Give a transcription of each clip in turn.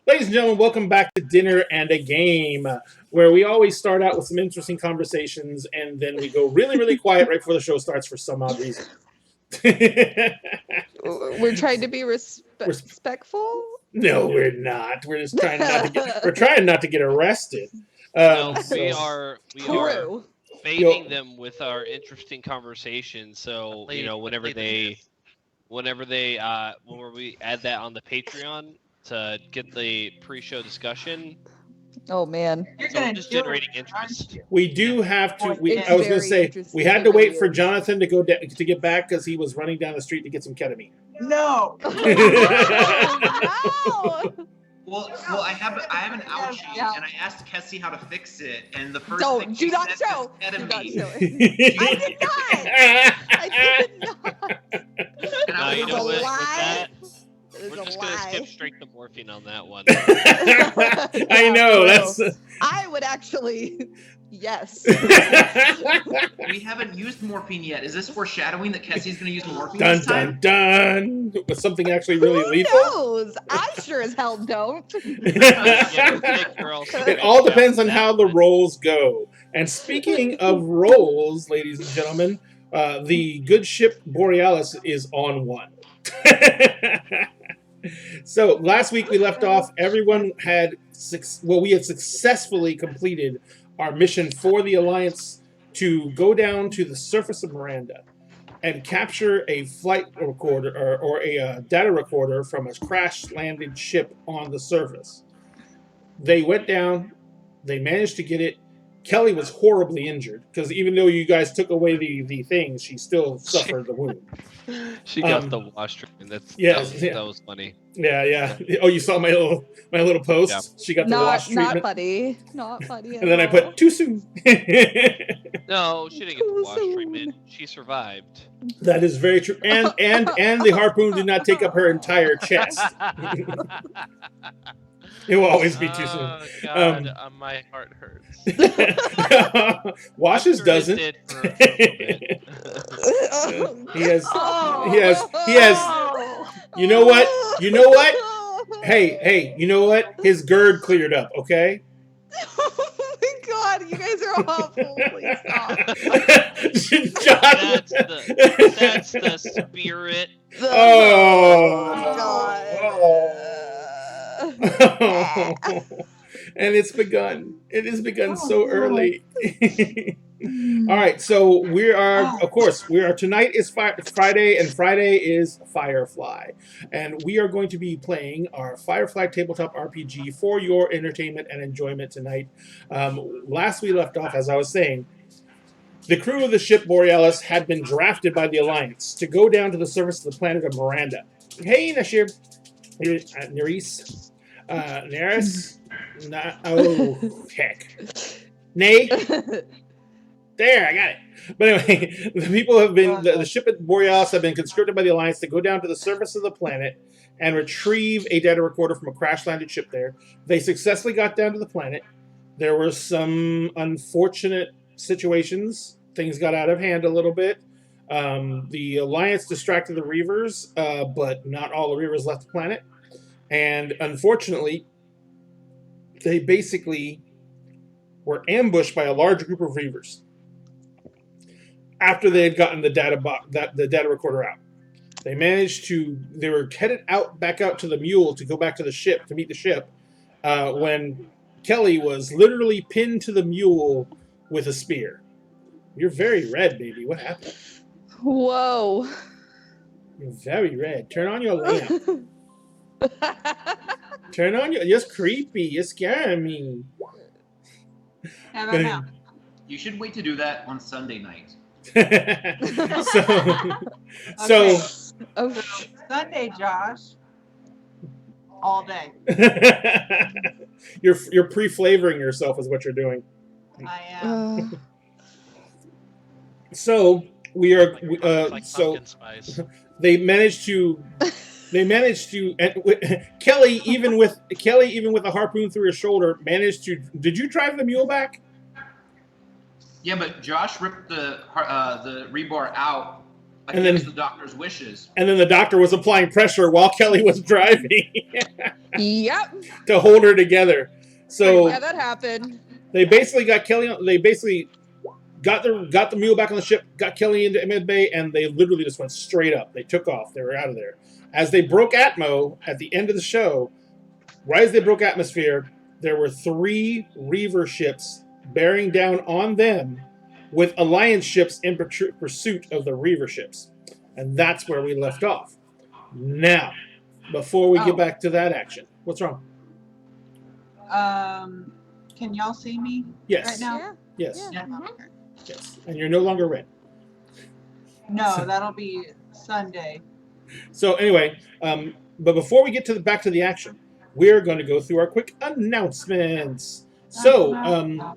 Ladies and gentlemen, welcome back to Dinner and a Game, where we always start out with some interesting conversations and then we go really, really quiet right before the show starts for some odd reason. We're trying to be respectful? No, we're not. We're just trying not to get arrested. We are baiting them with our interesting conversation. So whenever we add that on the Patreon to get the pre-show discussion. Oh man, just generating interest. We do have to. I was going to say we had to wait for Jonathan to to get back because he was running down the street to get some ketamine. No. No. Well, I have an ouchie, and I asked Kessie how to fix it, and the first thing do not said show. was ketamine. Do not show it. I did not. And No, I you was know like, what? With that, It we're is just a gonna lie. skip straight to morphine on that one. I know that's. I would actually. Yes. we haven't used morphine yet. Is this foreshadowing that Kessie's going to use morphine Dun this time? dun dun. Was something actually really Who lethal? knows? I sure as hell don't. It all depends on how the rolls go. And speaking of rolls, ladies and gentlemen, the good ship Borealis is on one. So last week we left off. Everyone had we had successfully completed our mission for the Alliance to go down to the surface of Miranda and capture a flight recorder or a data recorder from a crash-landed ship on the surface. They went down. They managed to get it. Kelly was horribly injured because even though you guys took away the things, she still suffered the wound. She got the wash treatment. That was funny. Yeah. Oh, you saw my little post? Yeah. She got the wash treatment. Not funny. And then I put too soon. No, she didn't get the wash treatment. She survived. That is very true. And the harpoon did not take up her entire chest. It will always be too soon. Oh God, my heart hurts. Washes doesn't. He has. You know what? Hey, you know what? His GERD cleared up. Okay. Oh my God, you guys are awful. Please stop. That's the spirit. Oh God. And it's begun. It has begun so early. All right, so we are tonight is Friday, and Friday is Firefly, and we are going to be playing our Firefly tabletop RPG for your entertainment and enjoyment tonight. Last we left off, as I was saying, the crew of the ship Borealis had been drafted by the Alliance to go down to the surface of the planet of Miranda. Hey, Nashir. Nerys? Neris? Oh, heck. Nay? There, I got it. But anyway, the people have been, the ship at Borealis have been conscripted by the Alliance to go down to the surface of the planet and retrieve a data recorder from a crash-landed ship there. They successfully got down to the planet. There were some unfortunate situations. Things got out of hand a little bit. The Alliance distracted the Reavers, but not all the Reavers left the planet. And unfortunately, they basically were ambushed by a large group of Reavers after they had gotten the data recorder out. They were headed back out to the mule to go back to the ship, to meet the ship, when Kelly was literally pinned to the mule with a spear. You're very red, baby. What happened? Whoa. You're very red. Turn on your lamp. Turn on your... You're creepy. You're scaring me. How about now? You should wait to do that on Sunday night. So Sunday, Josh. All day. You're pre-flavoring yourself is what you're doing. I am. So we are. Like so spice. they managed to. Kelly, even with a harpoon through his shoulder, managed to. Did you drive the mule back? Yeah, but Josh ripped the rebar out against the doctor's wishes. And then the doctor was applying pressure while Kelly was driving. Yep. to hold her together. So yeah, that happened. they basically got Kelly. They basically got the mule back on the ship, got Kelly into Mid Bay, and they literally just went straight up. They took off. They were out of there. As they broke Atmo at the end of the show, right as they broke atmosphere, there were 3 Reaver ships bearing down on them, with Alliance ships in pursuit of the Reaver ships, and that's where we left off. Now, before we get back to that action, what's wrong? Can y'all see me Yes. right now? Yeah. Yes. Yeah. Mhm. Yes. And you're no longer red. No, that'll be Sunday. So anyway, but before we get to back to the action, we're going to go through our quick announcements. So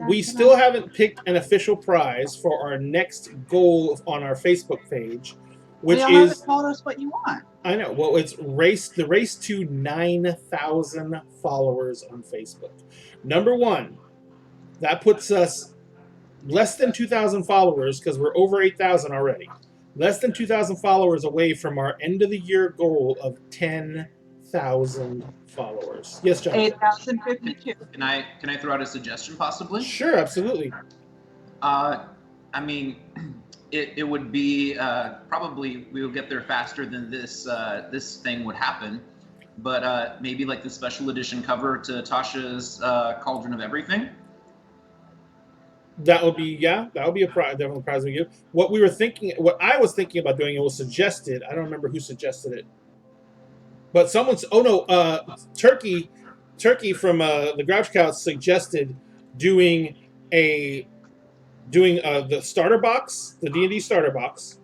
we still haven't picked an official prize for our next goal on our Facebook page, which Y'all is haven't told us what you want. I know. Well, it's the race to 9,000 followers on Facebook. Number 1, that puts us less than 2,000 followers because we're over 8,000 already. Less than 2,000 followers away from our end of the year goal of 10,000 followers. Yes, John. 8,052. Can I throw out a suggestion possibly? Sure, absolutely. I mean, it would be probably we will get there faster than this thing would happen, but maybe like the special edition cover to Tasha's Cauldron of Everything. That would be a prize, definitely a prize we give. What I was thinking about doing, it was suggested. I don't remember who suggested it, but Turkey from the Grouch Couch suggested doing the starter box, the D&D starter box,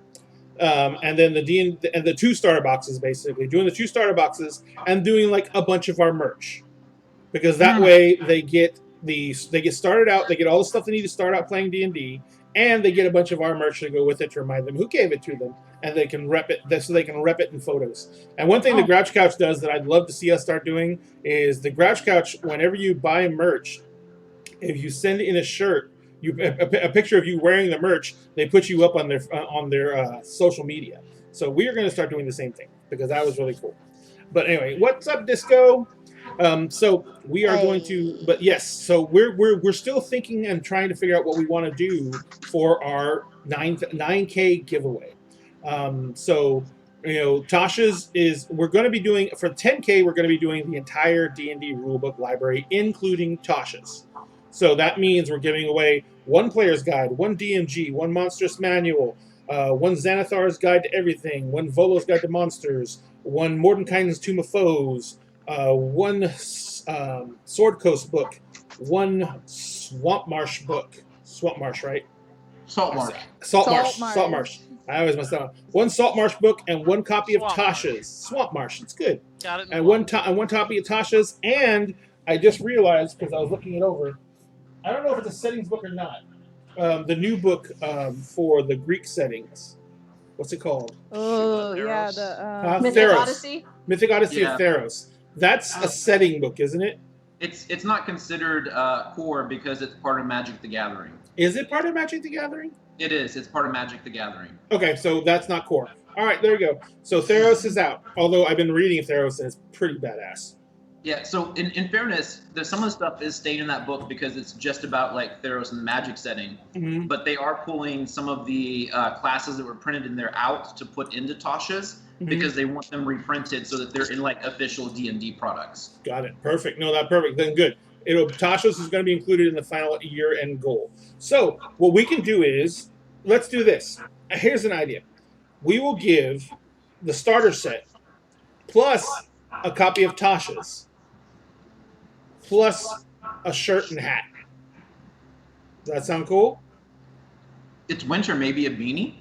and then the 2 starter boxes, basically doing the 2 starter boxes and doing like a bunch of our merch, because that way they get started out, they get all the stuff they need to start out playing D&D, and they get a bunch of our merch to go with it to remind them who gave it to them, and they can rep it so they can rep it in photos. And one thing the Grouch Couch does that I'd love to see us start doing is the Grouch Couch, whenever you buy merch, if you send in a shirt, a picture of you wearing the merch, they put you up on their social media. So we are going to start doing the same thing because that was really cool. But anyway, what's up, Disco? So we are going to, but yes, so we're still thinking and trying to figure out what we want to do for our 9K giveaway. So Tasha's we're going to be doing for 10K. We're going to be doing the entire D&D rulebook library, including Tasha's. So that means we're giving away 1 player's guide, 1 DMG, 1 monstrous manual, 1 Xanathar's guide to everything, 1 Volo's guide to monsters, 1 Mordenkainen's Tomb of Foes, 1 Sword Coast book, 1 Swamp Marsh book. Swamp Marsh, right? Salt Marsh. Salt Marsh. I always mess that up. 1 Salt Marsh book and 1 copy of Tasha's. Swamp Marsh. It's good. Got it. And one copy of Tasha's. And I just realized, because I was looking it over, I don't know if it's a settings book or not. The new book for the Greek settings. What's it called? Oh, yeah. The Mythic Odyssey? Mythic Odyssey of Theros. That's a setting book, isn't it? It's not considered core because it's part of Magic the Gathering. Is it part of Magic the Gathering? It is. It's part of Magic the Gathering. Okay, so that's not core. All right, there we go. So Theros is out. Although I've been reading Theros and it's pretty badass. Yeah, so in fairness, some of the stuff is staying in that book because it's just about like Theros and the Magic setting. Mm-hmm. But they are pulling some of the classes that were printed in there out to put into Tasha's because they want them reprinted so that they're in like official D&D products. Got it. Perfect. No, that's perfect. Then good. Tasha's is going to be included in the final year-end goal. So what we can do is, let's do this. Here's an idea. We will give the starter set plus a copy of Tasha's plus a shirt and hat. Does that sound cool? It's winter, maybe a beanie?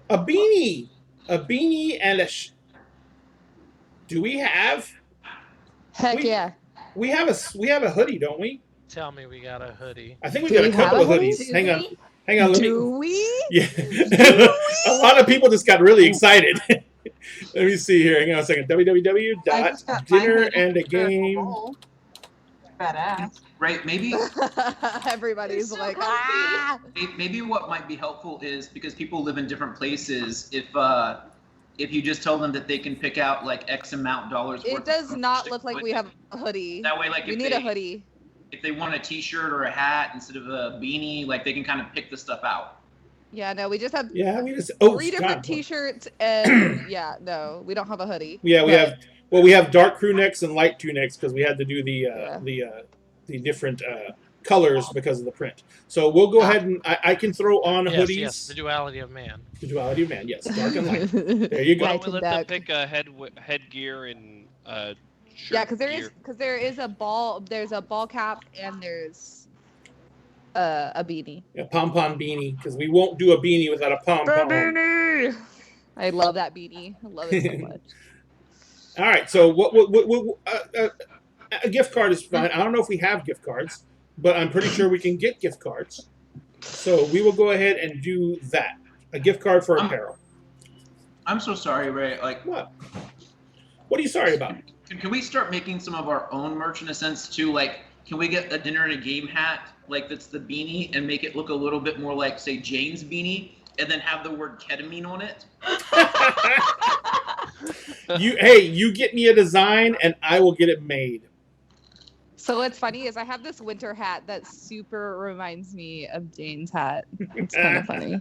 A beanie! A beanie and a... Do we have... Heck yeah. We have a hoodie, don't we? Tell me we got a hoodie. I think we got a couple of hoodies. Hang on. Do we? Yeah. A lot of people just got really excited. Let me see here. Hang on a second. www.dinnerandagame. Badass. Right, maybe Everybody's so like, comfy. maybe what might be helpful is because people live in different places. If if you just tell them that they can pick out like X amount dollars worth. It does not look like we have a hoodie. That way, like we need a hoodie. If they want a T-shirt or a hat instead of a beanie, like they can kind of pick the stuff out. Yeah, no, we just have three different T-shirts, and yeah, no, we don't have a hoodie. Yeah, we have dark crew necks and light crew necks because we had to do the different colors because of the print. So we'll go ahead and I can throw on hoodies. Yes, the duality of man. The duality of man, yes, dark and light. There you go. Why don't we let them pick a headgear and shirt? Yeah, because there is a ball. There's a ball cap and there's a beanie. A pom-pom beanie, because we won't do a beanie without a pom-pom. Beanie! I love that beanie. I love it so much. All right, so what a gift card is fine. I don't know if we have gift cards, but I'm pretty sure we can get gift cards. So we will go ahead and do that. A gift card for apparel. I'm so sorry, Ray. Like what? What are you sorry about? Can we start making some of our own merch in a sense too? Like, can we get a dinner and a game hat, like that's the beanie, and make it look a little bit more like, say, Jane's beanie, and then have the word ketamine on it? You get me a design, and I will get it made. So what's funny is I have this winter hat that super reminds me of Jane's hat. It's kind of funny.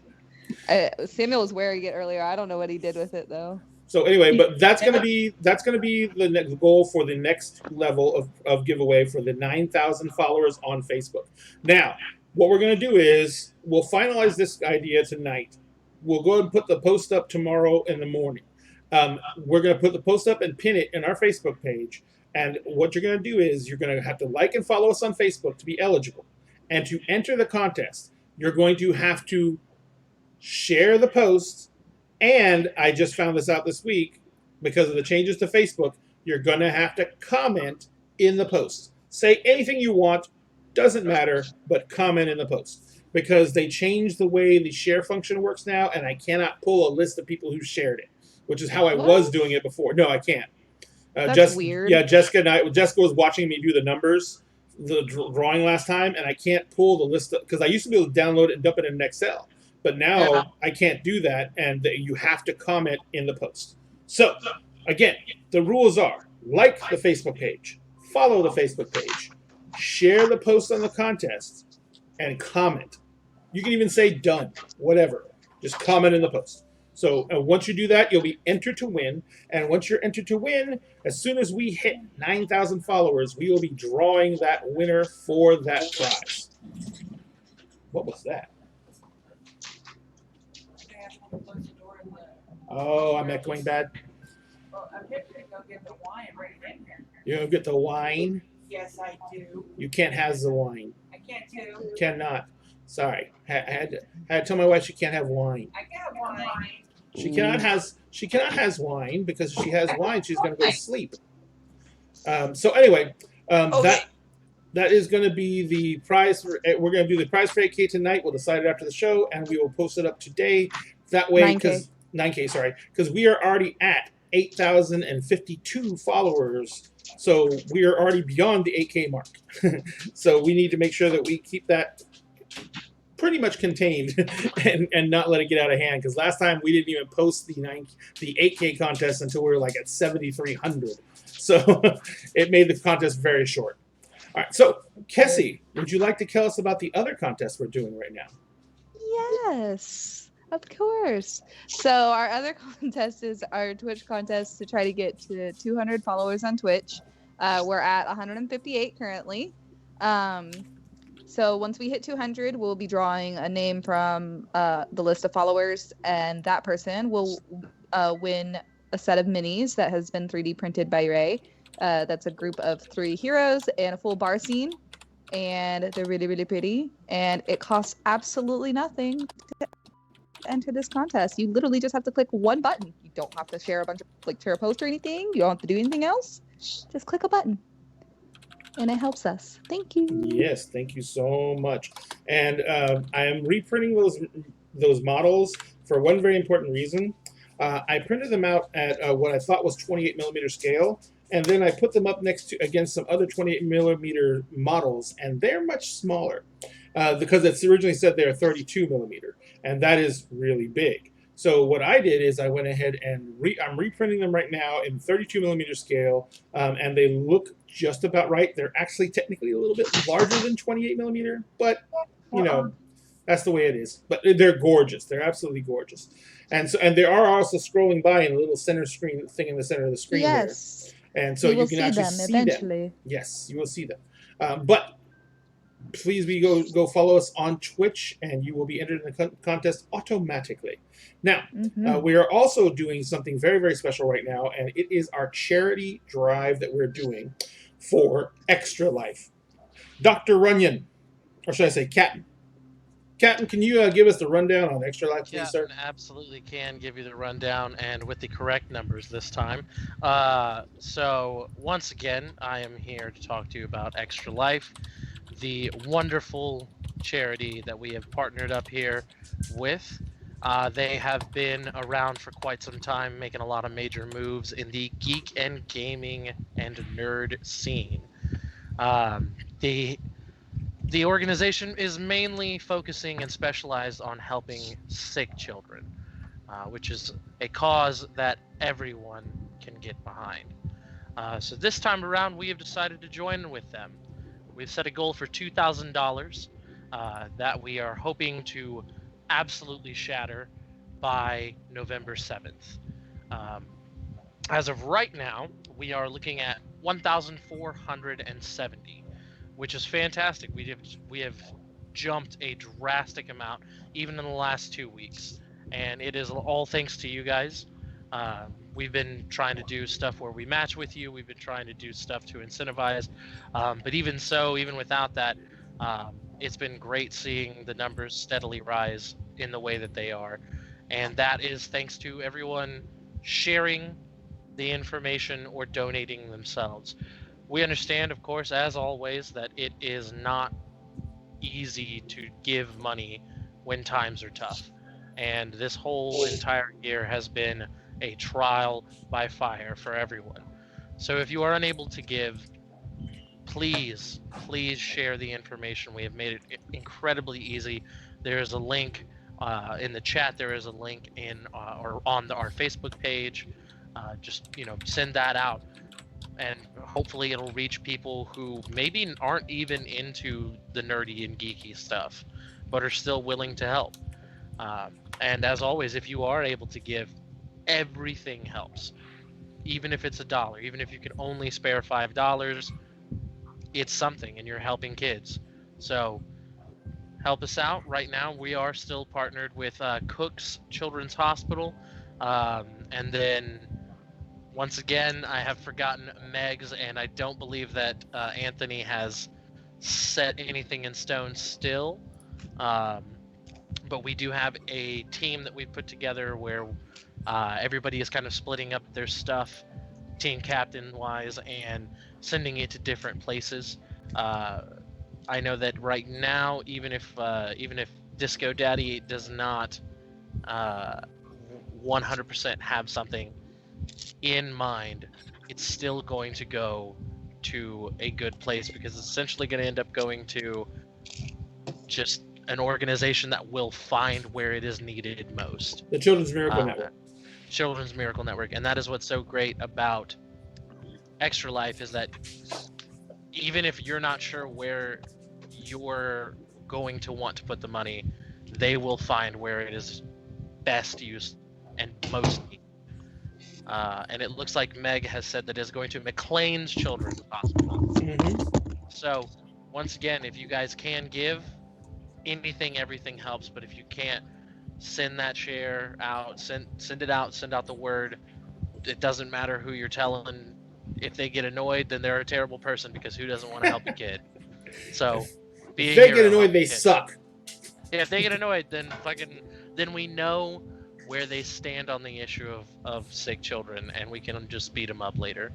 Samuel was wearing it earlier. I don't know what he did with it though. So anyway, but that's gonna be the next goal for the next level of giveaway for the 9,000 followers on Facebook. Now, what we're gonna do is we'll finalize this idea tonight. We'll go and put the post up tomorrow in the morning. We're gonna put the post up and pin it in our Facebook page. And what you're gonna do is you're gonna have to like and follow us on Facebook to be eligible. And to enter the contest, you're going to have to share the post. And I just found this out this week, because of the changes to Facebook, you're going to have to comment in the post. Say anything you want, doesn't matter, but comment in the post. Because they changed the way the share function works now, and I cannot pull a list of people who shared it, which is how I was doing it before. No, I can't. That's weird. Yeah, Jessica was watching me do the numbers, the drawing last time, and I can't pull the list, because I used to be able to download it and dump it in Excel. But now I can't do that, and you have to comment in the post. So, again, the rules are like the Facebook page, follow the Facebook page, share the post on the contest, and comment. You can even say done, whatever. Just comment in the post. So once you do that, you'll be entered to win. And once you're entered to win, as soon as we hit 9,000 followers, we will be drawing that winner for that prize. What was that? Oh, I'm echoing bad. Well, I'm just gonna go get the wine right in here. You gonna get the wine? Yes, I do. You can't have the wine. I can't do. Cannot. Sorry. I had to tell my wife she can't have wine. I got wine. She cannot has wine, because if she has wine, she's gonna go to sleep. So anyway, that is going to be the prize. We're going to do the prize for 8K tonight. We'll decide it after the show, and we will post it up today. That way, because 9K, sorry, because we are already at 8,052 followers, so we are already beyond the 8K mark. So we need to make sure that we keep that pretty much contained and not let it get out of hand. Because last time we didn't even post the 8K contest until we were like at 7,300. So it made the contest very short. All right, so Kessie, would you like to tell us about the other contest we're doing right now? Yes, of course. So our other contest is our Twitch contest to try to get to 200 followers on Twitch. We're at 158 currently. So once we hit 200, we'll be drawing a name from the list of followers, and that person will win a set of minis that has been 3D printed by Ray. That's a group of 3 heroes and a full bar scene, and they're really, really pretty, and it costs absolutely nothing to enter this contest. You literally just have to click one button. You don't have to share a bunch of share a post or anything. You don't have to do anything else. Just click a button, and it helps us. Thank you. Yes, thank you so much. And I am reprinting those models for one very important reason. I printed them out at what I thought was 28mm scale. And then I put them up against some other 28mm models, and they're much smaller because it's originally said they're 32mm, and that is really big. So what I did is I went ahead and I'm reprinting them right now in 32 millimeter scale, and they look just about right. They're actually technically a little bit larger than 28 millimeter, but that's the way it is. But they're gorgeous. They're absolutely gorgeous. And they are also scrolling by in a little center screen thing in the center of the screen Yes. there. And so You will you can see actually them see eventually. them. Yes, you will see them. But please go follow us on Twitch, and you will be entered in the contest automatically. Now, we are also doing something very, very special right now, and it is our charity drive that we're doing for Extra Life. Dr. Runyon, or should I say Captain? Captain, can you give us the rundown on Extra Life, please, sir? Absolutely can give you the rundown, and with the correct numbers this time. So once again, I am here to talk to you about Extra Life, the wonderful charity that we have partnered up here with. They have been around for quite some time, making a lot of major moves in the geek and gaming and nerd scene. The organization is mainly focusing and specialized on helping sick children, which is a cause that everyone can get behind. So this time around, we have decided to join with them. We've set a goal for $2,000 that we are hoping to absolutely shatter by November 7th. As of right now, we are looking at 1,470, which is fantastic. We have jumped a drastic amount even in the last 2 weeks, and it is all thanks to you guys. We've been trying to do stuff where we match with you. We've been trying to do stuff to incentivize, but even so, even without that, it's been great seeing the numbers steadily rise in the way that they are, and that is thanks to everyone sharing the information or donating themselves. We understand, of course, as always, that it is not easy to give money when times are tough. And this whole entire year has been a trial by fire for everyone. So if you are unable to give, please share the information. We have made it incredibly easy. There is a link in the chat. There is a link in or on our Facebook page. Just send that out, and hopefully it'll reach people who maybe aren't even into the nerdy and geeky stuff, but are still willing to help. And as always, if you are able to give, everything helps. Even if it's $1, even if you can only spare $5, it's something, and you're helping kids. So help us out. Right now, we are still partnered with Cook's Children's Hospital, and then once again, I have forgotten Meg's, and I don't believe that Anthony has set anything in stone still. But we do have a team that we've put together where everybody is kind of splitting up their stuff, team captain wise, and sending it to different places. I know that right now, even if Disco Daddy does not 100% have something in mind, it's still going to go to a good place, because it's essentially going to end up going to just an organization that will find where it is needed most. The Children's Miracle Network. Children's Miracle Network. And that is what's so great about Extra Life, is that even if you're not sure where you're going to want to put the money, they will find where it is best used and most needed. And it looks like Meg has said that it's going to McLean's Children's Hospital. Mm-hmm. So, once again, if you guys can give, anything, everything helps. But if you can't, send that share out, send it out, send out the word. It doesn't matter who you're telling. If they get annoyed, then they're a terrible person, because who doesn't want to help a kid? So, if they get annoyed, they suck. Yeah, if they get annoyed, then we know where they stand on the issue of sick children, and we can just beat them up later.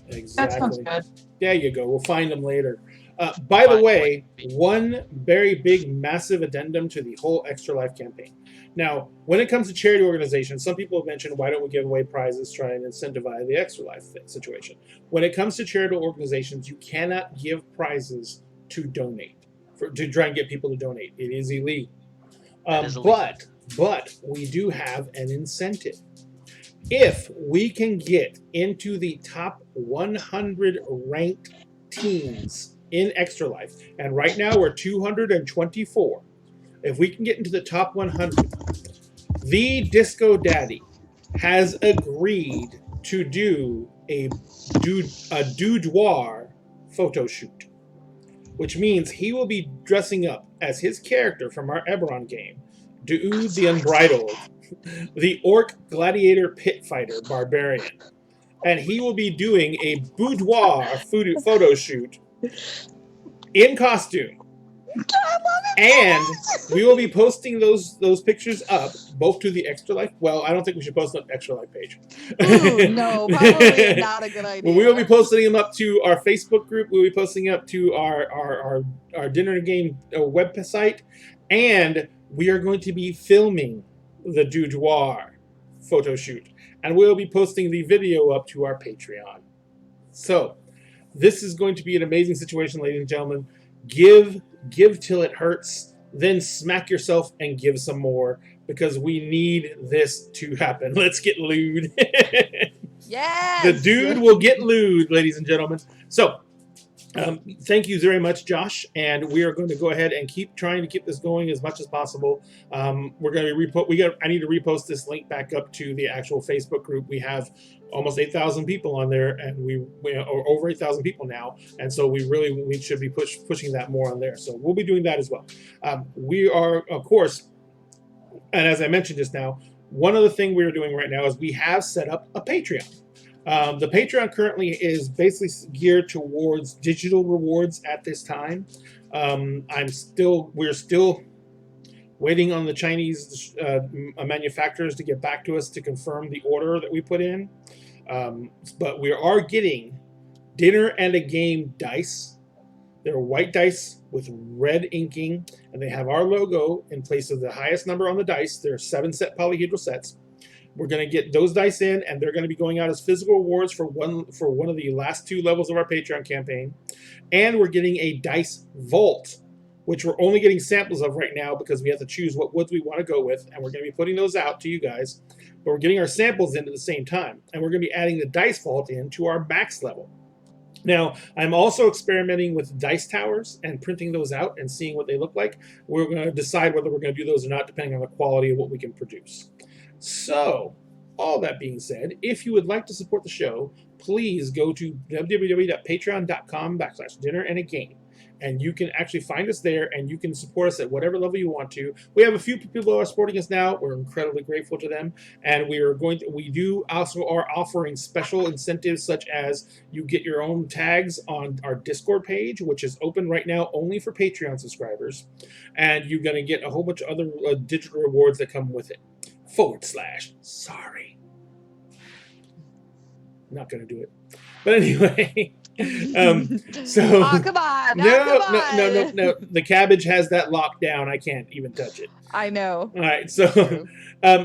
Exactly. That sounds good. There you go. We'll find them later. By the way, one very big, massive addendum to the whole Extra Life campaign. Now, when it comes to charity organizations, some people have mentioned, why don't we give away prizes, try and incentivize the Extra Life situation. When it comes to charitable organizations, you cannot give prizes to donate, to try and get people to donate. It is illegal. But but we do have an incentive. If we can get into the top 100 ranked teams in Extra Life, and right now we're 224, if we can get into the top 100, the Disco Daddy has agreed to do a boudoir photo shoot, which means he will be dressing up as his character from our Eberron game, Bleu the Unbridled, the Orc Gladiator Pit Fighter Barbarian. And he will be doing a boudoir photo shoot in costume. And we will be posting those pictures up both to the Extra Life. Well, I don't think we should post on the Extra Life page. Ooh, no, probably not a good idea. Well, we will be posting them up to our Facebook group. We'll be posting up to our Dinner and Game website, and we are going to be filming the boudoir photo shoot, and we'll be posting the video up to our Patreon. So, this is going to be an amazing situation, ladies and gentlemen. Give till it hurts, then smack yourself and give some more, because we need this to happen. Let's get lewd. Yes! The dude will get lewd, ladies and gentlemen. So, thank you very much, Josh, and we are going to go ahead and keep trying to keep this going as much as possible. We're going to I need to repost this link back up to the actual Facebook group. We have almost 8,000 people on there, and we are over 8,000 people now, and so we should be pushing that more on there. So we'll be doing that as well. We are, of course, and as I mentioned just now, one of the things we're doing right now is we have set up a Patreon. The Patreon currently is basically geared towards digital rewards at this time. We're still waiting on the Chinese manufacturers to get back to us to confirm the order that we put in. But we are getting Dinner and a Game dice. They're white dice with red inking, and they have our logo in place of the highest number on the dice. They're 7-set polyhedral sets. We're going to get those dice in, and they're going to be going out as physical rewards for one of the last 2 levels of our Patreon campaign. And we're getting a dice vault, which we're only getting samples of right now because we have to choose what woods we want to go with, and we're going to be putting those out to you guys. But we're getting our samples in at the same time, and we're going to be adding the dice vault into our max level. Now, I'm also experimenting with dice towers and printing those out and seeing what they look like. We're going to decide whether we're going to do those or not, depending on the quality of what we can produce. So, all that being said, if you would like to support the show, please go to www.patreon.com/dinnerandagame. And you can actually find us there, and you can support us at whatever level you want to. We have a few people who are supporting us now. We're incredibly grateful to them, and we do also are offering special incentives, such as you get your own tags on our Discord page, which is open right now only for Patreon subscribers, and you're going to get a whole bunch of other digital rewards that come with it. /sorry. Not going to do it, but anyway. So oh, come on. No. The cabbage has that locked down. I can't even touch it. I know. All right, so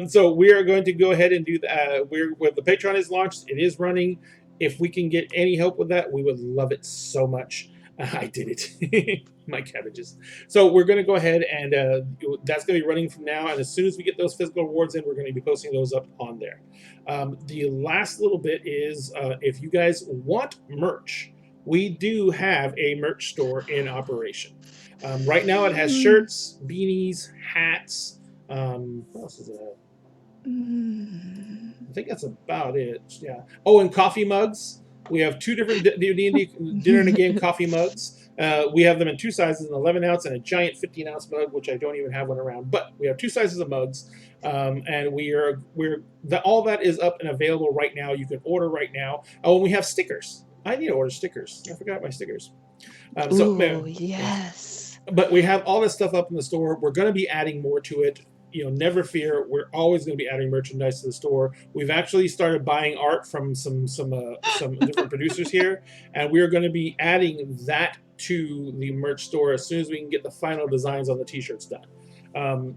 so we are going to go ahead and do that. Where the Patreon is launched, it is running. If we can get any help with that, we would love it so much. I did it. My cabbages. So we're going to go ahead and that's going to be running from now. And as soon as we get those physical rewards in, we're going to be posting those up on there. The last little bit is if you guys want merch, we do have a merch store in operation. Right now it has shirts, beanies, hats. What else does it have? I think that's about it. Yeah. Oh, and coffee mugs. We have 2 different D&D Dinner and a Game coffee mugs. We have them in 2 sizes, an 11-ounce and a giant 15-ounce mug, which I don't even have one around. But we have 2 sizes of mugs, and all that is up and available right now. You can order right now. Oh, and we have stickers. I need to order stickers. I forgot my stickers. Ooh, yes. But we have all this stuff up in the store. We're going to be adding more to it. Never fear. We're always going to be adding merchandise to the store. We've actually started buying art from some different producers here, and we are going to be adding that to the merch store as soon as we can get the final designs on the t-shirts done.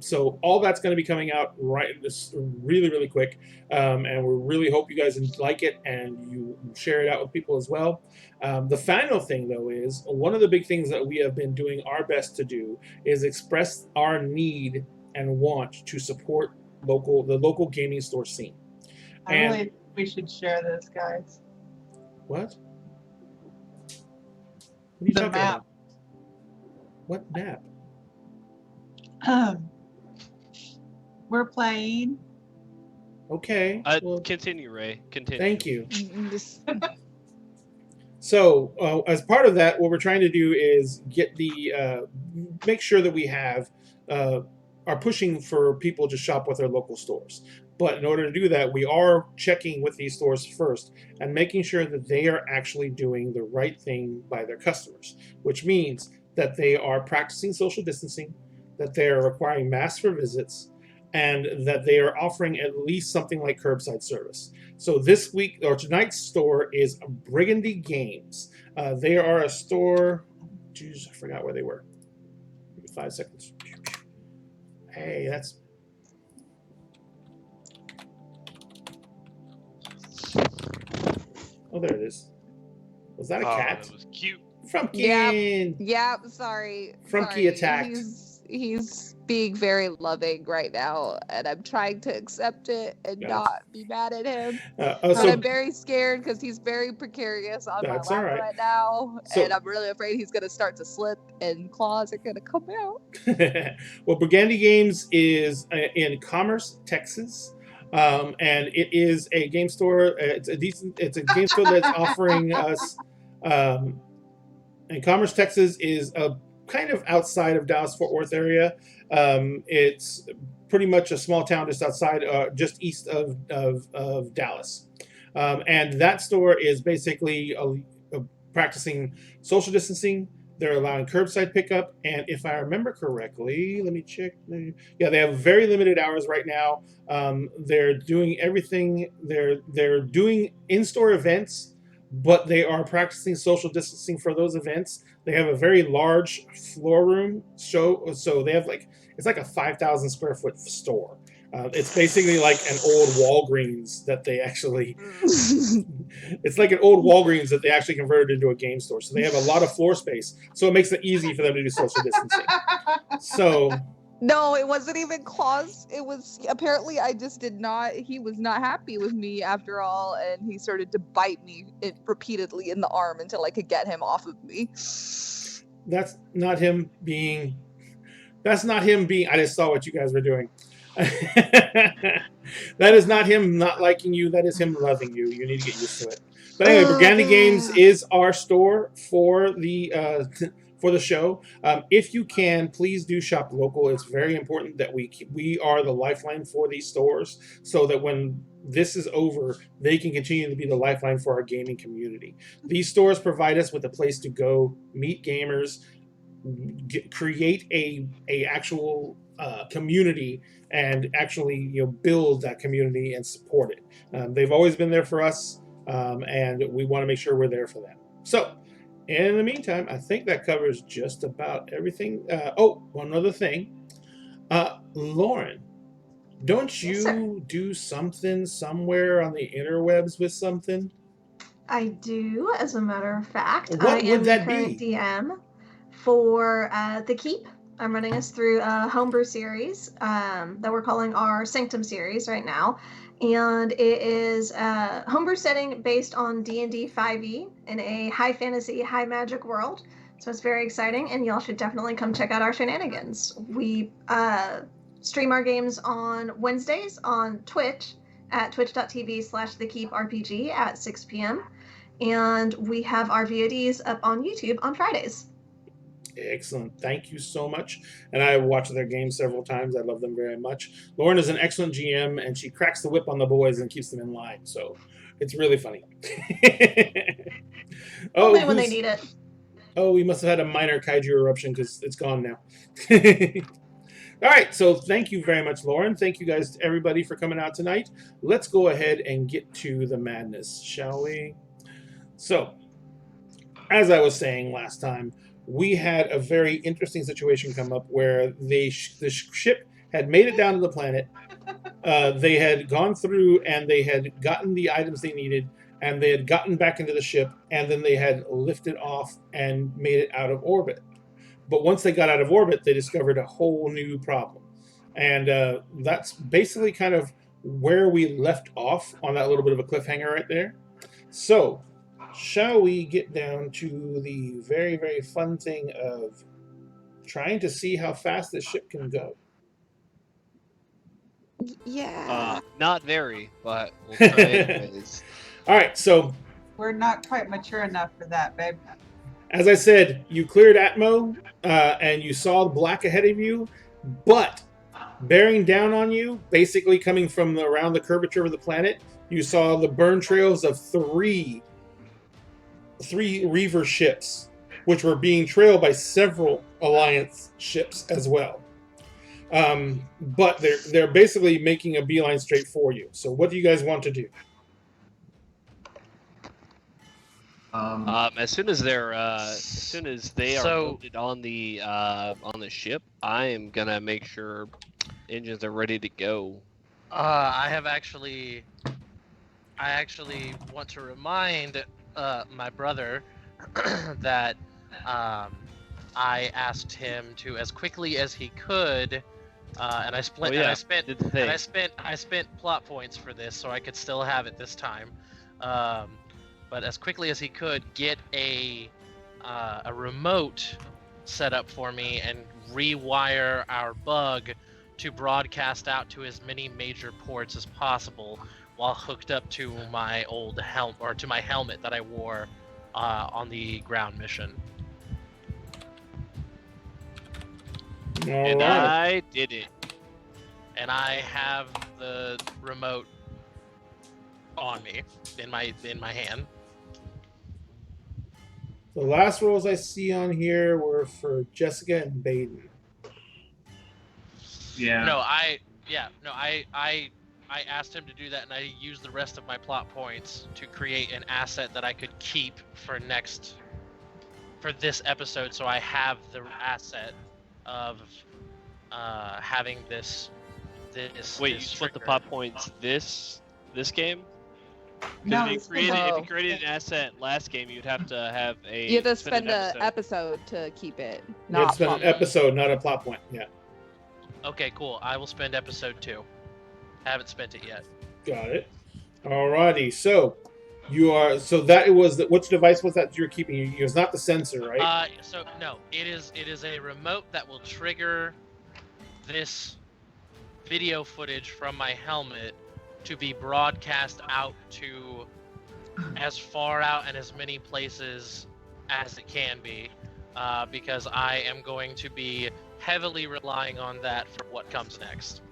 So all that's going to be coming out really, really quick, and we really hope you guys like it and you share it out with people as well. The final thing, though, is one of the big things that we have been doing our best to do is express our need and want to support the local gaming store scene. I really think we should share this, guys. What? What are you The talking map. about? What map? We're playing. Okay. Well, continue, Ray. Continue. Thank you. So, as part of that, what we're trying to do is get make sure that we are pushing for people to shop with our local stores. But in order to do that, we are checking with these stores first and making sure that they are actually doing the right thing by their customers, which means that they are practicing social distancing, that they are requiring masks for visits, and that they are offering at least something like curbside service. So this week or tonight's store is Burgundy Games. They are a store. Jeez, I forgot where they were. Give me 5 seconds. Hey, that's. Oh, there it is. Was that a cat? That was cute. Frumpkin. Yep. Sorry. Frumpkin attacked. He's being very loving right now, and I'm trying to accept it and not be mad at him. But I'm very scared because he's very precarious on my lap right now, and I'm really afraid he's going to start to slip and claws are going to come out. Well, Burgundy Games is in Commerce, Texas. And it is a game store. It's a game store that's offering us. And Commerce, Texas is a kind of outside of Dallas-Fort Worth area. It's pretty much a small town just outside, just east of Dallas. And that store is basically practicing social distancing. They're allowing curbside pickup, and if I remember correctly, let me check. Yeah, they have very limited hours right now. They're doing everything. They're doing in-store events, but they are practicing social distancing for those events. They have a very large floor room show, so they have it's like a 5,000 square foot store. It's basically like an old Walgreens that they actually. It's like an old Walgreens that they actually converted into a game store. So they have a lot of floor space, so it makes it easy for them to do social distancing. So. No, it wasn't even claws. It was apparently I just did not. He was not happy with me after all, and he started to bite me repeatedly in the arm until I could get him off of me. That's not him being. I just saw what you guys were doing. That is not him not liking you. That is him loving you. You need to get used to it. But anyway, Burgundy Games is our store for the show. If you can, please do shop local. It's very important that we are the lifeline for these stores, so that when this is over, they can continue to be the lifeline for our gaming community. These stores provide us with a place to go meet gamers, create a actual community, and actually build that community and support it. They've always been there for us, and we want to make sure we're there for them. So in the meantime, I think that covers just about everything. One other thing. Lauren, don't you do something somewhere on the interwebs with something? I do, as a matter of fact. What would that be? I am the current DM for The Keep. I'm running us through a homebrew series that we're calling our Sanctum series right now. And it is a homebrew setting based on D&D 5e in a high fantasy, high magic world. So it's very exciting, and y'all should definitely come check out our shenanigans. We stream our games on Wednesdays on Twitch at twitch.tv/thekeeprpg at 6 p.m. And we have our VODs up on YouTube on Fridays. Excellent. Thank you so much. And I watched their games several times. I love them very much. Lauren is an excellent GM, and she cracks the whip on the boys and keeps them in line. So it's really funny. Only when they need it. Oh, we must have had a minor kaiju eruption because it's gone now. All right. So thank you very much, Lauren. Thank you guys, everybody, for coming out tonight. Let's go ahead and get to the madness, shall we? So, as I was saying last time, we had a very interesting situation come up where the ship had made it down to the planet. They had gone through and they had gotten the items they needed, and they had gotten back into the ship, and then they had lifted off and made it out of orbit. But once they got out of orbit, they discovered a whole new problem. And that's basically kind of where we left off on that little bit of a cliffhanger right there. So, shall we get down to the very, very fun thing of trying to see how fast this ship can go? Yeah. Not very, but we'll try anyways. All right, so We're not quite mature enough for that, babe. as I said, you cleared Atmo, and you saw the black ahead of you, but bearing down on you, basically coming from around the curvature of the planet, you saw the burn trails of three Reaver ships, which were being trailed by several Alliance ships as well. But they're basically making a beeline straight for you. So what do you guys want to do? As soon as they are loaded on the ship, I am gonna make sure engines are ready to go. I actually want to remind my brother that I asked him to, as quickly as he could, and I spent plot points for this, so I could still have it this time. But as quickly as he could, get a remote set up for me and rewire our bug to broadcast out to as many major ports as possible while hooked up to my old to my helmet that I wore on the ground mission. All right. I did it. And I have the remote on me in my hand. The last roles I see on here were for Jessica and Baden. Yeah. I asked him to do that, and I used the rest of my plot points to create an asset that I could keep for this episode. So I have the asset of having this. Wait, this you split the trigger. plot points this game? No, Because if you created an asset last game, you'd have to have a. You have to spend an episode to keep it. You have to spend an episode, not a plot point. Yeah. Okay, cool. I will spend episode 2. Haven't spent it yet. Got it. Alrighty. So you are. So that was which device was that you're keeping? It was not the sensor, right? So no, it is a remote that will trigger this video footage from my helmet to be broadcast out to as far out and as many places as it can be, because I am going to be heavily relying on that for what comes next.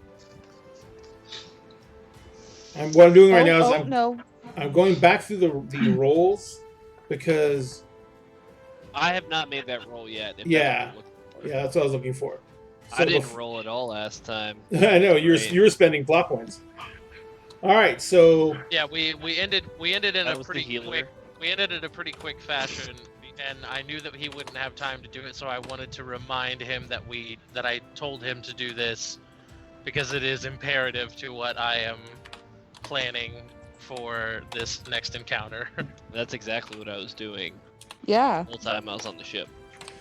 And what I'm doing right now is no. I'm going back through the roles because I have not made that roll yet. Yeah, that's what I was looking for. So I didn't roll at all last time. I know you were spending plot points. All right, so yeah, we ended in a pretty quick fashion, and I knew that he wouldn't have time to do it, so I wanted to remind him that I told him to do this because it is imperative to what I am planning for this next encounter. That's exactly what I was doing. Yeah. The whole time I was on the ship.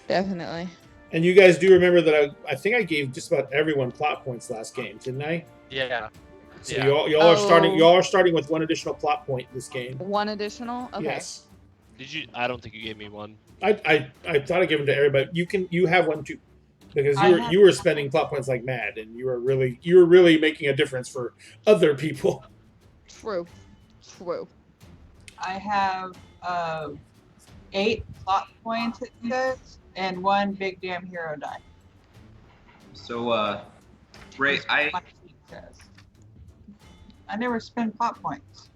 Definitely. And you guys do remember that I think I gave just about everyone plot points last game, didn't I? Yeah. So y'all are starting with one additional plot point this game. One additional? Okay. Yes. Did you? I don't think you gave me one. I thought I gave them to everybody. You have one too, because you were spending plot points like mad, and you were really making a difference for other people. True. I have 8 plot points, it says, and 1 big damn hero die. So, Ray, I never spend plot points.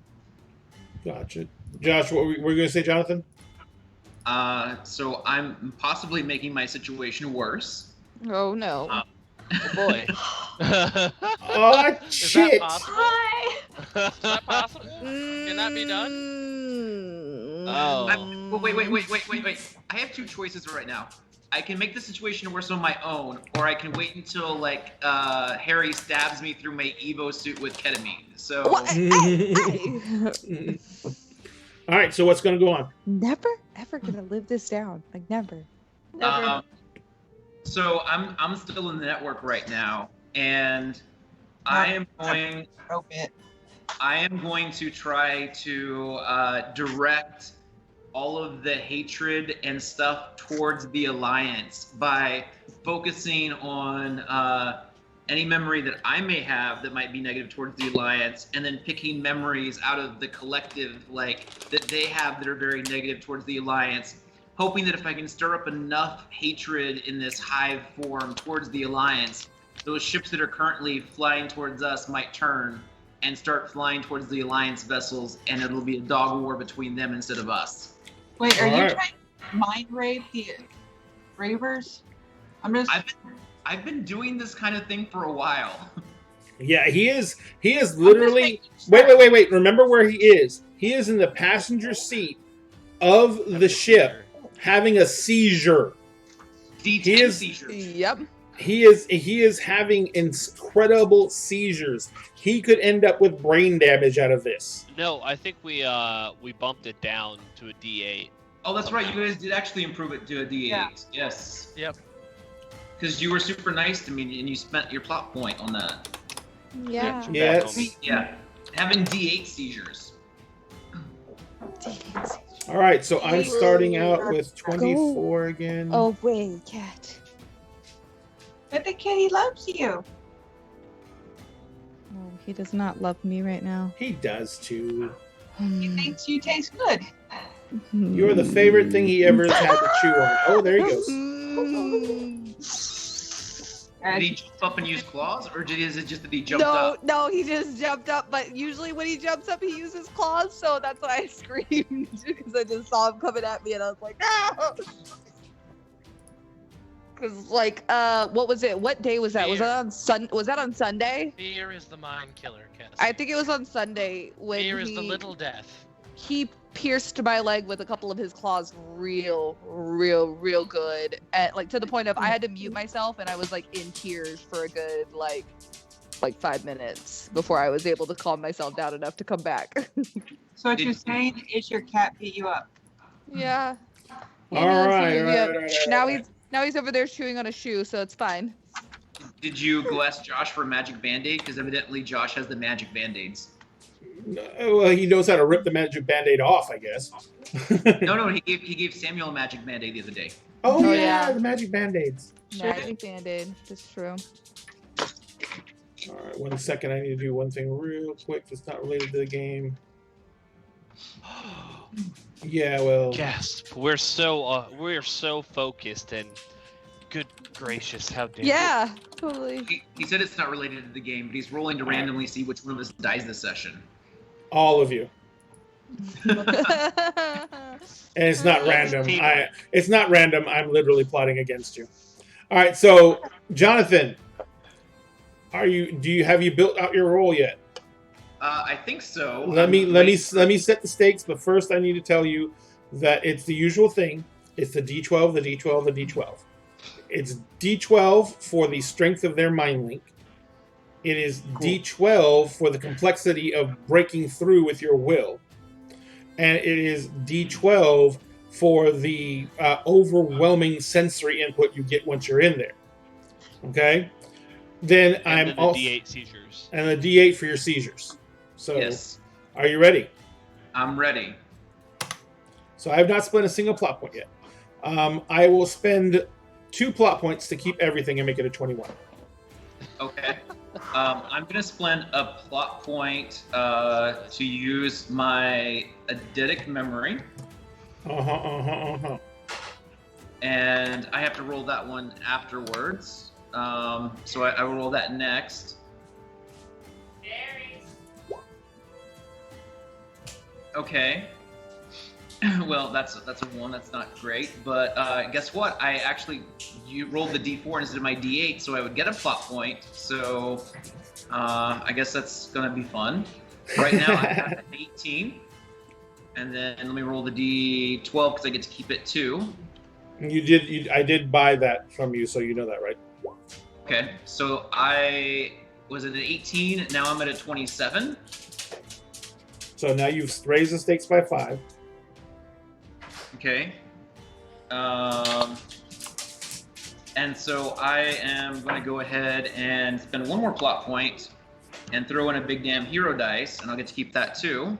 Gotcha. Josh, what were you going to say, Jonathan? So I'm possibly making my situation worse. Oh no. Oh boy. Oh shit! Is that possible? Hi. Is that possible? Can that be done? Oh. Wait. I have 2 choices right now. I can make the situation worse on my own, or I can wait until Harry stabs me through my Evo suit with ketamine. So. All right. So what's going to go on? Never ever gonna live this down. Like never. Never. So I'm still in the network right now, and I am going to try to direct all of the hatred and stuff towards the Alliance by focusing on any memory that I may have that might be negative towards the Alliance, and then picking memories out of the collective, like, that they have that are very negative towards the Alliance, hoping that if I can stir up enough hatred in this hive form towards the Alliance, those ships that are currently flying towards us might turn and start flying towards the Alliance vessels, and it'll be a dog war between them instead of us. Wait, are you trying to mind raid the Reavers? I've been doing this kind of thing for a while. Yeah, he is literally. Wait. Remember where he is. He is in the passenger seat of the ship, having a seizure. D10 seizures. Yep. He is having incredible seizures. He could end up with brain damage out of this. No, I think we bumped it down to a D8. Oh, that's right. You guys did actually improve it to a D8. Yeah. Yes. Yep. Because you were super nice to me, and you spent your plot point on that. Yeah. Yeah. Having D8 seizures. All right, so I'm starting out with 24 again. Oh, wait, cat. But the kitty loves you. No, he does not love me right now. He does too. He thinks you taste good. You're the favorite thing he ever has had to chew on. Oh, there he goes. Did he jump up and use claws, or is it just that he jumped up? No, he just jumped up. But usually when he jumps up, he uses claws. So that's why I screamed, because I just saw him coming at me, and I was like, no! Because what was it? What day was that? Was that on Was that on Sunday? Fear is the mind killer, Cass. I think it was on Sunday when Fear is the little death. He pierced my leg with a couple of his claws real good, and to the point of I had to mute myself, and I was in tears for a good like 5 minutes before I was able to calm myself down enough to come back. So what you're saying is your cat beat you up? Yeah. All right. Now he's over there chewing on a shoe, so it's fine. Did you go ask Josh for a magic band-aid? Because evidently Josh has the magic band-aids. Well, he knows how to rip the magic band-aid off, I guess. No, he gave Samuel a magic band-aid the other day. Oh yeah, the magic band-aids. Magic band-aid, that's true. All right, 1 second. I need to do one thing real quick that's not related to the game. Yeah, well. Gasp! We're so focused, and good gracious, how dare Yeah, totally. He said it's not related to the game, but he's rolling to randomly see which one of us dies this session. All of you. And it's not random. It's not random. I'm literally plotting against you. All right, so Jonathan, have you built out your role yet? I think so. Let me set the stakes, but first I need to tell you that it's the usual thing. It's the D12, the D12, the D12. It's D12 for the strength of their mind link. It is D12 for the complexity of breaking through with your will. And it is D12 for the overwhelming sensory input you get once you're in there. Okay? Then and then the D8 seizures. And the D8 for your seizures. So, yes. Are you ready? I'm ready. So I have not spent a single plot point yet. I will spend 2 plot points to keep everything and make it a 21. Okay. I'm going to spend a plot point to use my eidetic memory. And I have to roll that one afterwards. So I will roll that next. Okay. Well, that's a 1. That's not great. But guess what? You rolled the D4 instead of my D8, so I would get a plot point. So I guess that's going to be fun. Right now I have an 18. And then let me roll the D12 because I get to keep it too. I did buy that from you, so you know that, right? Okay. So I was at an 18. Now I'm at a 27. So now you've raised the stakes by 5. Okay. And so I am going to go ahead and spend one more plot point and throw in a big damn hero dice, and I'll get to keep that too.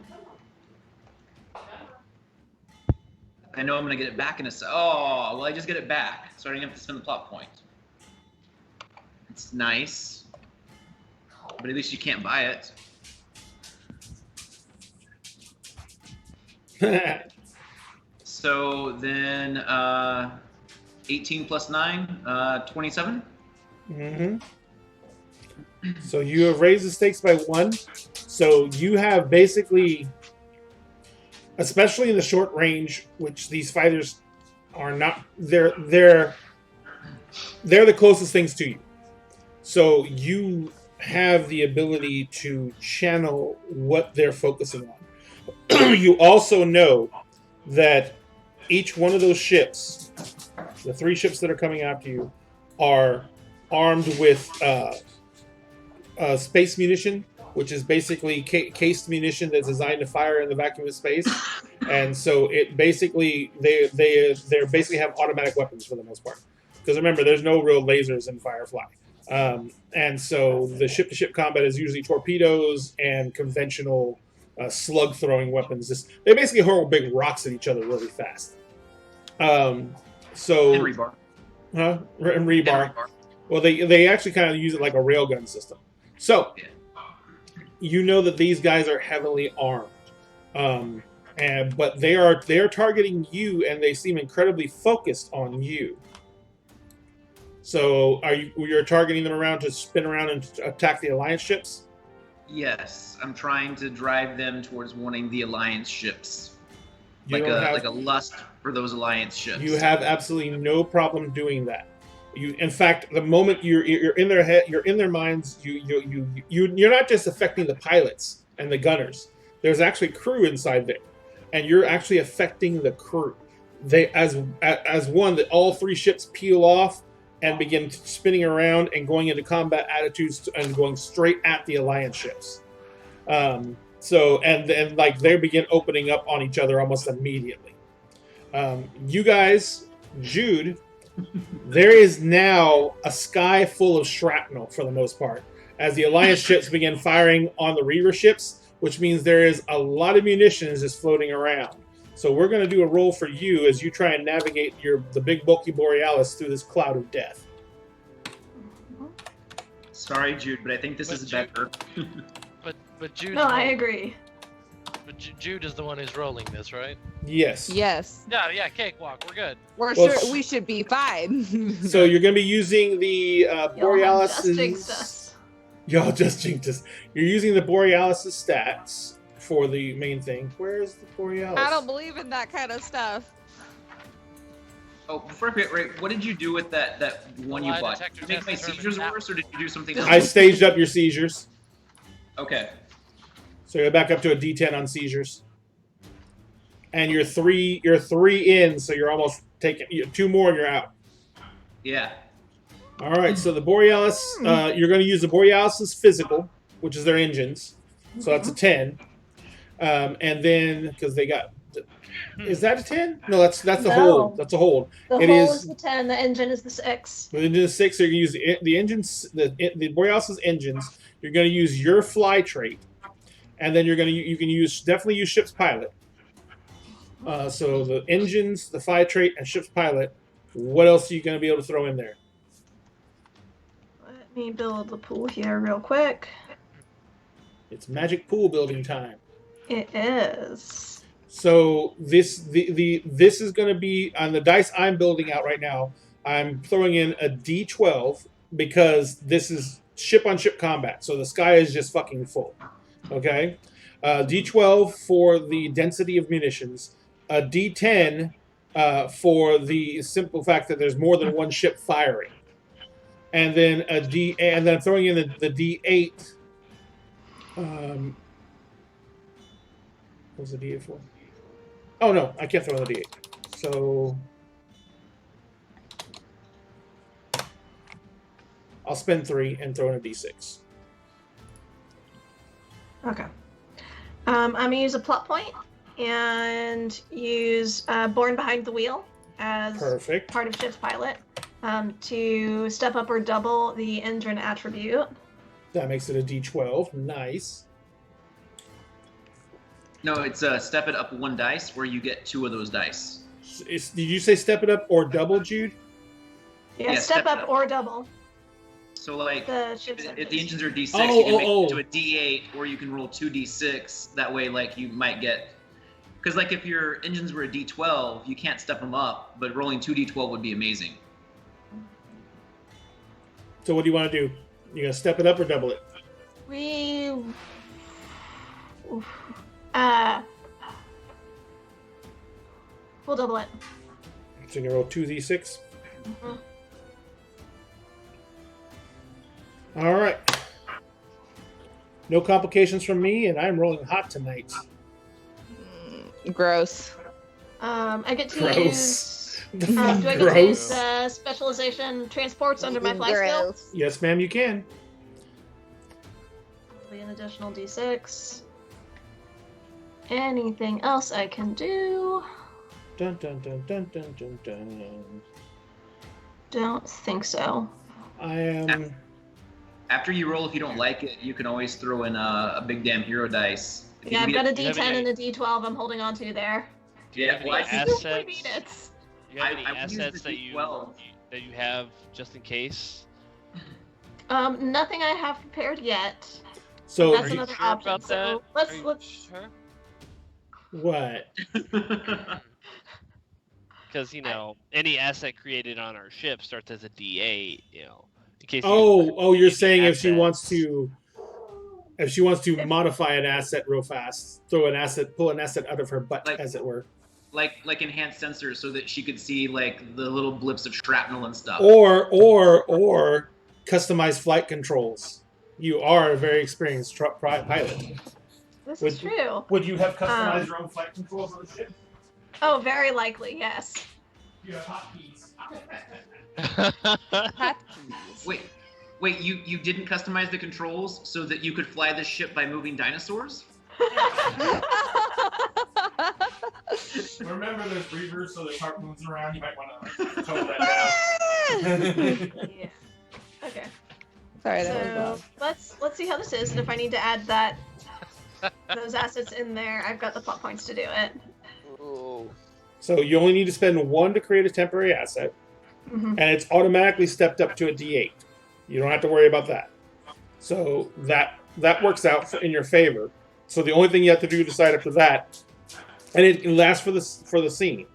I know I'm going to get it back in a second. Oh, well, I just get it back, so I don't have to spend the plot point. It's nice, but at least you can't buy it. So then 18 plus 9, 27. Mm-hmm. So you have raised the stakes by 1. So you have basically, especially in the short range, which these fighters are not, they're the closest things to you. So you have the ability to channel what they're focusing on. You also know that each one of those ships, the 3 ships that are coming after you, are armed with space munition, which is basically cased munition that's designed to fire in the vacuum of space. And so it basically they basically have automatic weapons for the most part. Because remember, there's no real lasers in Firefly. And so the ship-to-ship combat is usually torpedoes and conventional slug-throwing weapons. They basically hurl big rocks at each other really fast. And rebar. Huh? And rebar. Well, they actually kind of use it like a railgun system. So, you know that these guys are heavily armed. But they are targeting you, and they seem incredibly focused on you. So, you're targeting them around to spin around and attack the Alliance ships? Yes, I'm trying to drive them towards wanting the Alliance ships. Like a lust for those Alliance ships. You have absolutely no problem doing that. In fact, the moment you're in their head, you're in their minds. You're not just affecting the pilots and the gunners. There's actually crew inside there, and you're actually affecting the crew. They as one that all 3 ships peel off and begin spinning around and going into combat attitudes and going straight at the Alliance ships. So like they begin opening up on each other almost immediately. You guys, Jude. There is now a sky full of shrapnel for the most part as the Alliance ships begin firing on the Reaver ships, which means there is a lot of munitions just floating around. So we're going to do a roll for you as you try and navigate the big bulky Borealis through this cloud of death. Sorry, Jude, but I think this is better. But Jude. No, I agree. But Jude is the one who's rolling this, right? Yes. Yes. Yeah, cakewalk. We're good. We should be fine. So you're going to be using the Borealis. Y'all just jinxed us. You're using the Borealis' stats for the main thing. Where's the Borealis? I don't believe in that kind of stuff. Oh, before I forget, Ray, what did you do with that one you bought? Did you make my seizures worse, or did you do something else? I staged up your seizures. Okay. So you're back up to a D10 on seizures. And you're three in, so you're almost taking 2 more and you're out. Yeah. All right, so the Borealis, you're going to use the Borealis' physical, which is their engines. So that's a 10. And then, because they got... Is that a 10? No, that's the hold. That's a hold. The hold is the 10, the engine is the 6. The engine is 6, so you're going to use the engines, the Borealis' engines. You're going to use your fly trait. And then you can definitely use ship's pilot. So the engines, the fly trait, and ship's pilot. What else are you going to be able to throw in there? Let me build the pool here real quick. It's magic pool building time. It is. So this is going to be on the dice I'm building out right now. I'm throwing in a D12 because this is ship-on-ship combat. So the sky is just fucking full. Okay, D12 for the density of munitions, a D10 for the simple fact that there's more than one ship firing, and then and then throwing in the D8. What was the D8 for? Oh no, I can't throw in the D8. So I'll spend 3 and throw in a D6. Okay. I'm going to use a plot point and use Born Behind the Wheel as Perfect. part of ship's pilot. to step up or double the engine attribute. That makes it a D12. Nice. No, it's step it up 1 dice where you get 2 of those dice. Did you say step it up or double, Jude? Yeah, step up or double. So like, if the engines are D6, Oh, you can make it to a D8, or you can roll 2 D6. That way, like, you might get... Because, like, if your engines were a D12, you can't step them up, but rolling 2 D12 would be amazing. So what do you want to do? You gonna step it up or double it? We'll double it. So you can roll 2 D6. Mm-hmm. All right. No complications from me, and I'm rolling hot tonight. Gross. I get to Gross. use. Do I get to Gross. use specialization transports under my fly skill? Yes, ma'am, you can. Be an additional D6. Anything else I can do? Dun dun dun dun dun dun dun. Don't think so. I am. After you roll, if you don't like it, you can always throw in a big damn hero dice. If Yeah, you I've got a get- D10 and a D12 I'm holding on to there. Yeah, well, I any can assets? I need it. Do you have any I've used assets the that you D12. have just in case? Nothing I have prepared yet. So That's Are you another sure option. about that? So Are you let's. sure? what? Because any asset created on our ship starts as a D8. In case. Oh, you're saying if she assets. wants to. If she wants to modify an asset real fast, pull an asset out of her butt, Like- as it were. like enhanced sensors so that she could see like the little blips of shrapnel and stuff. Or customized flight controls. You are a very experienced pilot. This is true. Would you have customized your own flight controls on the ship? Oh, very likely, yes. You have hotkeys. Wait, you didn't customize the controls so that you could fly the ship by moving dinosaurs? Remember, there's Reavers, so there's harpoons around. You might want to tone that down. Yeah. Okay. Sorry, that was So let's see how this is, and if I need to add those assets in there, I've got the plot points to do it. So you only need to spend 1 to create a temporary asset, Mm-hmm. and it's automatically stepped up to a D8. You don't have to worry about that. So that works out in your favor. So the only thing you have to do to decide after that, and it lasts for the scene.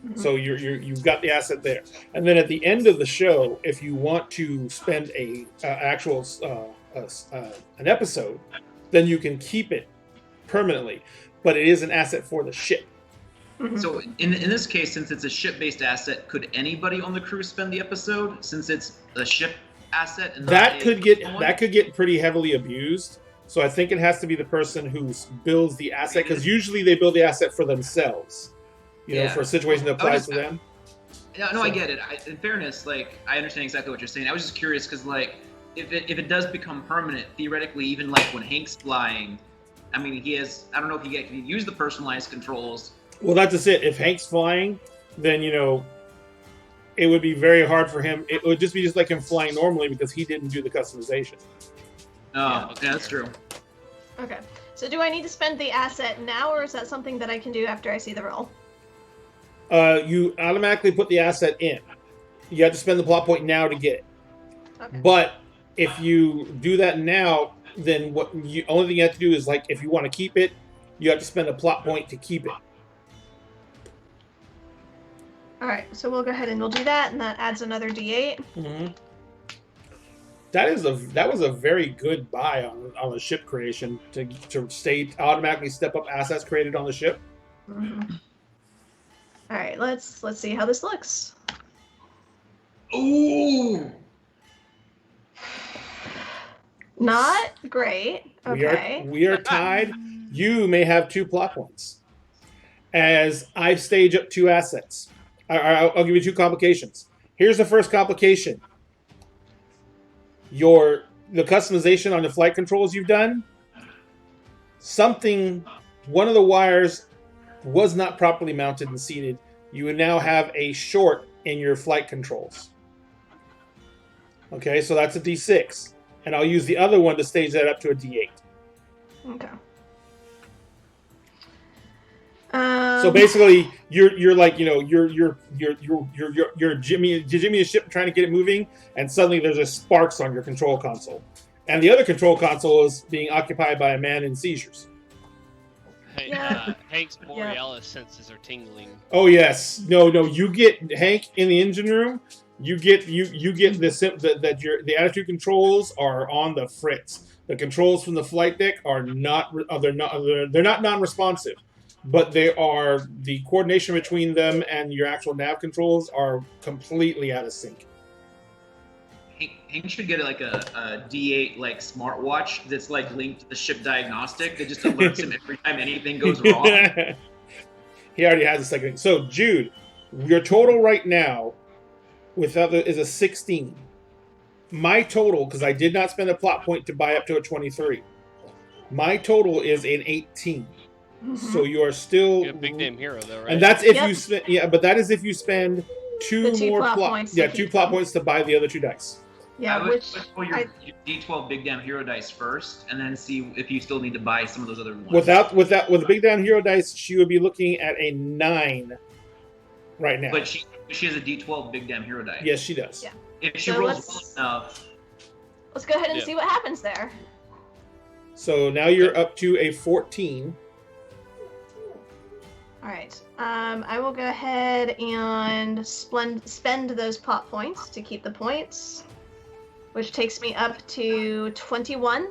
Mm-hmm. So you've got the asset there, and then at the end of the show, if you want to spend an episode, then you can keep it permanently, but it is an asset for the ship. Mm-hmm. So in this case, since it's a ship-based asset, could anybody on the crew spend the episode since it's a ship asset? And That could get pretty heavily abused. So I think it has to be the person who builds the asset, because usually they build the asset for themselves. For a situation that applies to them. No, I get it. In fairness, like I understand exactly what you're saying. I was just curious because, like, if it does become permanent, theoretically, even like when Hank's flying, I mean, he has. I don't know if he can use the personalized controls. Well, that's just it. If Hank's flying, then it would be very hard for him. It would just be like him flying normally because he didn't do the customization. Oh, yeah, that's true. Okay. So do I need to spend the asset now, or is that something that I can do after I see the roll? You automatically put the asset in. You have to spend the plot point now to get it. Okay. But if you do that now, then only thing you have to do is, like, if you want to keep it, you have to spend a plot point to keep it. All right. So we'll go ahead and we'll do that, and that adds another D8. Mm-hmm. That was a very good buy on the ship creation to automatically step up assets created on the ship. Mm-hmm. All right. Let's see how this looks. Ooh. Not great. Okay. We are tied. You may have 2 plot points. As I stage up 2 assets. I'll give you 2 complications. Here's the first complication. The customization on the flight controls you've done, one of the wires was not properly mounted and seated. You would now have a short in your flight controls. Okay, so that's a D6. And I'll use the other one to stage that up to a D8. Okay. So basically, you're like, you're Jimmy the ship trying to get it moving, and suddenly there's a sparks on your control console, and the other control console is being occupied by a man in seizures. Hey, Hank's Borealis senses are tingling. Oh yes, no, you get Hank in the engine room. You get the attitude controls are on the fritz. The controls from the flight deck are not they're not non-responsive. But the coordination between them and your actual nav controls are completely out of sync. Hank should get like a D8 like smartwatch that's like linked to the ship diagnostic that just alerts him every time anything goes wrong. He already has a second. So Jude, your total right now is a 16. My total, because I did not spend a plot point to buy up to a 23. My total is an 18. So you are still You're a big damn hero, though, right? And that's if you spend. Yeah, but that is if you spend two more plot points. Yeah, 2 plot points to buy the other 2 dice. Yeah, I would pull your D12 big damn hero dice first, and then see if you still need to buy some of those other ones. With the big damn hero dice, she would be looking at a 9 right now. But she has a D12 big damn hero dice. Yes, she does. Yeah. If she rolls well enough. Let's go ahead and see what happens there. So now you're up to a 14. All right. I will go ahead and spend those plot points to keep the points, which takes me up to 21.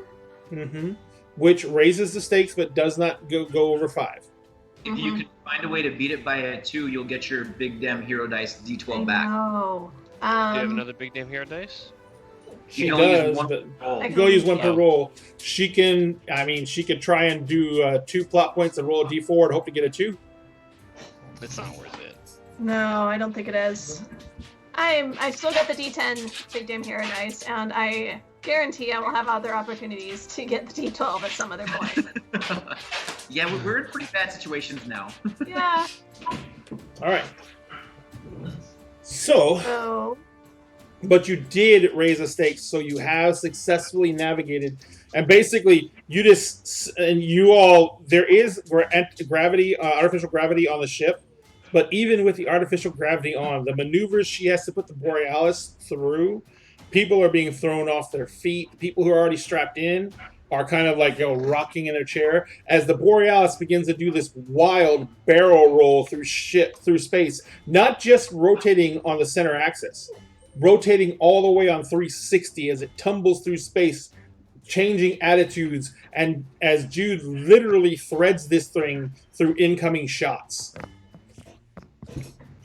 Mm-hmm. Which raises the stakes, but does not go over 5. If you can find a way to beat it by a 2, you'll get your big damn hero dice D12 back. No. Do you have another big damn hero dice? She does, but you can only use one per roll. She can try and do 2 plot points and roll a D4 and hope to get a 2. It's not worth it. No, I don't think it is. I've still got the D10 big damn hero dice, and I guarantee I will have other opportunities to get the D12 at some other point. Yeah, we're in pretty bad situations now. Yeah. All right. So, but you did raise the stakes, so you have successfully navigated, and basically there is gravity, artificial gravity on the ship, but even with the artificial gravity on, the maneuvers she has to put the Borealis through, people are being thrown off their feet. People who are already strapped in are kind of like rocking in their chair as the Borealis begins to do this wild barrel roll through space, not just rotating on the center axis, rotating all the way on 360 as it tumbles through space, changing attitudes, and as Jude literally threads this thing through incoming shots.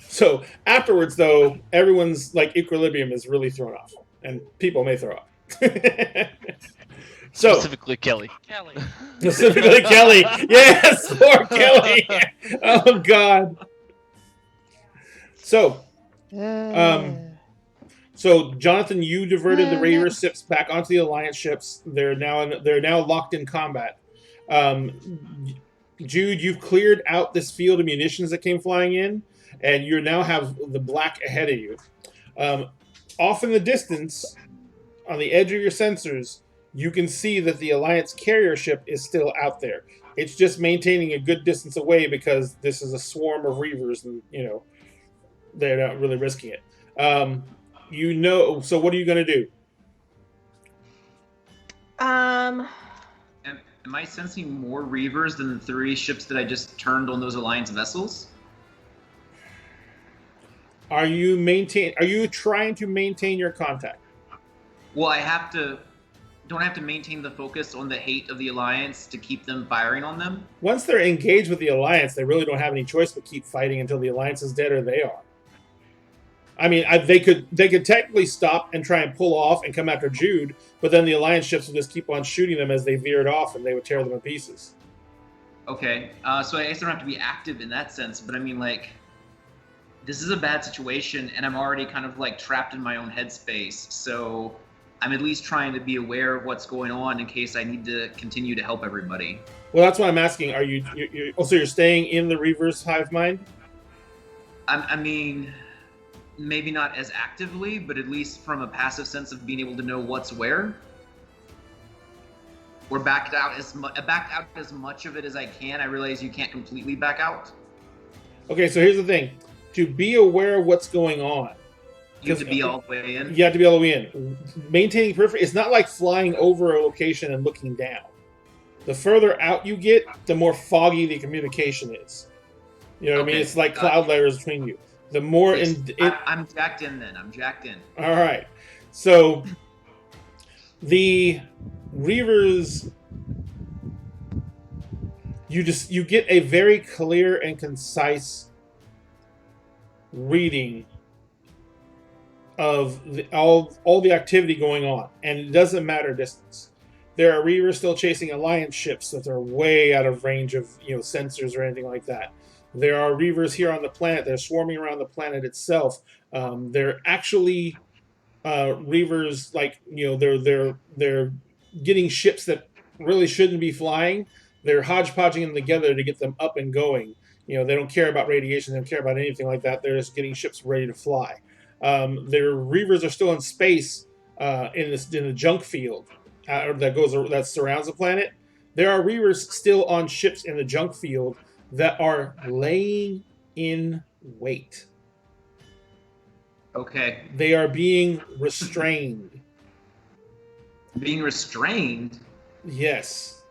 So afterwards, though, everyone's equilibrium is really thrown off, and people may throw up. So specifically Kelly. Specifically Kelly. Yes, poor Kelly. Oh God. So, so Jonathan, you diverted the Reaver ships back onto the Alliance ships. They're now locked in combat. Jude, you've cleared out this field of munitions that came flying in, and you now have the black ahead of you. Off in the distance, on the edge of your sensors, you can see that the Alliance carrier ship is still out there. It's just maintaining a good distance away because this is a swarm of Reavers, and they're not really risking it. So what are you going to do? Am I sensing more Reavers than the 3 ships that I just turned on those Alliance vessels? Are you trying to maintain your contact? Well, don't I have to maintain the focus on the hate of the Alliance to keep them firing on them? Once they're engaged with the Alliance, they really don't have any choice but keep fighting until the Alliance is dead or they are. I mean, they could technically stop and try and pull off and come after Jude, but then the Alliance ships would just keep on shooting them as they veered off, and they would tear them in pieces. Okay, so I guess I don't have to be active in that sense, but I mean, this is a bad situation, and I'm already kind of trapped in my own headspace, so I'm at least trying to be aware of what's going on in case I need to continue to help everybody. Well, that's what I'm asking. Are you're staying in the Reaver's hive mind? I mean, maybe not as actively, but at least from a passive sense of being able to know what's where. Or backed out as much of it as I can. I realize you can't completely back out. Okay, so here's the thing: to be aware of what's going on, you have to be all the way in. You have to be all the way in. Maintaining periphery. It's not like flying over a location and looking down. The further out you get, the more foggy the communication is. You know what I mean? It's like cloud layers between you. The more I'm jacked in then. I'm jacked in. All right. So the Reavers, you get a very clear and concise reading of all the activity going on, and it doesn't matter distance. There are Reavers still chasing Alliance ships that are way out of range of sensors or anything like that. There are Reavers here on the planet. They're swarming around the planet itself. They're actually Reavers, like they're getting ships that really shouldn't be flying. They're hodgepodging them together to get them up and going. They don't care about radiation. They don't care about anything like that. They're just getting ships ready to fly. Their Reavers are still in space in the junk field that surrounds the planet. There are Reavers still on ships in the junk field that are laying in wait. Okay. They are being restrained. Being restrained? Yes.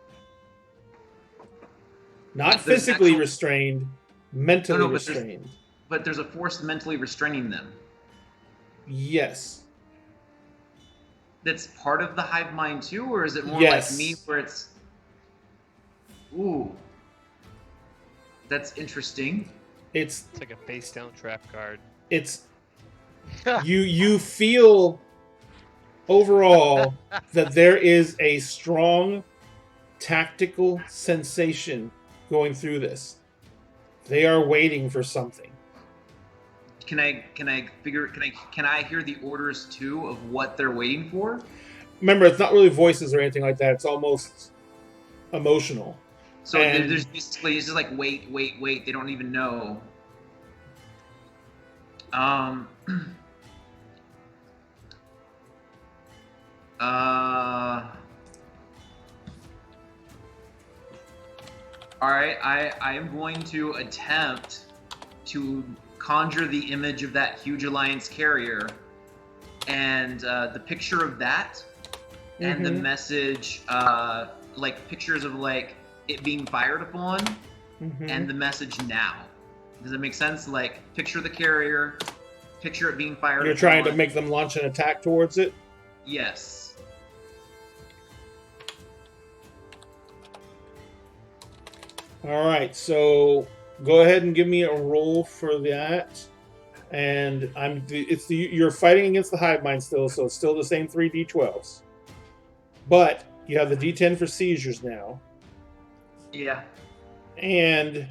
Not physically restrained, mentally restrained. But there's a force mentally restraining them. Yes. That's part of the hive mind too, or is it more like me where it's... Ooh. That's interesting. It's like a face down trap card. It's you feel overall that there is a strong tactical sensation going through this. They are waiting for something. Can I hear the orders too of what they're waiting for? Remember, it's not really voices or anything like that. It's almost emotional. So there's basically, it's just like wait. They don't even know. All right, I am going to attempt to conjure the image of that huge Alliance carrier and the picture of that and the message, like pictures of like it being fired upon and the message now. Does that make sense? Like picture the carrier, picture it being fired upon. You're trying to make them launch an attack towards it? Yes. All right, so go ahead and give me a roll for that. And you're fighting against the hive mind still, so it's still the same 3d12s. But you have the d10 for seizures now. Yeah. And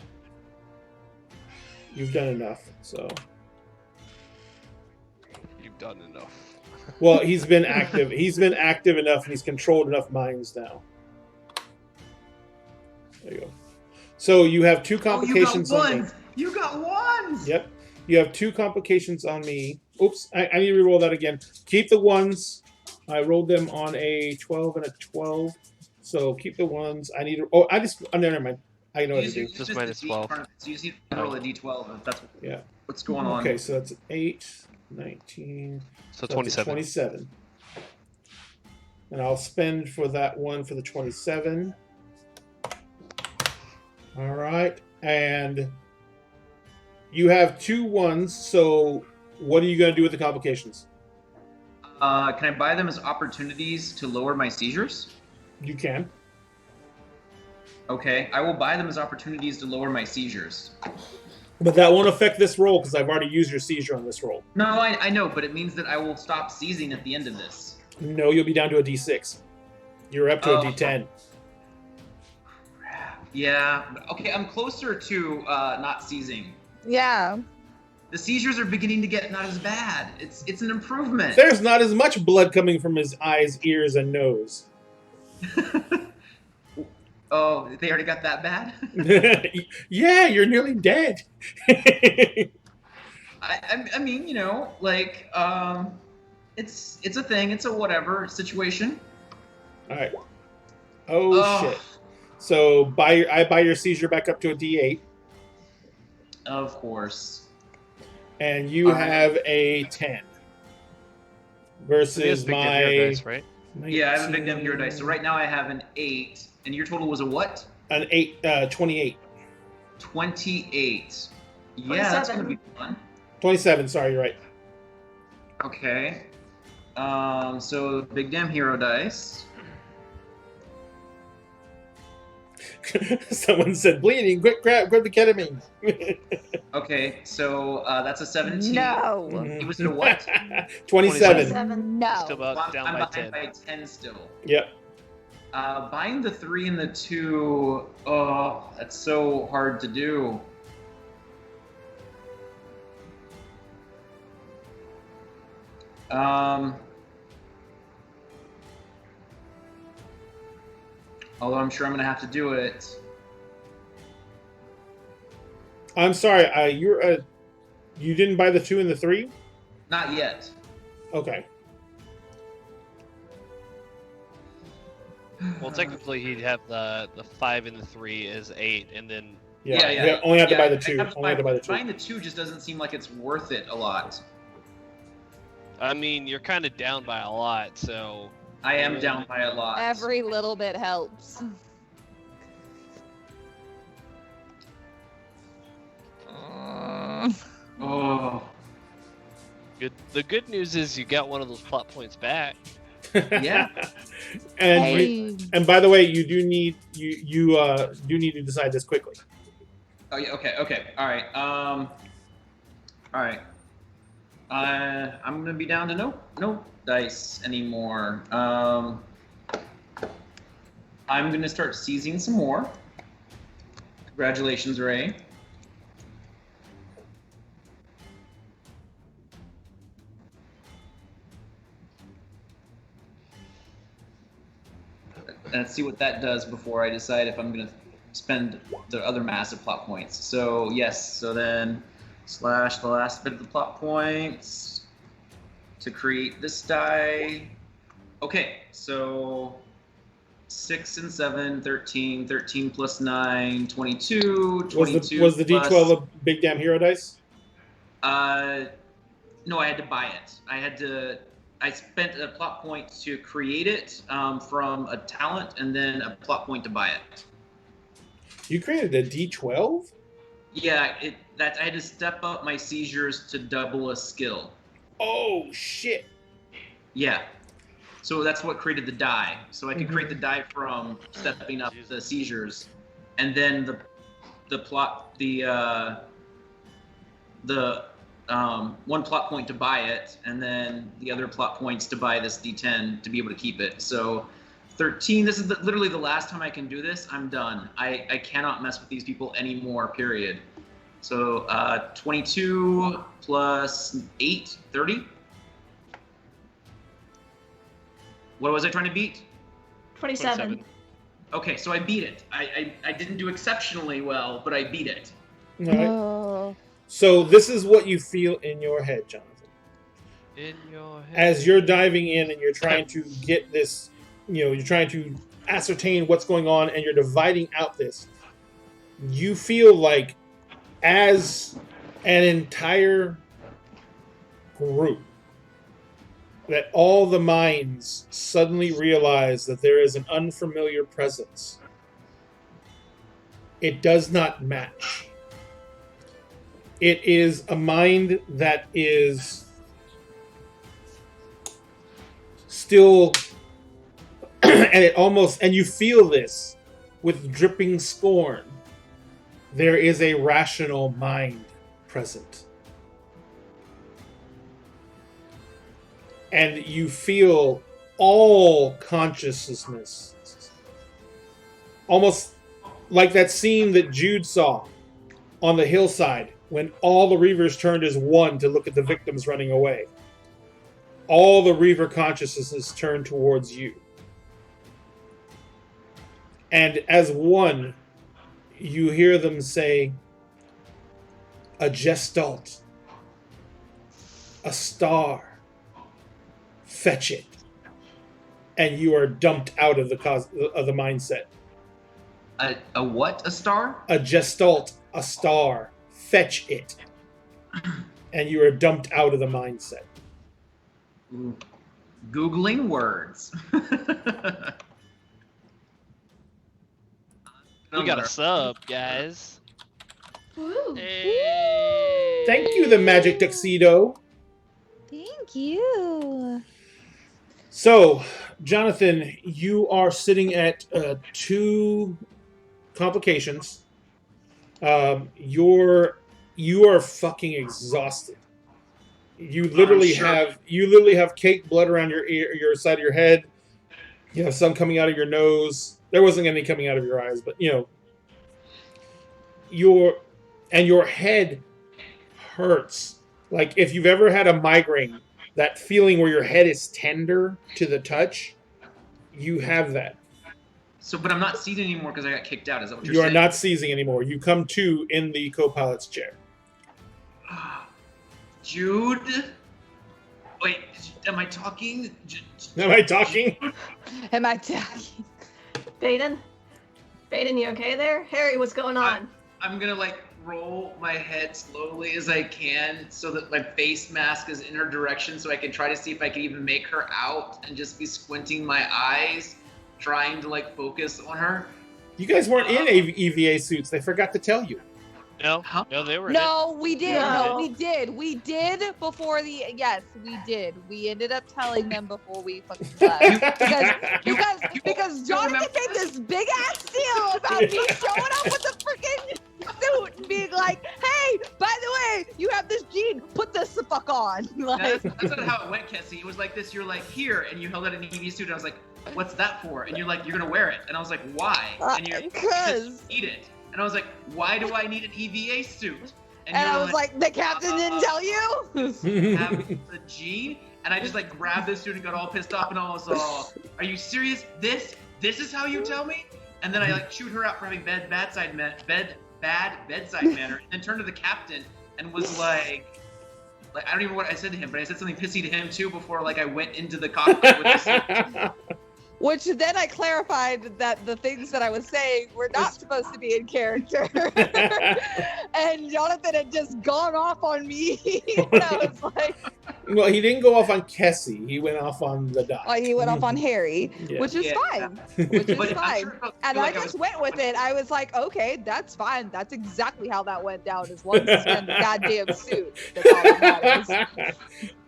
you've done enough, so. You've done enough. Well, he's been active. He's been active enough, and he's controlled enough minds now. There you go. So you have two complications on me. You got ones! Yep. You have two complications on me. Oops, I need to reroll that again. Keep the ones. I rolled them on a 12 and a 12. So keep the ones. I need to... Oh, never mind. I know what to do. Just minus 12. So you just need to roll a d12 if that's what's going on. Okay, so that's 8, 19... So 27. 27. And I'll spend for that one for the 27. All right. And you have 2 ones, so what are you going to do with the complications? Can I buy them as opportunities to lower my seizures? You can. Okay, I will buy them as opportunities to lower my seizures. But that won't affect this roll because I've already used your seizure on this roll. No, I know, but it means that I will stop seizing at the end of this. No, you'll be down to a D6. You're up to a D10. Yeah. Okay, I'm closer to not seizing. Yeah. The seizures are beginning to get not as bad. It's an improvement. There's not as much blood coming from his eyes, ears, and nose. Oh, they already got that bad? Yeah, you're nearly dead. I mean, it's a thing. It's a whatever situation. All right. Oh shit. So I buy your seizure back up to a D8. Of course. And you have a 10 versus Big Damn Hero dice, right? Yeah, I have a big damn hero dice. So right now I have an 8, and your total was a what? An 28. 28. Yeah, that's gonna be fun. 27. Sorry, you're right. Okay. So big damn hero dice. Someone said bleeding. Quick, grab the ketamine. Okay, so that's a 17. No. It was a what? 27. No. Still about down I'm by behind 10. by 10 still. Yep. Buying the 3 and the 2. Oh, that's so hard to do. Although I'm sure I'm gonna have to do it. I'm sorry. You didn't buy the 2 and the 3? Not yet. Okay. Well, technically, he'd have the 5 and the 3 is 8, and then Yeah. You only have to buy the 2. Only have to buy the 2. Buying the 2 just doesn't seem like it's worth it a lot. I mean, you're kind of down by a lot, so I am down by a lot. Every little bit helps. Oh. good. The good news is you got one of those plot points back. Yeah. And by the way, you do need do need to decide this quickly. Oh yeah. Okay. All right. All right. I'm gonna be down to no dice anymore. I'm gonna start seizing some more. Congratulations, Ray. Let's see what that does before I decide if I'm gonna spend the other massive plot points. So yes, so then slash the last bit of the plot points to create this die. Okay, so 6 and 7, 13, 13 plus 9, 22, 22 Was the plus... D12 a big damn hero dice? No, I had to buy it. I spent a plot point to create it from a talent, and then a plot point to buy it. You created a D12? Yeah, I had to step up my seizures to double a skill. Oh shit! Yeah, so that's what created the die. So I could create the die from stepping up the seizures, and then one plot point to buy it, and then the other plot points to buy this D10 to be able to keep it. So 13, this is literally the last time I can do this. I'm done. I cannot mess with these people anymore, period. So 22 plus 8, 30. What was I trying to beat? 27. Okay, so I beat it. I didn't do exceptionally well, but I beat it. All right. So this is what you feel in your head, Jonathan. In your head. As you're diving in and you're trying to get this, you're trying to ascertain what's going on and you're dividing out this, you feel like as an entire group that all the minds suddenly realize that there is an unfamiliar presence. It does not match. It is a mind that is still, and you feel this with dripping scorn. There is a rational mind present. And you feel all consciousness. Almost like that scene that Jude saw on the hillside when all the Reavers turned as one to look at the victims running away. All the Reaver consciousnesses turned towards you. And as one, you hear them say, a gestalt a star. Fetch it. And you are dumped out of the mindset. A what? A star? A gestalt, a star. Fetch it. And you are dumped out of the mindset. Googling words. We got a sub, guys. Woo. Hey. Thank you, the Magic Tuxedo. Thank you. So, Jonathan, you are sitting at 2 complications. You are fucking exhausted. You literally have caked blood around your side of your head. You have some coming out of your nose. There wasn't any coming out of your eyes, but your head hurts. Like if you've ever had a migraine, that feeling where your head is tender to the touch, you have that. So, but I'm not seated anymore because I got kicked out. Is that what you're saying? You are not seizing anymore. You come to in the co-pilot's chair. Jude? Wait, am I talking? Am I talking? Am I talking? Baden, you okay there? Harry, what's going on? I'm gonna roll my head slowly as I can so that my face mask is in her direction so I can try to see if I can even make her out and just be squinting my eyes, trying to focus on her. You guys weren't in EVA suits. They forgot to tell you. No, no, they were. No, we did. No. No, we did. We did before the. Yes, we did. We ended up telling them before we fucking left because Jonathan made this big ass deal about me showing up with the freaking suit and being like, "Hey, by the way, you have this gene. Put this the fuck on." That's not how it went, Cassie. It was like this. You're like, here, and you held out an EV suit. And I was like, what's that for? And you're like, you're gonna wear it. And I was like, why? And you just eat it. And I was like, why do I need an EVA suit? And I was like, the captain didn't tell you? Have the gene? And I just grabbed this suit and got all pissed off and I was all, are you serious? This is how you tell me? And then I chewed her out for having bad bedside manner and then turned to the captain and was I don't even know what I said to him, but I said something pissy to him too before I went into the cockpit with the suit. Which then I clarified that the things that I was saying were not supposed to be in character. And Jonathan had just gone off on me. And I was like... Well, he didn't go off on Kessie. He went off on the doc. He went off on Harry, which is fine. Which is fine. Sure and I just went with it. I was like, okay, that's fine. That's exactly how that went down, as long as it's in the goddamn suit. That's all that matters.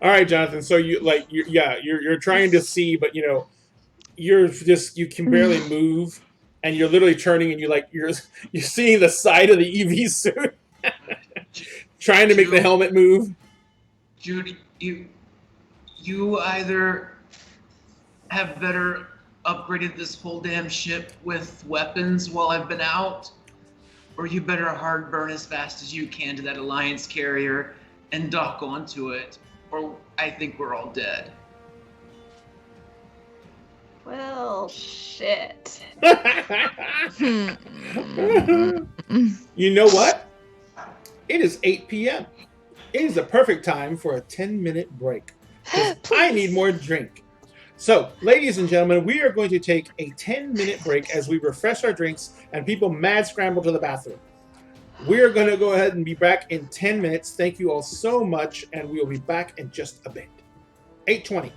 All right, Jonathan. So you're trying to see, but you can barely move, and you're literally turning, and you're seeing the side of the EV suit, trying to make the helmet move. Judy, you either have better upgraded this whole damn ship with weapons while I've been out, or you better hard burn as fast as you can to that Alliance carrier and dock onto it, or I think we're all dead. Well, shit. You know what? It is 8 p.m. It is the perfect time for a 10-minute break. I need more drink. So, ladies and gentlemen, we are going to take a 10-minute break as we refresh our drinks and people mad scramble to the bathroom. We are going to go ahead and be back in 10 minutes. Thank you all so much, and we will be back in just a bit. 8:20.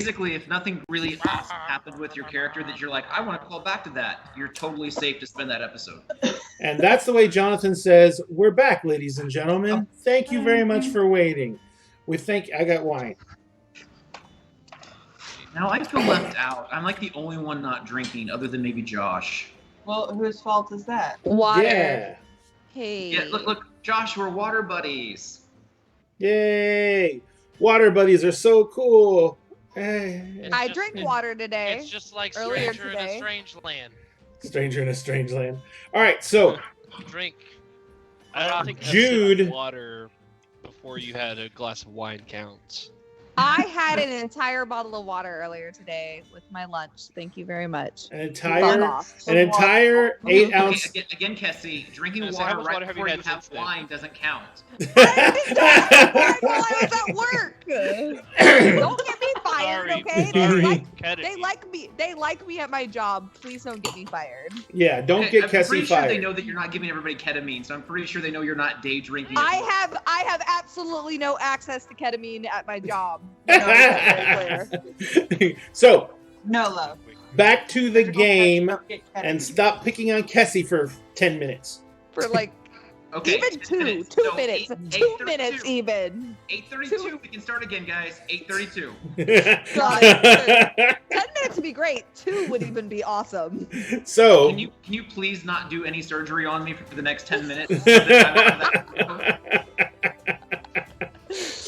basically, if nothing really awesome happened with your character that you're like, I want to call back to that, you're totally safe to spend that episode. And that's the way Jonathan says, we're back, ladies and gentlemen. Thank you very much for waiting. I got wine. Now I feel left out. I'm like the only one not drinking, other than maybe Josh. Well, whose fault is that? Water. Yeah. Hey. Yeah, look, Josh, we're water buddies. Yay. Water buddies are so cool. Hey. I drank water today. It's just like Earlier Stranger in a today. Strange Land. Stranger in a strange land. All right, so Drink. I don't think a Jude. sip of water before you had a glass of wine counts. I had an entire bottle of water earlier today with my lunch. Thank you very much. an entire 8-ounce. Again, Kessie, drinking How water much right water have you before you had have since then? wine doesn't count. I was at work. Don't get me fired, Sorry. okay? Sorry. They like me at my job. Please don't get me fired. Yeah, don't get I'm Kessie pretty sure fired. they know that you're not giving everybody ketamine, so I'm pretty sure they know you're not day drinking. I have absolutely no access to ketamine at my job. So, No love. back to the game Don't get ketamine. and stop picking on Kessie for 10 minutes. For like Okay, even 2 minutes. 2 So minutes, 8:32. 2 minutes even. 8:32. We can start again, guys. 8:32. 10 minutes would be great. 2 would even be awesome. So, Can you please not do any surgery on me for the next 10 minutes?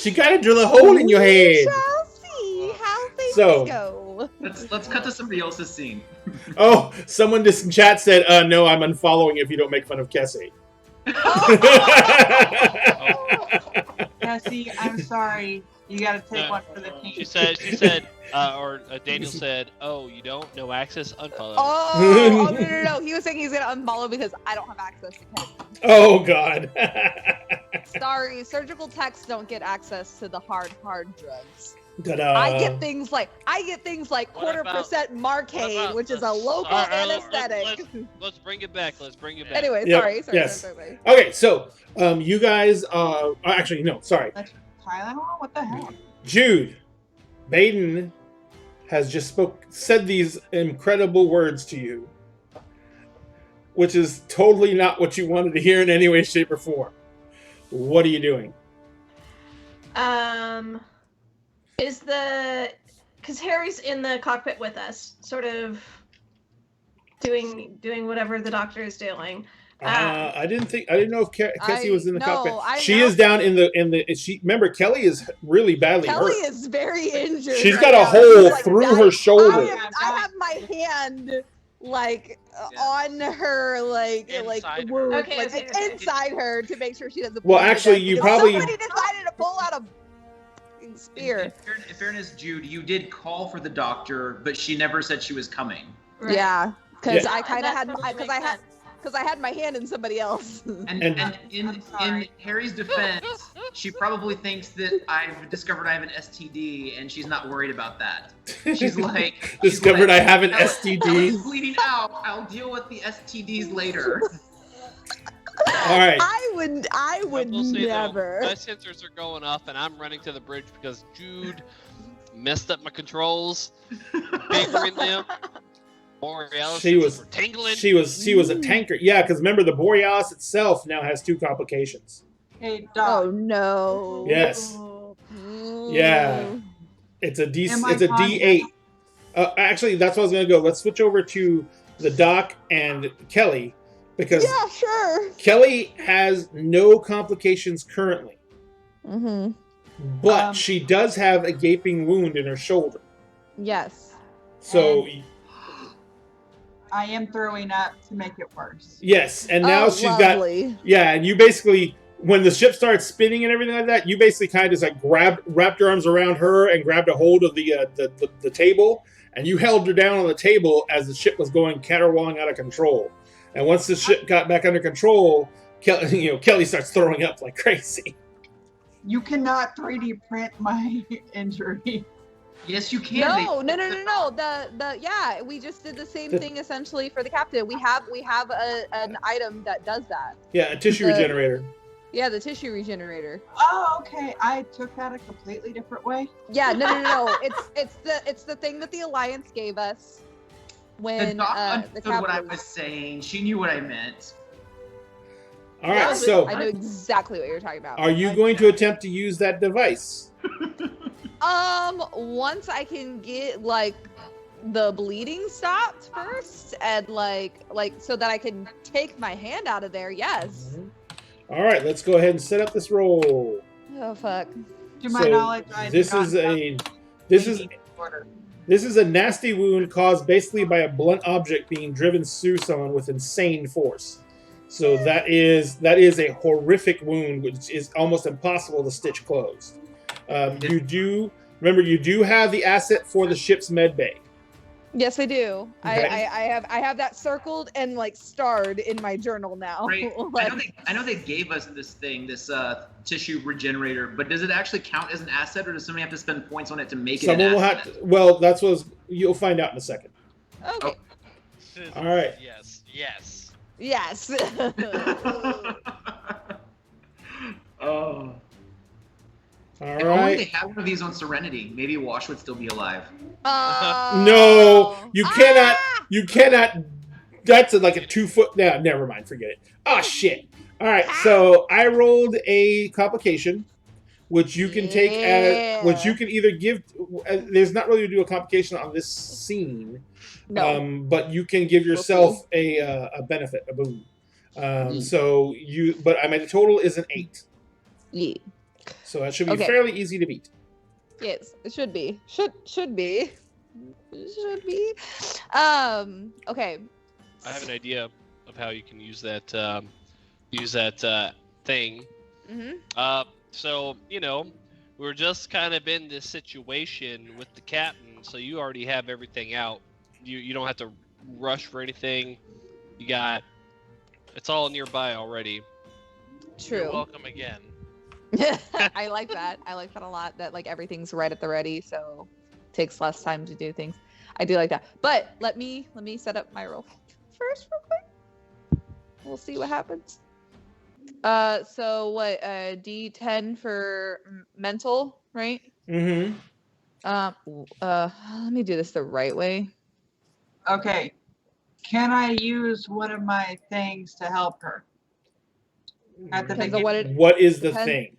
she gotta drill a hole in your We head. shall see how things So- go. Let's cut to somebody else's scene. Oh, someone just in chat said, no, I'm unfollowing if you don't make fun of Kessie. Cassie, I'm sorry. You gotta take one for the team. She said, Daniel said, oh, you don't? No access? Unfollow. Oh, no. He was saying he's gonna unfollow because I don't have access to ketamine. Oh, God. Sorry, surgical techs don't get access to the hard drugs. Ta-da. I get things like What 1/4% about- Marcaine, which is a local All right, anesthetic. Let's bring it back. Anyway, Yep, sorry. yes. Sorry. Okay, so, you guys, actually, no, sorry. Tylenol? What the hell? Jude, Baden has just said these incredible words to you, which is totally not what you wanted to hear in any way, shape, or form. What are you doing? Because Harry's in the cockpit with us, sort of doing whatever the doctor is doing. I didn't know if Kessie was in the cockpit. She know. is down in the. Remember, Kelly is really badly Kelly hurt. is very injured. She's right got a now. hole She's, like, through dying. her shoulder. I have my hand on her Inside wound, her. Okay, okay. inside her to make sure she doesn't. Well, bleed to actually, death you because probably- somebody decided to pull out a fucking spear. In fairness, Jude, you did call for the doctor, but she never said she was coming. Right. Yeah, because Yeah. I kind of had That because makes sense. I had my hand in somebody else. And And- in sorry. Harry's defense, she probably thinks that I've discovered I have an STD, and she's not worried about that. She's like, Discovered I have an Ellie's STD. bleeding out. I'll deal with the STDs later. All right. I would will say, though, never. my sensors are going off, and I'm running to the bridge because Jude messed up my controls, fingering them. Borealis She was- were tingling. She was a tanker. Yeah, because remember, the Borealis itself now has 2 complications. Hey, Oh dog. no. Yes. Mm. Yeah. It's a Am I it's a D8. Actually, that's what I was gonna go. Let's switch over to the Doc and Kelly because Yeah, sure. Kelly has no complications currently, Mm-hmm. but she does have a gaping wound in her shoulder. Yes. So I am throwing up to make it worse. yes, and now Oh, she's got lovely. and you basically when the ship started spinning and everything like that, you basically kind of just like wrapped your arms around her and grabbed a hold of the table, and you held her down on the table as the ship was going caterwauling out of control. And once the ship got back under control, Kelly starts throwing up like crazy. You cannot 3D print my injury. Yes, you can. No. We just did the same thing essentially for the captain. We have an item that does that. Yeah, a tissue The- regenerator. Yeah, the tissue regenerator. Oh, okay. I took that a completely different way. Yeah, no. It's the thing that the Alliance gave us when the doc the understood what I was saying. She knew what I meant. All right, so I know exactly what you're talking about. Are you going to attempt to use that device? Once I can get like the bleeding stopped first, and like so that I can take my hand out of there. Yes. All right, let's go ahead and set up this roll. Oh fuck. To my knowledge, this is a nasty wound caused basically by a blunt object being driven through someone with insane force. So that is a horrific wound, which is almost impossible to stitch closed. You do have the asset for the ship's med bay. Yes, I do. Okay. I have that circled and like starred in my journal now. Right. Like, I know they gave us this thing, this tissue regenerator, but does it actually count as an asset, or does somebody have to spend points on it to make it an asset? Someone will have to, well, that's what you'll find out in a second. Okay. Oh. All right. Yes. Oh. All if right. only they had one of these on Serenity, maybe Wash would still be alive. No, you cannot. You cannot. That's like a 2 foot. No, never mind. Forget it. Oh shit. All right. So I rolled a complication, which you can take as, which you can either give. There's not really to do a complication on this scene. No. But you can give yourself a benefit, a boon. So you, but I mean, the total is an 8. Yeah. So that should be fairly easy to beat. Yes, it should be. Should be. Okay. I have an idea of how you can use that thing. Mm-hmm. So we're just kind of in this situation with the captain, so you already have everything out. You don't have to rush for anything. It's all nearby already. True. You're welcome again. I like that. I like that a lot. That like everything's right at the ready, so it takes less time to do things. I do like that. But let me set up my roll first, real quick. We'll see what happens. So what? D10 for mental, right? Mm-hmm. Let me do this the right way. Okay. Can I use one of my things to help her? At the beginning. What is the thing?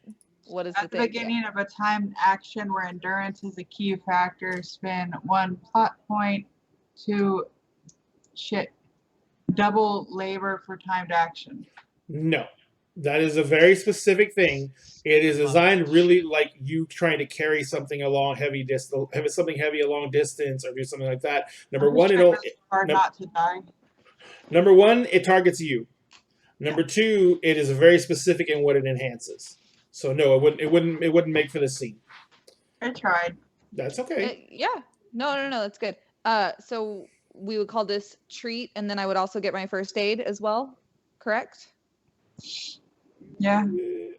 What is the thing? At the beginning of a timed action where endurance is a key factor, spend 1 plot point to double labor for timed action. No. That is a very specific thing. It is designed really like you trying to carry something along something heavy a long distance, or do something like that. Number one, not to die. Number one, it targets you. Number two, it is very specific in what it enhances. So no, it wouldn't make for this scene. I tried. That's okay. Yeah. No, that's good. So we would call this treat, and then I would also get my first aid as well. Correct? Yeah.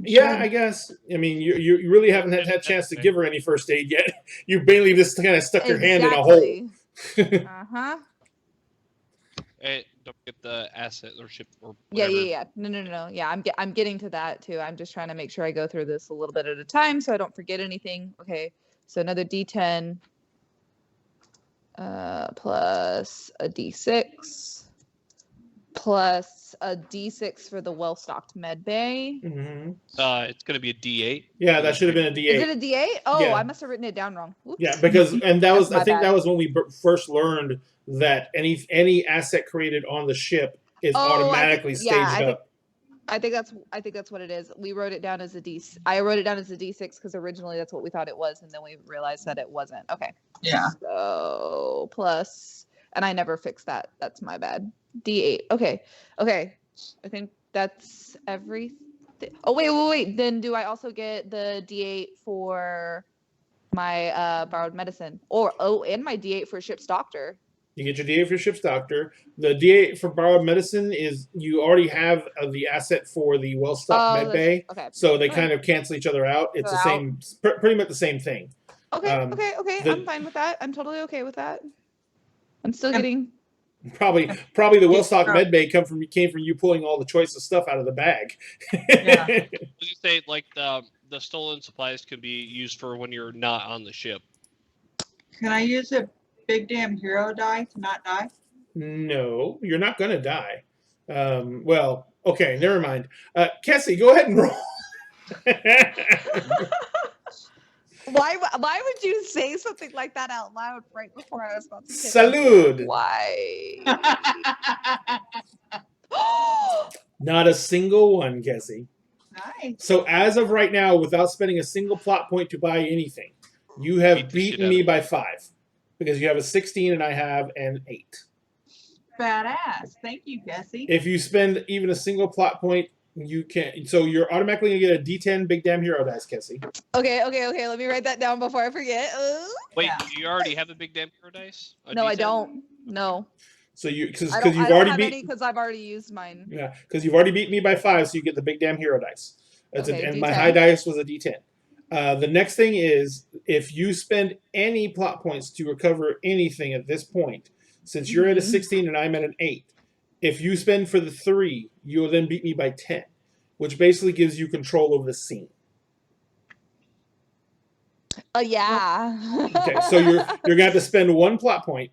Yeah, I guess. I mean, you really haven't had a chance to give her any first aid yet. You mainly just kind of stuck your hand in a hole. Uh-huh. Hey, don't get the asset or ship or whatever. Yeah. No. Yeah, I'm getting to that too. I'm just trying to make sure I go through this a little bit at a time so I don't forget anything. Okay, so another D10 plus a D6 plus a D6 for the well-stocked med bay. Mm-hmm. It's going to be a D8. Yeah, that should have been a D8. Is it a D8? Oh, yeah. I must have written it down wrong. Oops. Yeah, because that was I think bad. that was when we first learned that any asset created on the ship is automatically staged up. I think that's what it is. We wrote it down as a D. I wrote it down as a D6 because originally that's what we thought it was, and then we realized that it wasn't. Okay. Yeah. So plus, and I never fixed that. That's my bad. D8. Okay. I think that's everything. Oh wait. Then do I also get the D8 for my borrowed medicine, and my D8 for ship's doctor? You get your D8 for ship's doctor. The D8 for borrowed medicine is you already have the asset for the well-stocked med bay. Okay. So they kind of cancel each other out. It's the same, pretty much the same thing. Okay. I'm fine with that. I'm totally okay with that. I'm still getting Probably the well-stocked med bay came from you pulling all the choice of stuff out of the bag. Yeah. You say like the stolen supplies could be used for when you're not on the ship. Can I use a big damn hero die to not die? No, you're not gonna die. Well, okay, never mind. Kessie, go ahead and roll. Why would you say something like that out loud right before I was about to say Salud. Why? Not a single one, Kessie. Nice. So as of right now, without spending a single plot point to buy anything, you have beaten me by 5. Because you have a 16 and I have an 8. Badass. Thank you, Kessie. If you spend even a single plot point, you can. So you're automatically going to get a D10 big damn hero dice, Kessie. Okay. Let me write that down before I forget. Wait, do you already have a big damn hero dice? No, D10? I don't. No. So because you've already beat because I've already used mine. Yeah, because you've already beat me by 5, so you get the big damn hero dice. And D10. my high dice was a D10. The next thing is if you spend any plot points to recover anything at this point, since you're at a 16 and I'm at an 8, if you spend for the 3, you'll then beat me by 10, which basically gives you control over the scene. Yeah. Okay, so you're gonna have to spend 1 plot point.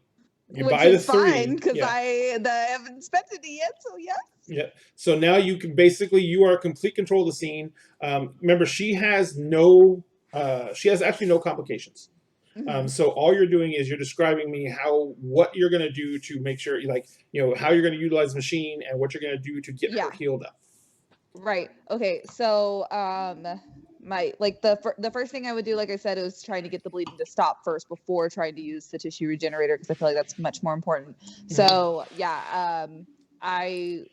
You Which buy is the 3 fine because I haven't spent it yet. So yes. Yeah. So now you can you are complete control of the scene. Remember, she has actually no complications. So all you're doing is you're describing me what you're going to do to make sure, how you're going to utilize the machine and what you're going to do to get her healed up. Right. Okay. So the first thing I would do, like I said, is trying to get the bleeding to stop first before trying to use the tissue regenerator because I feel like that's much more important. So yeah, I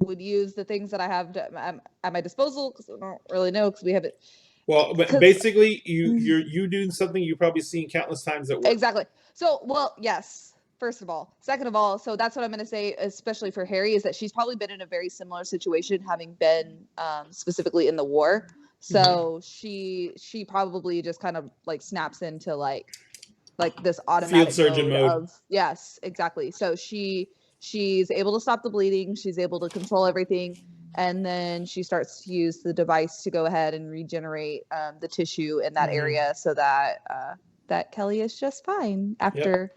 would use the things that I have at my disposal because I don't really know because we have it. Well, but basically, you doing something you've probably seen countless times at work. Exactly. So, well, yes. First of all, second of all, so that's what I'm going to say, especially for Harry, is that she's probably been in a very similar situation, having been specifically in the war. So she probably just kind of like snaps into like this automatic field surgeon mode. Yes, exactly. So she's able to stop the bleeding. She's able to control everything. And then she starts to use the device to go ahead and regenerate the tissue in that area so that that Kelly is just fine after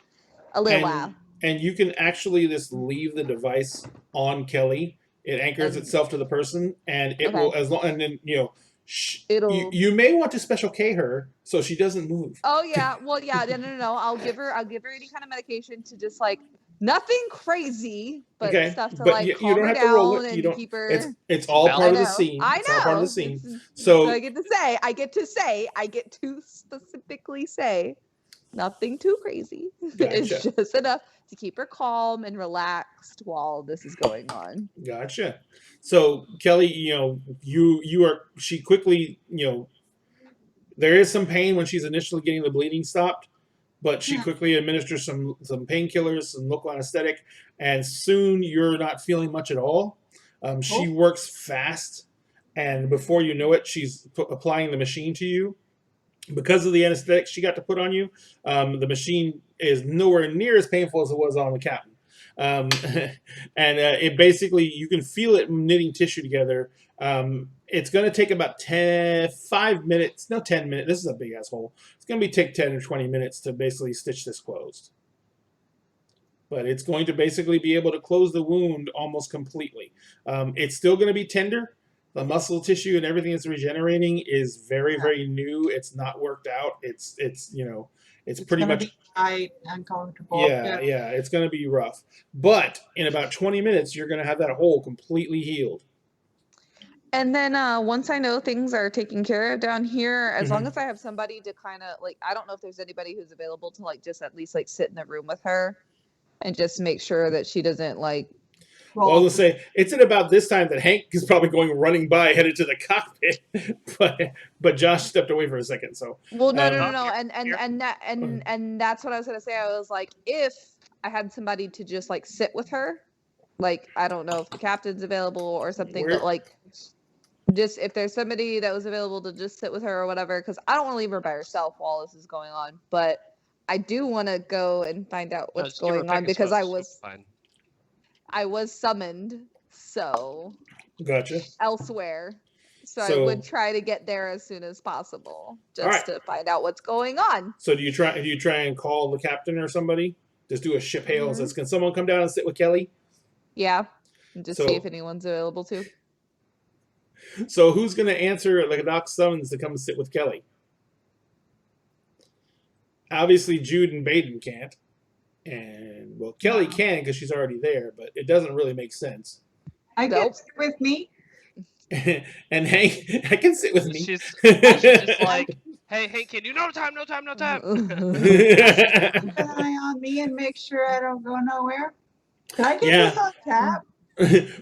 a little while. And you can actually just leave the device on Kelly. It anchors itself to the person, and it will and then you may want to special K her so she doesn't move. Oh yeah, well yeah, no. I'll give her any kind of medication to just like nothing crazy, but stuff to calm her down and keep her. It's all part of the scene. I know. It's all part of the scene. So I get to specifically say nothing too crazy. Gotcha. It's just enough to keep her calm and relaxed while this is going on. Gotcha. So Kelly, she quickly, there is some pain when she's initially getting the bleeding stopped, but she quickly administers some painkillers, some local anesthetic, and soon you're not feeling much at all. She works fast, and before you know it, she's applying the machine to you. Because of the anesthetic she got to put on you, the machine is nowhere near as painful as it was on the captain. And it basically, you can feel it knitting tissue together. It's going to take about 10 minutes. This is a big ass hole. It's going to take 10 or 20 minutes to basically stitch this closed. But it's going to basically be able to close the wound almost completely. It's still going to be tender. The muscle tissue and everything that's regenerating is very, very new. It's not worked out. It's pretty much tight, uncomfortable. Yeah, it's going to be rough. But in about 20 minutes, you're going to have that hole completely healed. And then once I know things are taken care of down here, as long as I have somebody to kind of I don't know if there's anybody who's available to just at least sit in the room with her and just make sure that she doesn't Well, I was going to say, it's at about this time that Hank is probably running by, headed to the cockpit, but Josh stepped away for a second. So no, and that's what I was going to say. I was like, if I had somebody to just sit with her, I don't know if the captain's available or something, but just if there's somebody that was available to just sit with her or whatever, because I don't want to leave her by herself while this is going on, but I do want to go and find out what's going on because I was. I was summoned, so Gotcha. elsewhere. So I So- would try to get there as soon as possible, just Alright. to find out what's going on. So do you try and call the captain or somebody? Just do a ship hail and Mhm. says, "Can someone come down and sit with Kelly?" Yeah, and just So- see if anyone's available too. So who's going to answer like a doc summons to come sit with Kelly? Obviously, Jude and Baden can't, and well, Kelly No. can because she's already there, but it doesn't really make sense. I Nope. get sit with me. And Hank, I can sit with me. She's just like, hey, can you no time. Keep an eye on me and make sure I don't go nowhere. Can I get Yeah. this on tap?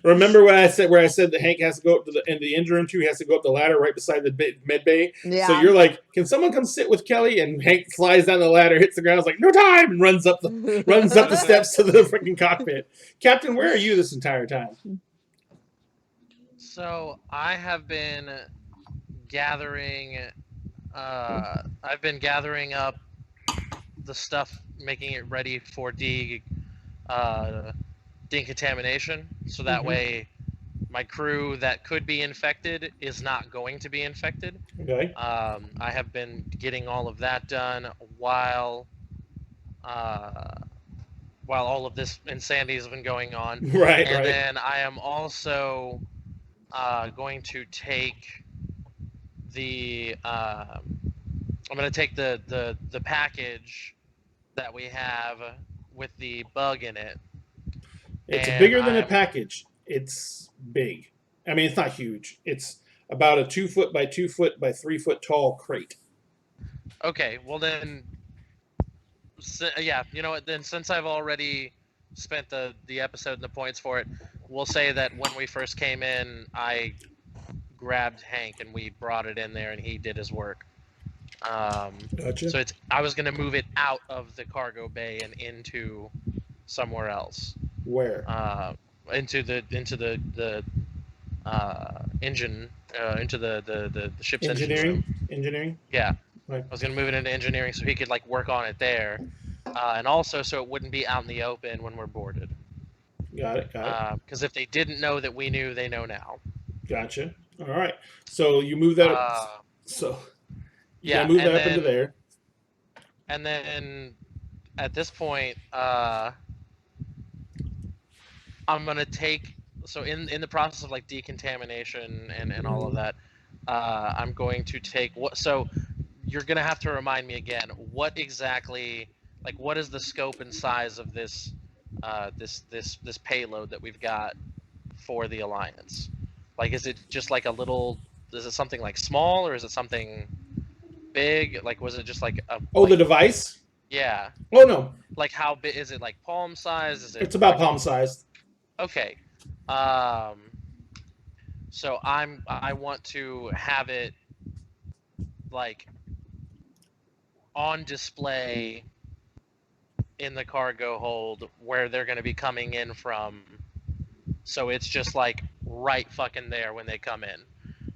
Remember when I said that Hank has to go up to in the engine room too? He has to go up the ladder right beside the med bay. Yeah. So you're like, can someone come sit with Kelly? And Hank flies down the ladder, hits the ground, is like, no time, and runs up the steps to the freaking cockpit. Captain, where are you this entire time? So I have been gathering. I've been gathering up the stuff, making it ready for decontamination, so that way my crew that could be infected is not going to be infected. Okay. I have been getting all of that done while all of this insanity has been going on. Right. And Right. then I am also going to take the I'm going to take the package that we have with the bug in it. It's And bigger than a I'm- package. It's big. I mean, it's not huge. It's about a 2 foot by 2 foot by 3 foot tall crate. Okay, well then, yeah, you know what? Then since I've already spent the episode and the points for it, we'll say that when we first came in, I grabbed Hank and we brought it in there, and he did his work. Gotcha. So I was gonna move it out of the cargo bay and into somewhere else. Where? Into the engine, into the ship's engine room. Engineering. Yeah. Right. I was gonna move it into engineering so he could like work on it there, and also so it wouldn't be out in the open when we're boarded. Got it. Because if they didn't know that we knew, they know now. Gotcha. All right. So you move that up. So you yeah, move and that up into then- there. And then at this point, I'm gonna take. So in the process of like decontamination and all of that, I'm going to take what. So you're gonna have to remind me again. What exactly? Like, what is the scope and size of this this payload that we've got for the Alliance? Like, is it just like a little? Is it something like small, or is it something big? Like, was it just like a? Oh, like, the device? yeah. Oh no, Like, how big is it? Like palm size? Is it? it's about like- palm sized. Okay. So I want to have it like on display in the cargo hold where they're going to be coming in from. So it's just like right fucking there when they come in.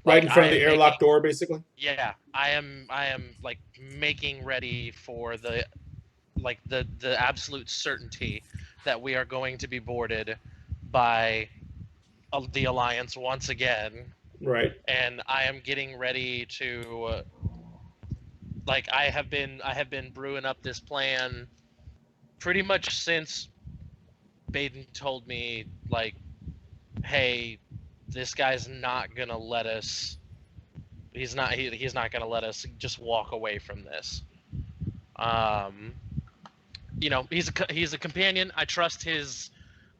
Right Like, in front of I the am airlock making- door, basically. Yeah, I am like making ready for the absolute certainty that we are going to be boarded by the Alliance once again, Right. and I am getting ready to like I have been brewing up this plan pretty much since Baden told me, like, hey, this guy's not gonna let us. He's not gonna let us just walk away from this. You know, he's a companion. I trust his.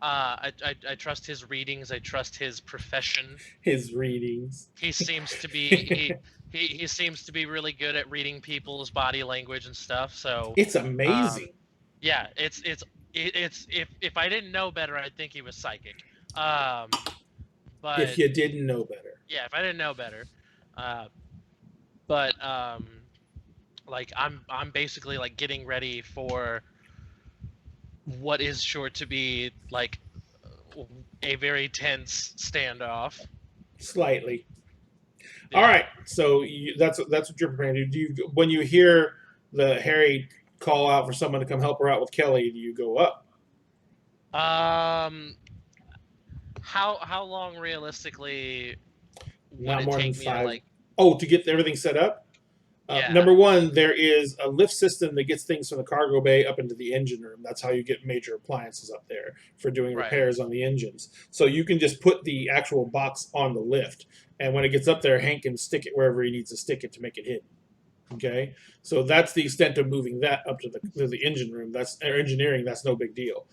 I trust his readings. I trust his profession. His readings. He seems to be he seems to be really good at reading people's body language and stuff. So It's amazing. yeah, it's if I didn't know better, I'd think he was psychic. But If you didn't know better. yeah, if I didn't know better, but like I'm basically like getting ready for what is sure to be like a very tense standoff. Slightly. Yeah. All right. So that's what you're preparing to do. When you hear the Harry call out for someone to come help her out with Kelly, do you go up? How long realistically would Not it more take than me 5. to like? Oh, to get everything set up? Yeah. Number one, there is a lift system that gets things from the cargo bay up into the engine room. That's how you get major appliances up there for doing Right. repairs on the engines. So you can just put the actual box on the lift, and when it gets up there, Hank can stick it wherever he needs to stick it to make it hidden. Okay, so that's the extent of moving that up to the engine room. That's or engineering. That's no big deal.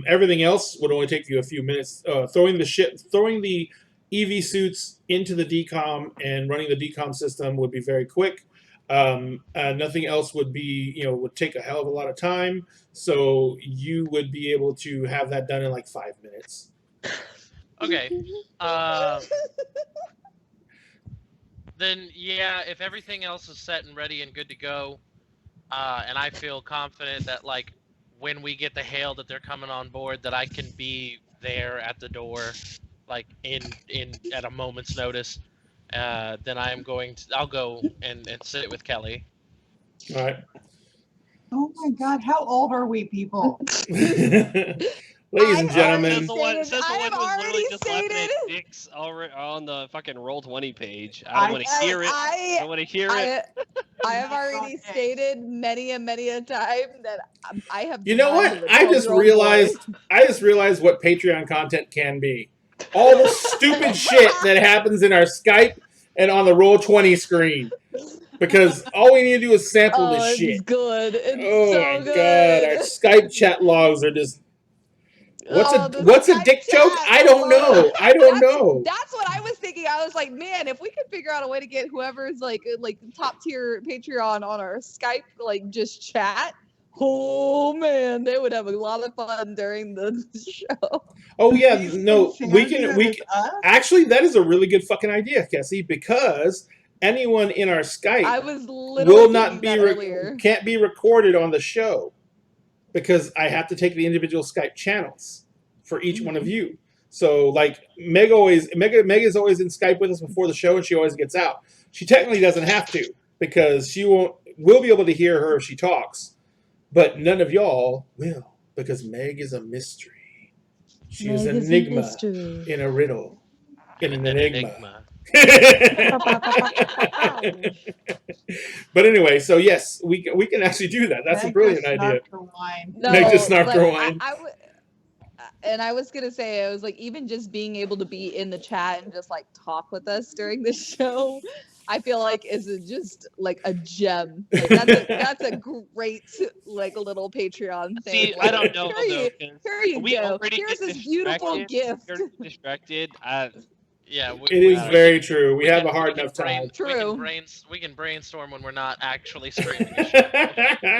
Everything else would only take you a few minutes. Throwing the EV suits into the decom and running the decom system would be very quick. Nothing else would would take a hell of a lot of time. So you would be able to have that done in like 5 minutes. Okay. Then yeah, if everything else is set and ready and good to go, and I feel confident that like when we get the hail that they're coming on board, that I can be there at the door, like in at a moment's notice, then I'll go and sit with Kelly. All right. Oh my God, how old are we, people? Ladies and gentlemen, Says the one I have who was literally already just laughing at stated- dicks already on the fucking Roll20 page. I don't want to hear it. I don't want to hear it. I have already stated many a time that I have. you know mind what? of a I just 12-year-old realized what Patreon content can be. All the stupid shit that happens in our Skype and on the Roll20 screen. Because all we need to do is sample this it's shit. good. It's Oh so my good. god, our Skype chat logs are just. What's a Skype dick joke? chat, I don't know. I don't know. That's what I was thinking. I was like, man, if we could figure out a way to get whoever's like top tier Patreon on our Skype, like just chat. Oh man, they would have a lot of fun during the show. Oh yeah, no, we can actually that is a really good fucking idea, Cassie, because anyone in our Skype I was literally can't be recorded on the show because I have to take the individual Skype channels for each one of you. So like Meg is always in Skype with us before the show, and she always gets out. She technically doesn't have to because we'll be able to hear her if she talks, but none of y'all will because Meg is a mystery. She is an enigma in a riddle. In an enigma. But anyway, so yes, we can actually do that. That's a brilliant idea. Meg just snarked her wine. And I was gonna say, I was like, even just being able to be in the chat and just like talk with us during the show, I feel like is just like a gem. Like that's a great like little Patreon thing. See, like, I don't know. Here you go. Here's this beautiful gift. You're distracted. Yeah, it is very true. We have a hard enough time. True. We can brainstorm when we're not actually streaming a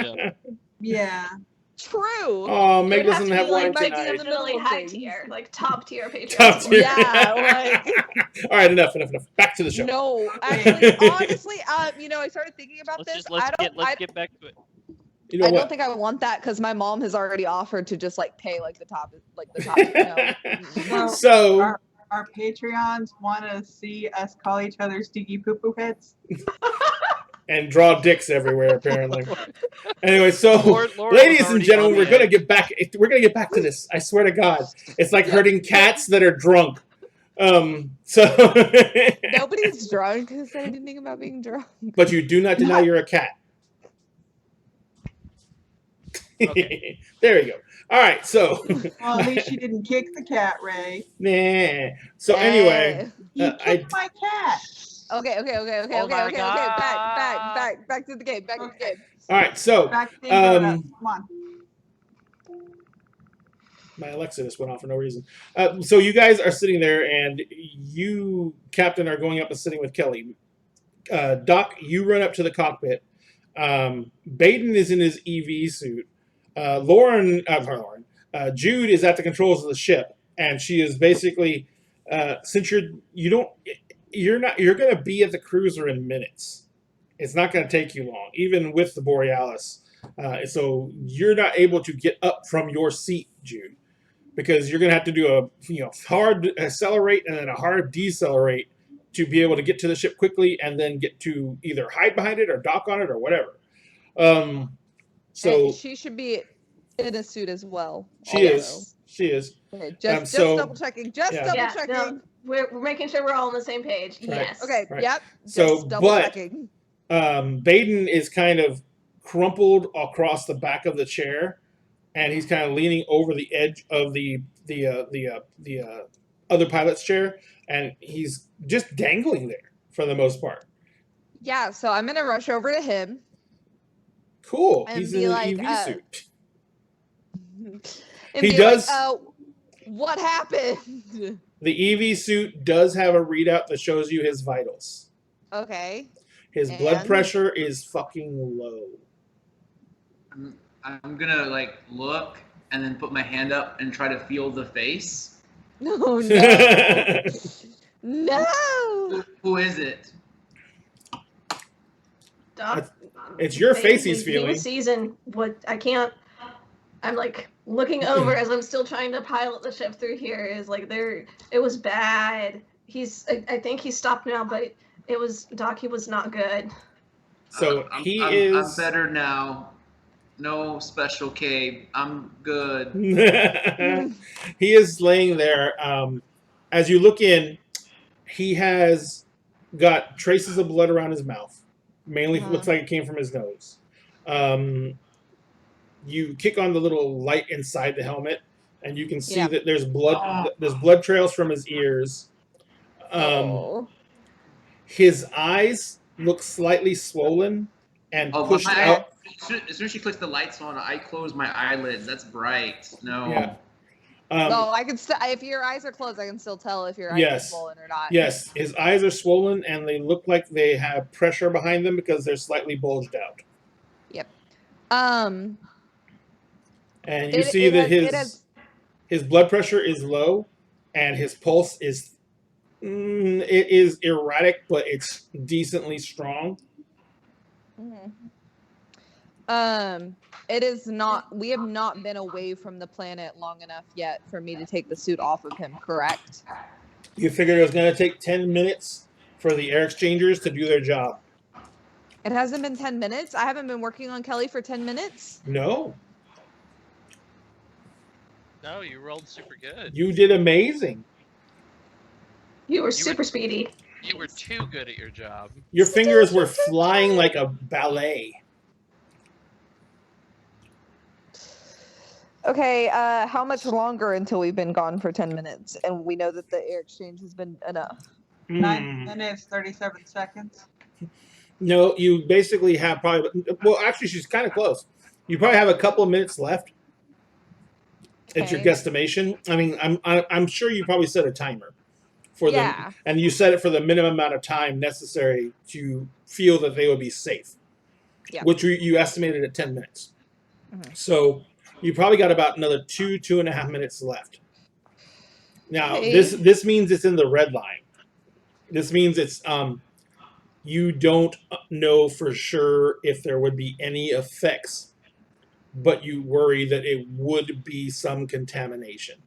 show. Yeah. True. Oh, Meg doesn't have wine like tonight. Really high tier, like top tier Patreon. Top tier. Yeah, like. All right, enough. Back to the show. No, actually, honestly, I started thinking about this. Let's get back to it. You know I don't think I would want that because my mom has already offered to just like pay like the top. So our Patreons want to see us call each other stinky poo poo heads. And draw dicks everywhere, apparently. Anyway, so ladies and gentlemen, we're gonna get back to this. I swear to God, it's like herding cats that are drunk. So nobody's drunk who said anything about being drunk. But you do not deny you're a cat. Okay. There you go. All right, so. Well, at least you didn't kick the cat, Ray. Nah. So anyway, you kicked my cat. Okay. Back to the game. Back to the game. All right, so come on. My Alexa just went off for no reason. So you guys are sitting there, and you, Captain, are going up and sitting with Kelly. Doc, you run up to the cockpit. Baden is in his EV suit. Jude is at the controls of the ship, and she is basically since you're going to be at the cruiser in minutes. It's not going to take you long, even with the Borealis. So you're not able to get up from your seat, Jude, because you're going to have to do a hard accelerate and then a hard decelerate to be able to get to the ship quickly and then get to either hide behind it or dock on it or whatever. So and she should be in a suit as well. She is. Okay, just double checking. Just double checking. No, we're making sure we're all on the same page. Right. Yes. Okay. Right. Yep. So, Just double checking. Baden is kind of crumpled across the back of the chair, and he's kind of leaning over the edge of the other pilot's chair, and he's just dangling there for the most part. Yeah. So I'm gonna rush over to him. Cool. And He's be in an like, EV suit. And He be does. Like, what happened? The EV suit does have a readout that shows you his vitals. Okay. His blood pressure is fucking low. I'm gonna like look and then put my hand up and try to feel the face. No. No. Who is it? Doc, it's your face he's feeling. He was seasoned. What I can't. I'm like looking over as I'm still trying to pilot the ship through here. Is like it was bad. I think he's stopped now, but it was Doc. He was not good. So I'm better now. No special K. I'm good. He is laying there. As you look in, he has got traces of blood around his mouth. Mainly looks like it came from his nose. You kick on the little light inside the helmet, and you can see that there's blood. There's blood trails from his ears. His eyes look slightly swollen and pushed out. As soon as she clicks the lights on, I close my eyelids. That's bright. No. Yeah. I can if your eyes are closed, I can still tell if your eyes are swollen or not. Yes, his eyes are swollen and they look like they have pressure behind them because they're slightly bulged out. Yep. And you see that his blood pressure is low, and his pulse is it is erratic, but it's decently strong. It is not. We have not been away from the planet long enough yet for me to take the suit off of him. Correct. You figured it was going to take 10 minutes for the air exchangers to do their job. It hasn't been 10 minutes. I haven't been working on Kelly for 10 minutes. No. No, you rolled super good. You did amazing. You were super speedy. You were too good at your job. Your fingers were flying like a ballet. Okay, how much longer until we've been gone for 10 minutes and we know that the air exchange has been enough? 9 minutes, 37 seconds. No, you basically have probably... Well, actually, she's kind of close. You probably have a couple of minutes left. Okay. It's your guesstimation. I mean, I'm sure you probably set a timer for them. And you set it for the minimum amount of time necessary to feel that they would be safe. Yeah. Which you estimated at 10 minutes. Mm-hmm. So... You probably got about another 2.5 minutes left. Now, this means it's in the red line. This means it's you don't know for sure if there would be any effects, but you worry that it would be some contamination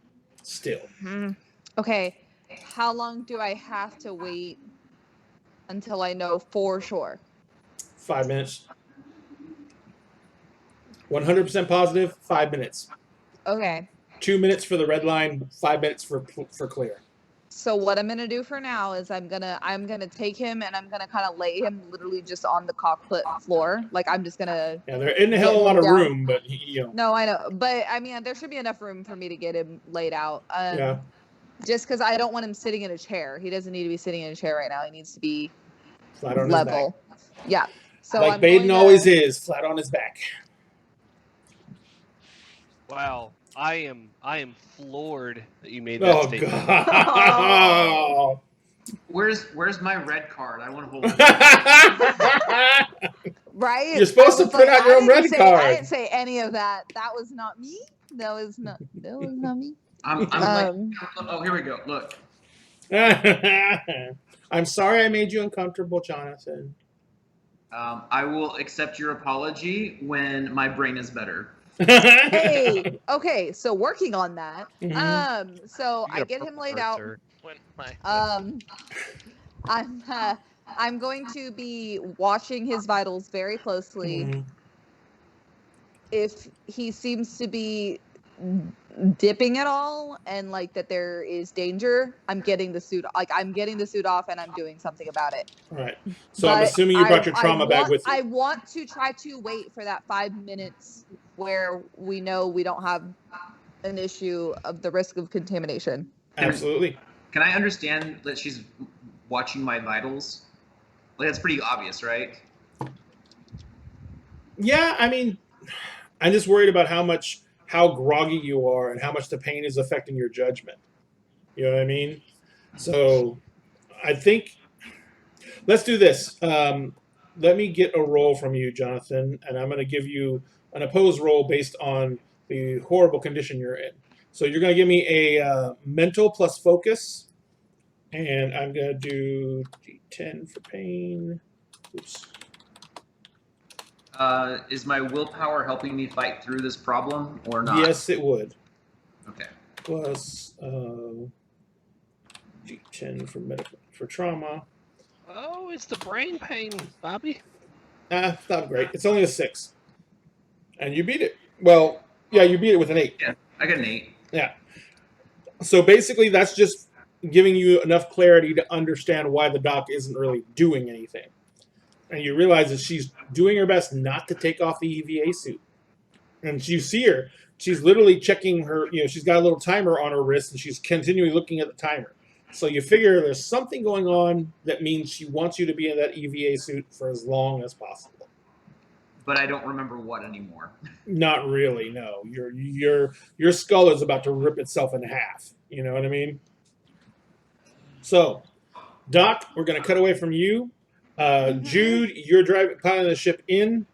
still. Mm-hmm. Okay, how long do I have to wait until I know for sure? 5 minutes. 100% positive, 5 minutes. Okay. 2 minutes for the red line, 5 minutes for clear. So what I'm gonna do for now is I'm gonna take him and I'm gonna kind of lay him literally just on the cockpit floor. Like I'm just gonna. Yeah, there isn't a hell of a lot of room, but you know. No, I know, but I mean there should be enough room for me to get him laid out. Yeah. Just because I don't want him sitting in a chair. He doesn't need to be sitting in a chair right now. He needs to be flat on level. His back. Yeah. So like Baden always is, flat on his back. Wow, I am floored that you made that statement. God. Where's my red card? I want to hold it. Right? You're supposed to print out your own red card. I didn't say any of that. That was not me. That was not me. Oh, here we go. Look. I'm sorry I made you uncomfortable, Jonathan. I will accept your apology when my brain is better. Hey, okay, so working on that. Mm-hmm. So I get him laid out. I'm going to be watching his vitals very closely. Mm-hmm. If he seems to be dipping at all and like that there is danger, I'm getting the suit off and I'm doing something about it. All right. So I'm assuming you brought your trauma bag with you. I want to try to wait for that 5 minutes where we know we don't have an issue of the risk of contamination. Absolutely. Can I understand that she's watching my vitals? Like, that's pretty obvious, right? Yeah, I mean, I'm just worried about how groggy you are and how much the pain is affecting your judgment. You know what I mean? So I think let's do this. Let me get a roll from you, Jonathan, and I'm going to give you an opposed roll based on the horrible condition you're in. So you're going to give me a mental plus focus, and I'm going to do D10 for pain. Oops. Is my willpower helping me fight through this problem or not? Yes, it would. Okay. Plus D10 for trauma. Oh, it's the brain pain, Bobby. Not great. It's only a 6. And you beat it. Well, yeah, you beat it with an 8. Yeah, I got an 8. Yeah. So basically, that's just giving you enough clarity to understand why the doc isn't really doing anything. And you realize that she's doing her best not to take off the EVA suit. And you see her. She's literally checking her, she's got a little timer on her wrist, and she's continually looking at the timer. So you figure there's something going on that means she wants you to be in that EVA suit for as long as possible. But I don't remember what anymore. Not really, no. Your skull is about to rip itself in half. You know what I mean? So, Doc, we're going to cut away from you. Jude, you're piloting the ship in.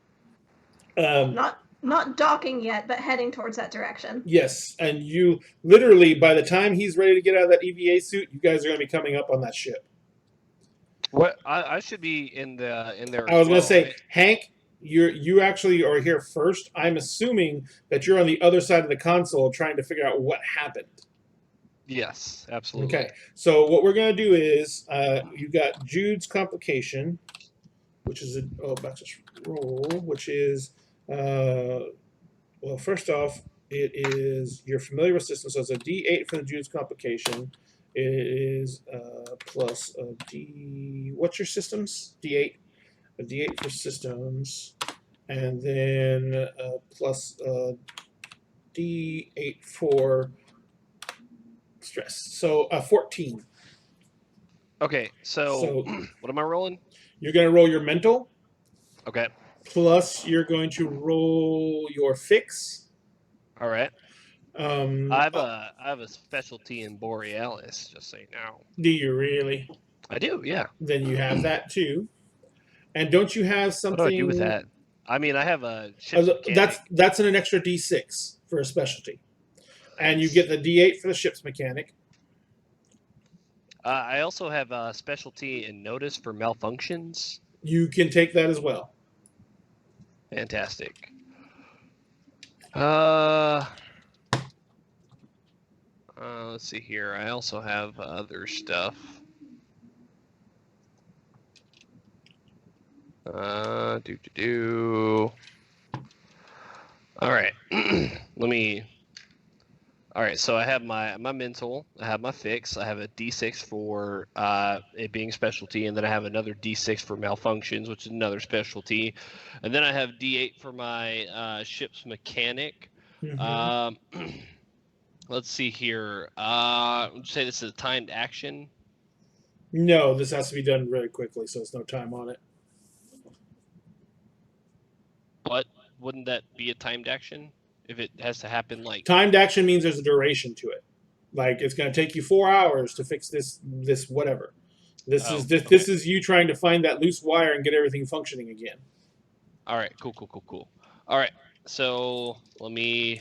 Not docking yet, but heading towards that direction. Yes, and you literally, by the time he's ready to get out of that EVA suit, you guys are going to be coming up on that ship. What? I should be in there. I was going to say, right? Hank, you actually are here first. I'm assuming that you're on the other side of the console trying to figure out what happened. Yes, absolutely. Okay, so what we're going to do is you got Jude's complication, which is back to roll, which is well, first off, it is you're familiar with systems, so it's a D8 for the Jude's complication. It is plus a D. What's your systems? D8. A D8 for systems, and then plus a D8 for stress. So 14. Okay, so what am I rolling? You're going to roll your mental. Okay. Plus, you're going to roll your fix. All right. I have a specialty in Borealis, just so you know. Do you really? I do, yeah. Then you have that too. And don't you have something? What do I do with that? I mean, I have a ship's mechanic. That's an extra D6 for a specialty. And you get the D8 for the ship's mechanic. I also have a specialty in notice for malfunctions. You can take that as well. Fantastic. Let's see here. I also have other stuff. All right. All right, so I have my mental, I have my fix, I have a D6 for it being specialty, and then I have another D6 for malfunctions, which is another specialty, and then I have D8 for my ship's mechanic. Mm-hmm. Let's see here. Would you say this is a timed action? No, this has to be done very quickly, so there's no time on it. But wouldn't that be a timed action? If it has to happen like timed action means there's a duration to it, like it's going to take you 4 hours to fix this whatever. This is you trying to find that loose wire and get everything functioning again. All right, cool. All right, so let me.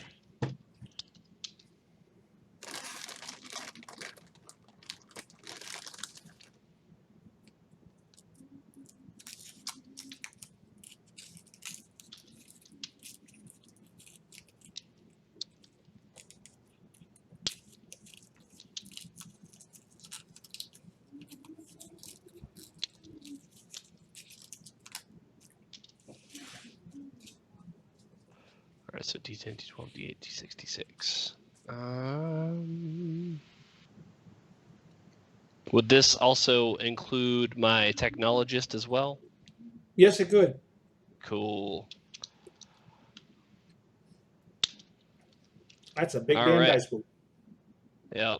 All right, so D10, D12, D8, D6, D6. Would this also include my technologist as well? Yes, it could. Cool. That's a big damn dice pool. Yep.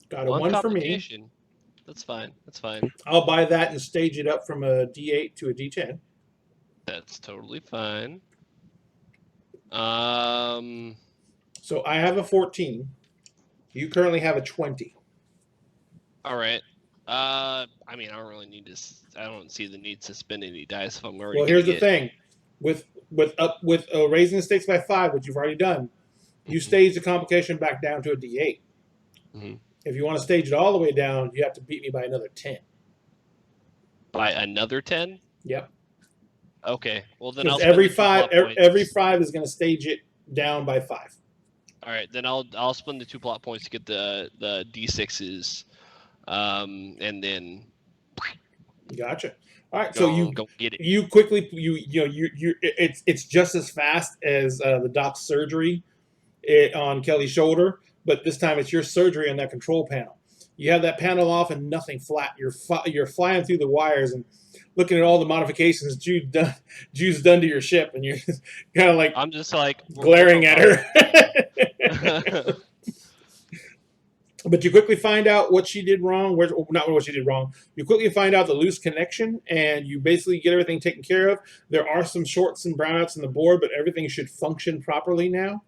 Got a 1 for me. That's fine. That's fine. I'll buy that and stage it up from a D8 to a D10. That's totally fine. So I have a 14. You currently have a 20. All right. I mean, I don't really need to. I don't see the need to spend any dice if I'm already. Well, here's the thing, with raising the stakes by 5, which you've already done, you stage the complication back down to a D8. Mm-hmm. If you want to stage it all the way down, you have to beat me by another 10. By another 10? Yep. Okay. Well, then I'll every 5 is going to stage it down by 5. All right, then I'll spend the 2 plot points to get the D6s, and then. Gotcha. All right, so go get it. You quickly it's just as fast as the doc's surgery on Kelly's shoulder, but this time it's your surgery on that control panel. You have that panel off and nothing flat. You're flying through the wires and looking at all the modifications Jude's done to your ship, and you're just kind of like I'm just like glaring at her. But you quickly find out what she did wrong. Not what she did wrong. You quickly find out the loose connection, and you basically get everything taken care of. There are some shorts and brownouts in the board, but everything should function properly now.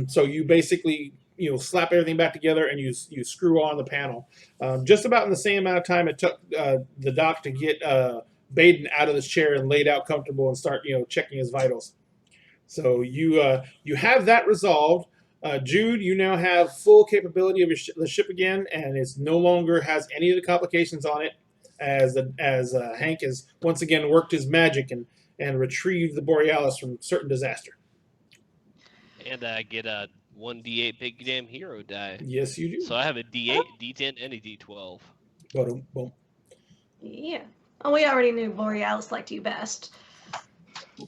So you basically slap everything back together, and you screw on the panel. Just about in the same amount of time it took the doc to get Baden out of his chair and laid out comfortable and start checking his vitals. So you have that resolved. Jude, you now have full capability of the ship again, and it no longer has any of the complications on it, as Hank has once again worked his magic and retrieved the Borealis from certain disaster. And I get a 1d8 big damn hero die. Yes, you do. So I have a d8, d10, and a d12. Boom. Yeah. Oh, we already knew Borealis liked you best.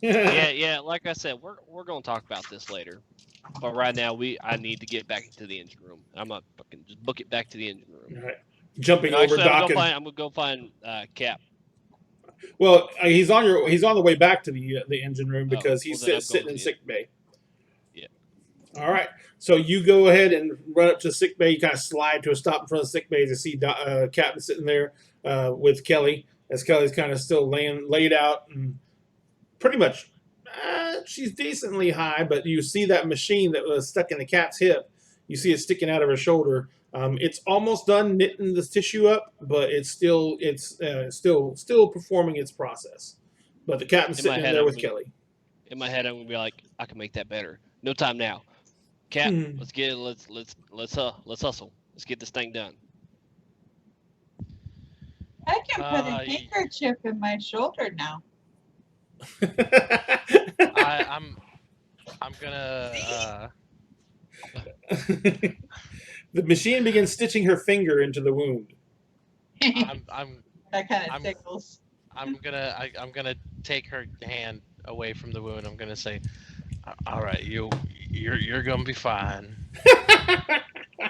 Yeah. Like I said, we're gonna talk about this later. But right now, I need to get back into the engine room. I'm gonna fucking just book it back to the engine room. All right. Jumping over Doc. I'm gonna go find Cap. Well, he's on the way back to the engine room because he's sitting in sick bay. Yeah. All right. So you go ahead and run up to sick bay. You kind of slide to a stop in front of sick bay to see Captain sitting there with Kelly, as Kelly's kind of still laid out and pretty much. She's decently high, but you see that machine that was stuck in the cat's hip. You see it sticking out of her shoulder. It's almost done knitting the tissue up, but it's still performing its process. But the captain's sitting in there with Kelly. In my head, I'm gonna be like, I can make that better. No time now, Cap. Let's get it. Let's hustle. Let's get this thing done. I can put a handkerchief in my shoulder now. I'm gonna. The machine begins stitching her finger into the wound. That kind of tickles. I'm gonna take her hand away from the wound. I'm gonna say, "All right, you're gonna be fine."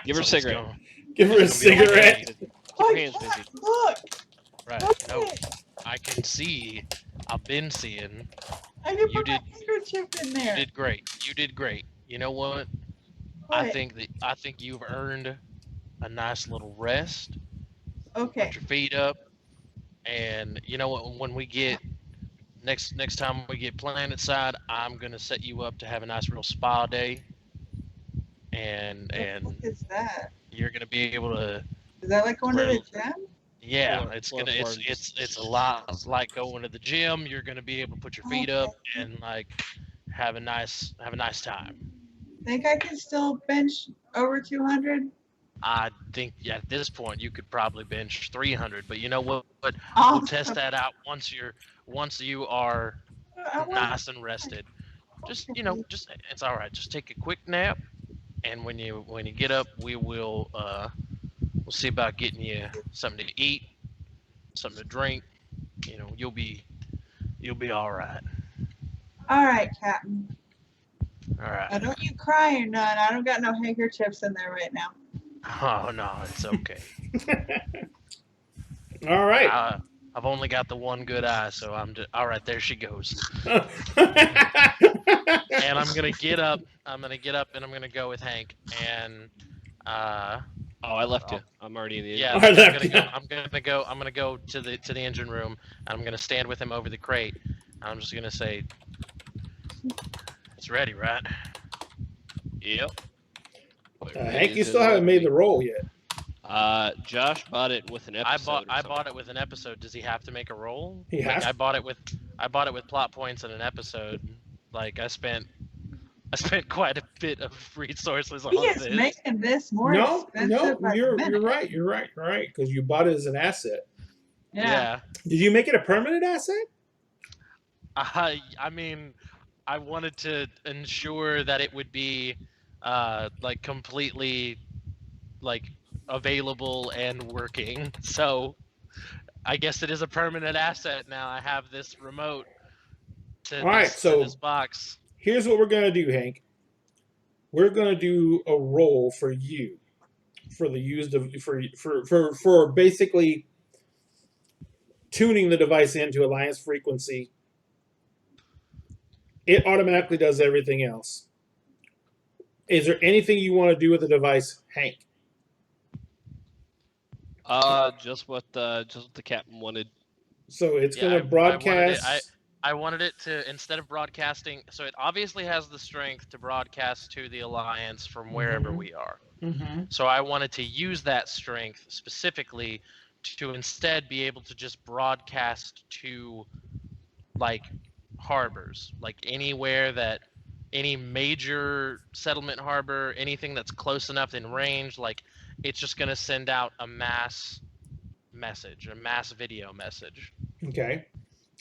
Give her a cigarette. Give her a cigarette. Look. Right. No, I can see. I've been seeing. I can put my handkerchief in there. You did great. You know what? I think you've earned a nice little rest. Okay. Put your feet up, and you know what? When we get next time we get planet side, I'm gonna set you up to have a nice real spa day. And what is that? You're gonna be able to. Is that like going to the gym? Yeah, it's a lot like going to the gym. You're gonna be able to put your feet up and like have a nice time. Think I can still bench over 200? I think at this point you could probably bench 300, but you know what? Oh. We'll test that out once you are nice and rested. Just it's all right. Just take a quick nap, and when you get up, we'll see about getting you something to eat, something to drink. You know, you'll be all right. All right, Captain. All right. Don't you cry or none. I don't got no handkerchiefs in there right now. Oh no, it's okay. All right. I've only got the one good eye, so I'm just all right. There she goes. And I'm gonna get up. I'm gonna get up, and I'm gonna go with Hank. And Oh, I left you. I'm already in the yeah, I left I'm you. gonna go to the engine room. And I'm gonna stand with him over the crate. I'm just gonna say, "It's ready, right?" Yep. Hank, you still haven't made the roll yet. Josh bought it with an episode. I bought it with an episode. Does he have to make a roll? He has. I bought it with plot points and an episode. Like I spent quite a bit of resources on He is this. making this more No, expensive. by the you're minute. right. You're right. Because you bought it as an asset. Yeah. Did you make it a permanent asset? I mean, I wanted to ensure that it would be like completely like available and working. So I guess it is a permanent asset now. I have this remote to, All right, so to this box. Here's what we're gonna do, Hank. We're gonna do a roll for you, for the used for basically tuning the device into Alliance frequency. It automatically does everything else. Is there anything you want to do with the device, Hank? Just what the captain wanted. So it's going to broadcast. I wanted it to, instead of broadcasting, so it obviously has the strength to broadcast to the Alliance from wherever we are. So I wanted to use that strength specifically to instead be able to just broadcast to like harbors, like anywhere that any major settlement harbor, anything that's close enough in range, like it's just going to send out a mass message, a mass video message. Okay.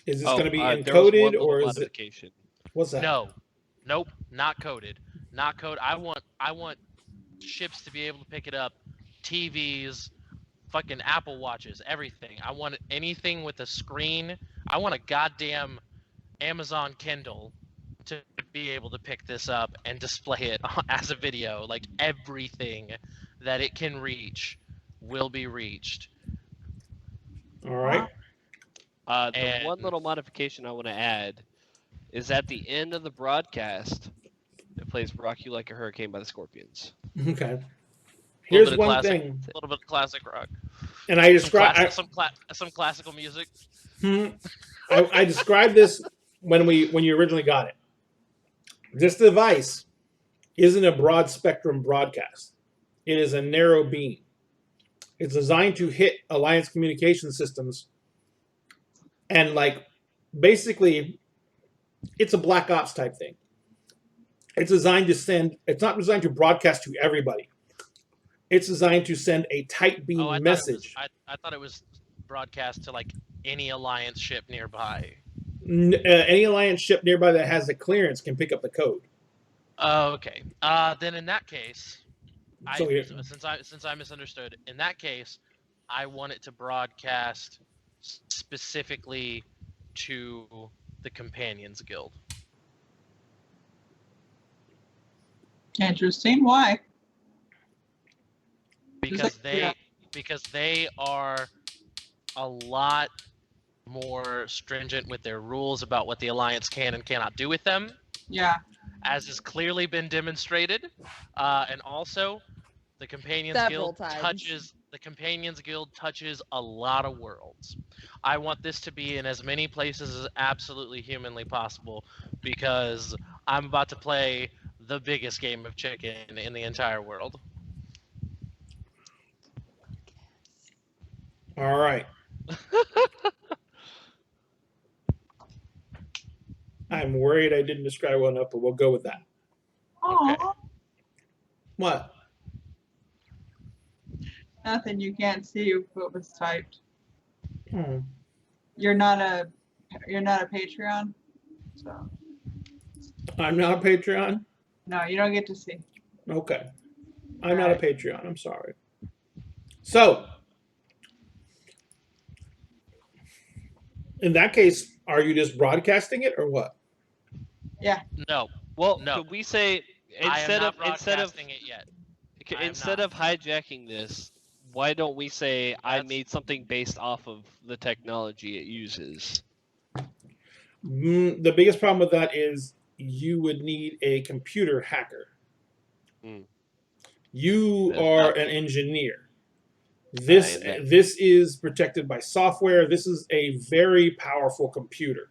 Is this going to be encoded or is it? What's that? No, nope, not coded. Not code. I want ships to be able to pick it up, TVs, fucking Apple Watches, everything. I want anything with a screen. I want a goddamn Amazon Kindle to be able to pick this up and display it as a video. Like everything that it can reach will be reached. All right. The one little modification I want to add is at the end of the broadcast, it plays "Rock You Like a Hurricane" by the Scorpions. Okay. Here's one thing. A little bit of classic rock. And I describe some classical music. I described this when you originally got it. This device isn't a broad spectrum broadcast. It is a narrow beam. It's designed to hit Alliance communication systems. And like basically it's a black ops type thing. It's designed to send, it's not designed to broadcast to everybody. It's designed to send a tight beam message. I thought it was broadcast to like any Alliance ship nearby. Any Alliance ship nearby that has the clearance can pick up the code. Oh, okay. Then in that case, since I misunderstood, in that case, I want it to broadcast specifically to the Companions Guild. Interesting. Why? Because they are a lot more stringent with their rules about what the Alliance can and cannot do with them. Yeah. As has clearly been demonstrated. And also the Companions Guild touches a lot of worlds. I want this to be in as many places as absolutely humanly possible because I'm about to play the biggest game of chicken in the entire world. All right. I'm worried I didn't describe well enough, but we'll go with that. Oh. Okay. What? Nothing. You can't see what was typed. Hmm. You're not a Patreon, so. I'm not a Patreon? No, you don't get to see. Okay. I'm not a Patreon. I'm sorry. So, in that case, are you just broadcasting it or what? Yeah. No, Well, No. could we say I am instead not of broadcasting it yet. instead of hijacking this, why don't we say I made something based off of the technology it uses? The biggest problem with that is you would need a computer hacker. You are an engineer. This is protected by software. This is a very powerful computer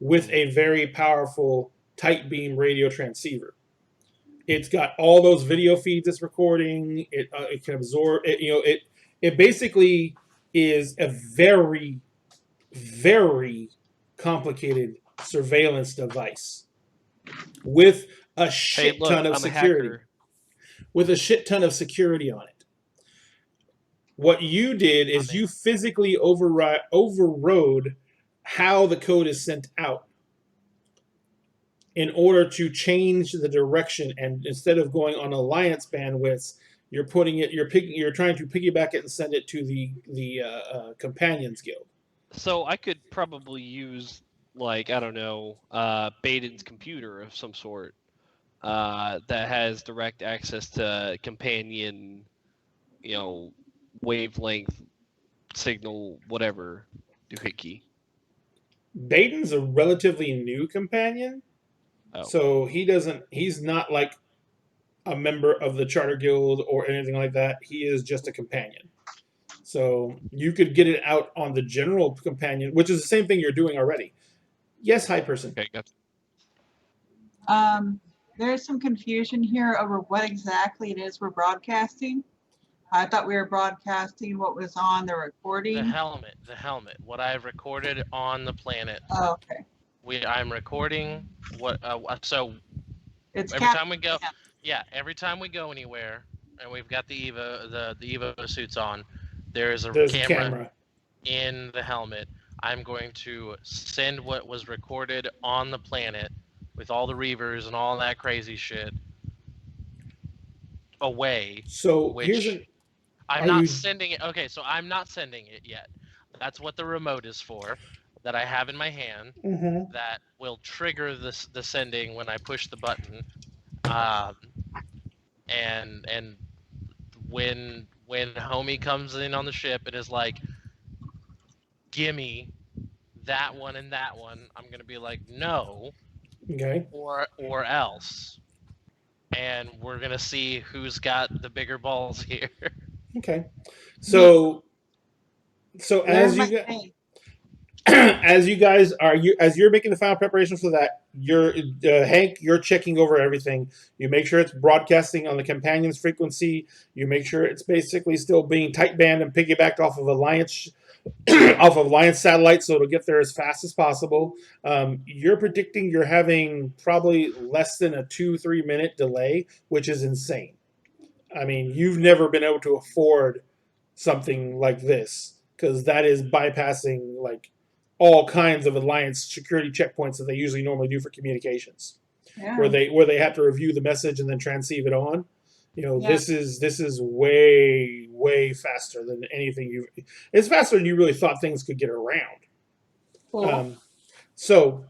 with a very powerful tight beam radio transceiver. It's got all those video feeds it's recording. It can absorb it. It basically is a very, very complicated surveillance device with a shit ton of security. With a shit ton of security on it. What you did is you physically overrode how the code is sent out in order to change the direction, and instead of going on alliance bandwidths, you're trying to piggyback it and send it to the companions guild. So I could probably use, like, I don't know, Baden's computer of some sort that has direct access to companion, wavelength signal, whatever, doohickey. Baden's a relatively new companion. So he's not like a member of the Charter Guild or anything like that. He is just a companion. So you could get it out on the general companion, which is the same thing you're doing already. Yes, hi person. Okay, gotcha. There's some confusion here over what exactly it is we're broadcasting. I thought we were broadcasting what was on the recording. The helmet. What I've recorded on the planet. Oh, okay. I'm recording what. So it's every time we go, every time we go anywhere, and we've got the Evo suits on, there's a camera in the helmet. I'm going to send what was recorded on the planet with all the Reavers and all that crazy shit away. So I'm not sending it. Okay, so I'm not sending it yet. That's what the remote is for, that I have in my hand, that will trigger the sending when I push the button. And when homie comes in on the ship, it is like, gimme that one and that one. I'm gonna be like, no. Okay. Or else. And we're gonna see who's got the bigger balls here. Okay. So as you guys as you're making the final preparations for that, Hank, you're checking over everything. You make sure it's broadcasting on the companion's frequency. You make sure it's basically still being tight band and piggybacked off of Alliance satellites, so it'll get there as fast as possible. You're predicting you're having probably less than a 2-3 minute delay, which is insane. I mean, you've never been able to afford something like this, because that is bypassing like all kinds of Alliance security checkpoints that they usually normally do for communications, where they have to review the message and then transceive it on. This is way faster than anything it's faster than you really thought things could get around. Cool. So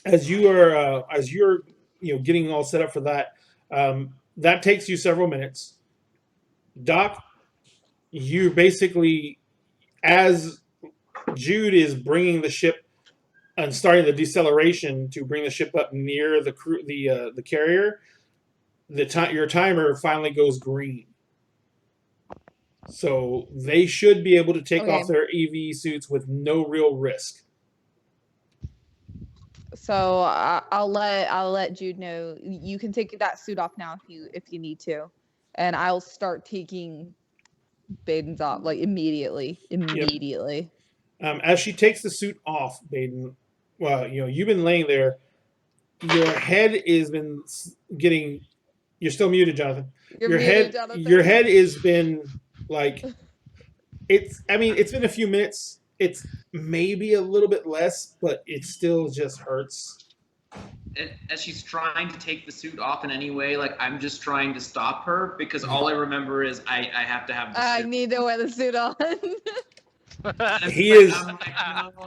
as you're getting all set up for that, that takes you several minutes. Doc, you basically, as Jude is bringing the ship and starting the deceleration to bring the ship up near the carrier, your timer finally goes green. So they should be able to take off their EV suits with no real risk. So I'll let Jude know you can take that suit off now if you need to, and I'll start taking Baden's off like immediately. Yep. As she takes the suit off, Baden, well, you've been laying there. Your head has been getting. You're still muted, Jonathan. Your head has been like. It's been a few minutes. It's maybe a little bit less, but it still just hurts. As she's trying to take the suit off in any way, like I'm just trying to stop her because all I remember is I have to have the suit. I need to wear the suit on. He is. I'm like,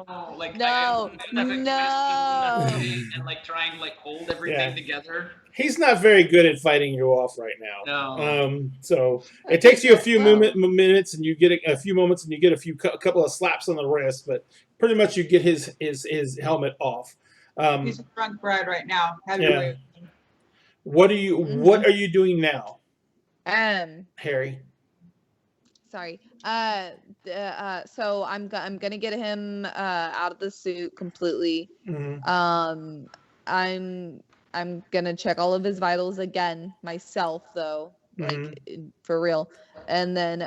no, like No, no. and like trying to like hold everything together. He's not very good at fighting you off right now. No. So it takes you a few minutes, and you get a few moments, and you get a couple of slaps on the wrist, but pretty much you get his helmet off. He's a drunk bride right now. What are you doing now, Harry? Sorry. So I'm gonna get him out of the suit completely. Mm-hmm. I'm gonna check all of his vitals again myself, though, like for real. And then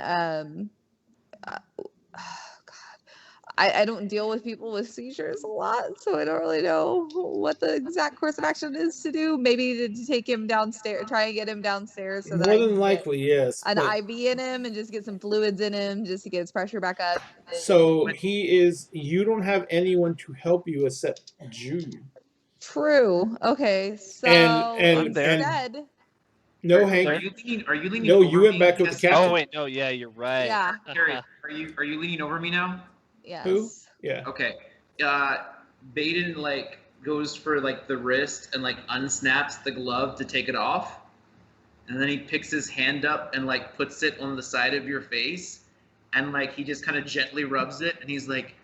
I don't deal with people with seizures a lot, so I don't really know what the exact course of action is to do. Maybe to take him downstairs, try and get him downstairs, so that more than likely, yes. An IV in him and just get some fluids in him just to get his pressure back up. So he is. You don't have anyone to help you except Jude. True. Okay. So instead. No, Hank. Are you leaning? No, you went back with the captain. Oh wait, no, yeah, you're right. Yeah. Harry, are you leaning over me now? Yes. Who? Yeah. Okay. Baden like goes for like the wrist and like unsnaps the glove to take it off, and then he picks his hand up and like puts it on the side of your face, and like he just kind of gently rubs it, and he's like,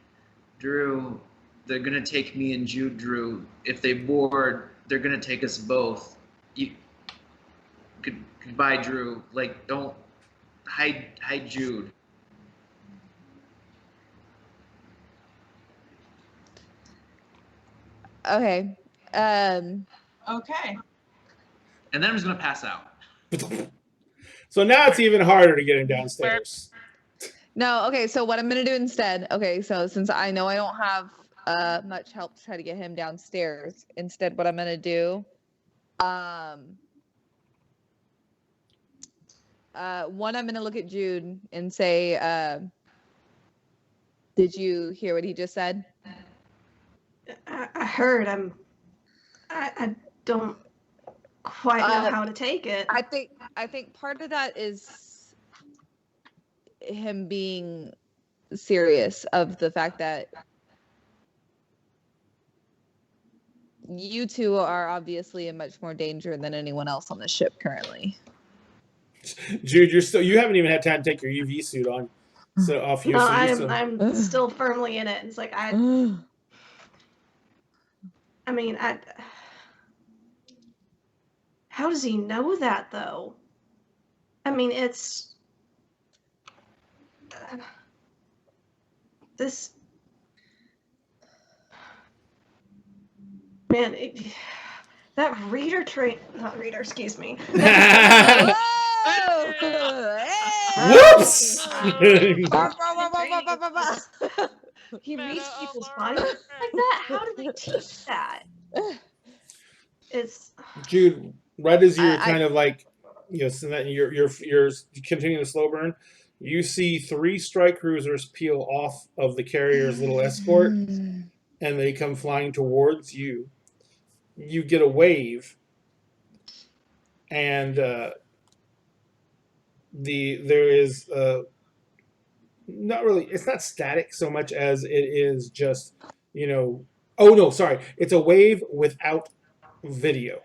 Drew, they're gonna take me and Jude, Drew. If they board, they're gonna take us both. Goodbye, Drew. Like, don't hide Jude. Okay. Okay. And then I'm just gonna pass out. So now it's even harder to get him downstairs. No. Okay. So what I'm gonna do instead? Okay. So since I know I don't have much help to try to get him downstairs, instead, what I'm gonna do, one, I'm gonna look at Jude and say, "Did you hear what he just said?" I heard. I don't quite know how to take it. I think part of that is him being serious of the fact that you two are obviously in much more danger than anyone else on the ship currently. Jude, you haven't even had time to take your UV suit on. So off your I'm still firmly in it. It's like I mean, how does he know that, though? I mean, it's this man. That reader not reader. Excuse me. Whoops! He reads people's bodies like that. How do they teach that? It's Jude. Right as you're kind of like, so that you're continuing the slow burn, you see 3 strike cruisers peel off of the carrier's little escort, and they come flying towards you. You get a wave, and there is not really. It's not static so much as it is just Oh no, sorry. It's a wave without video.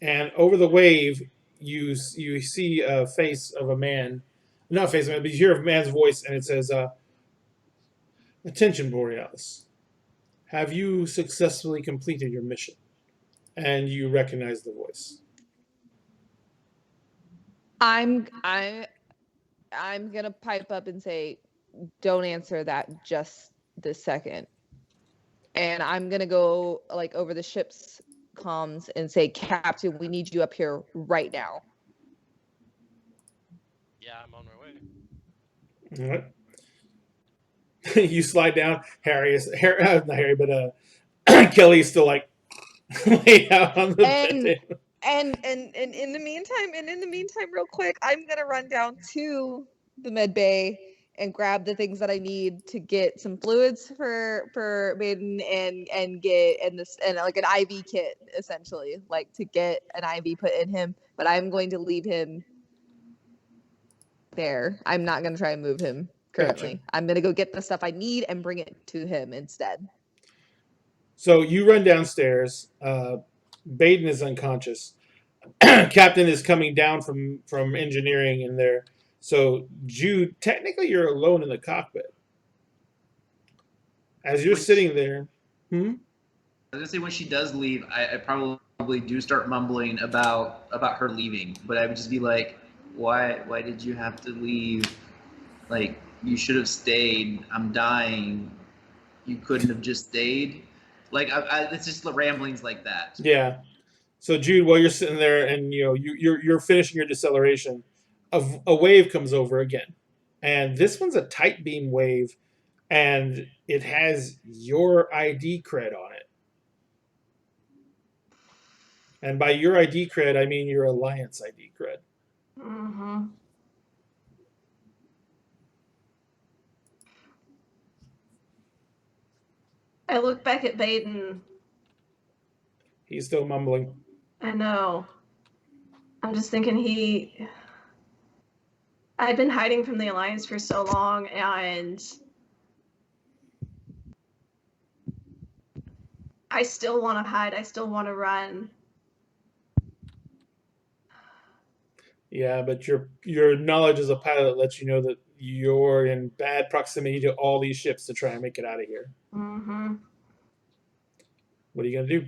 And over the wave, you see a face of a man, not a face of a man, but you hear a man's voice, and it says, "Attention, Borealis. Have you successfully completed your mission?" And you recognize the voice. I'm gonna pipe up and say, "Don't answer that just this second." And I'm gonna go like over the ship's comms and say, "Captain, we need you up here right now." Yeah, I'm on my way. All right. You slide down. Not Harry, but Kelly's still like laid out on the bed. And in the meantime, real quick, I'm gonna run down to the med bay and grab the things that I need to get some fluids for Maiden and like an IV kit, essentially, like to get an IV put in him. But I'm going to leave him there. I'm not going to try and move him currently. Gotcha. I'm gonna go get the stuff I need and bring it to him instead. So you run downstairs. Baden is unconscious. Captain is coming down from engineering in there. So Jude, technically you're alone in the cockpit. As you're sitting there. I was gonna say when she does leave, I probably do start mumbling about her leaving, but I would just be like, why did you have to leave? Like, you should have stayed. I'm dying. You couldn't have just stayed. Like, it's just the ramblings like that. Yeah. So Jude, while you're sitting there and you're finishing your deceleration, a wave comes over again, and this one's a tight beam wave, and it has your ID cred on it. And by your ID cred, I mean your Alliance ID cred. Mm-hmm. I look back at Baden. He's still mumbling. I know. I'm just thinking I'd been hiding from the Alliance for so long, and I still want to hide. I still want to run. Yeah, but your knowledge as a pilot lets you know that you're in bad proximity to all these ships to try and make it out of here. Mm-hmm. What are you gonna do?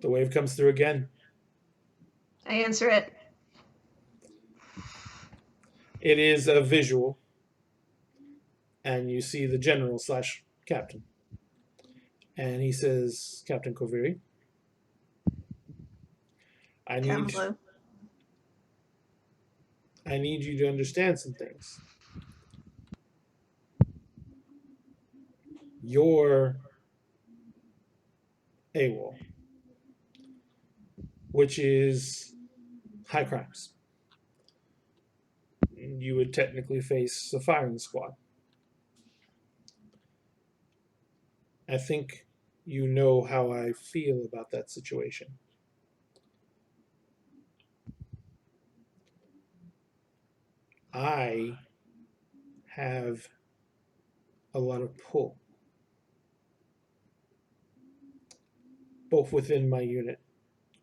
The wave comes through again. I answer it. It is a visual, and you see the general / captain, and he says, "Captain Koviri, I need you to understand some things. You're AWOL, which is high crimes. You would technically face a firing squad. I think you know how I feel about that situation. I have a lot of pull, both within my unit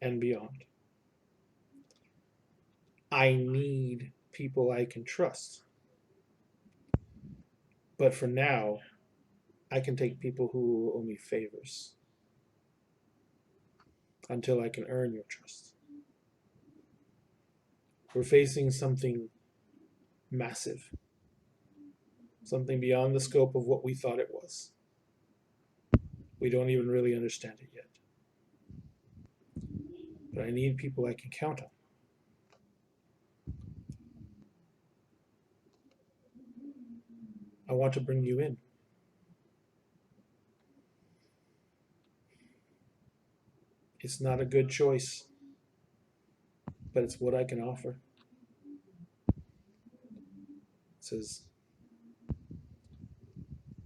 and beyond. I need people I can trust. But for now, I can take people who owe me favors until I can earn your trust. We're facing something massive, something beyond the scope of what we thought it was. We don't even really understand it yet. But I need people I can count on. I want to bring you in. It's not a good choice, but it's what I can offer. It says,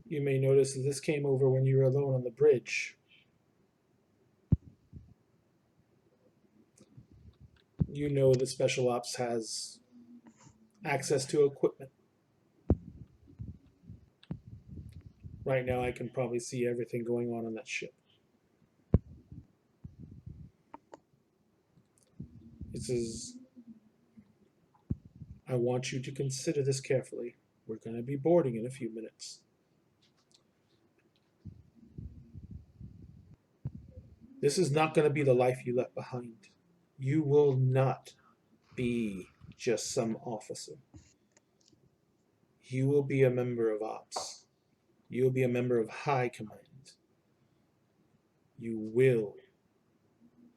you may notice that this came over when you were alone on the bridge. You know that Special Ops has access to equipment. Right now I can probably see everything going on that ship. It says, I want you to consider this carefully. We're going to be boarding in a few minutes. This is not going to be the life you left behind. You will not be just some officer. You will be a member of Ops. You will be a member of High Command. You will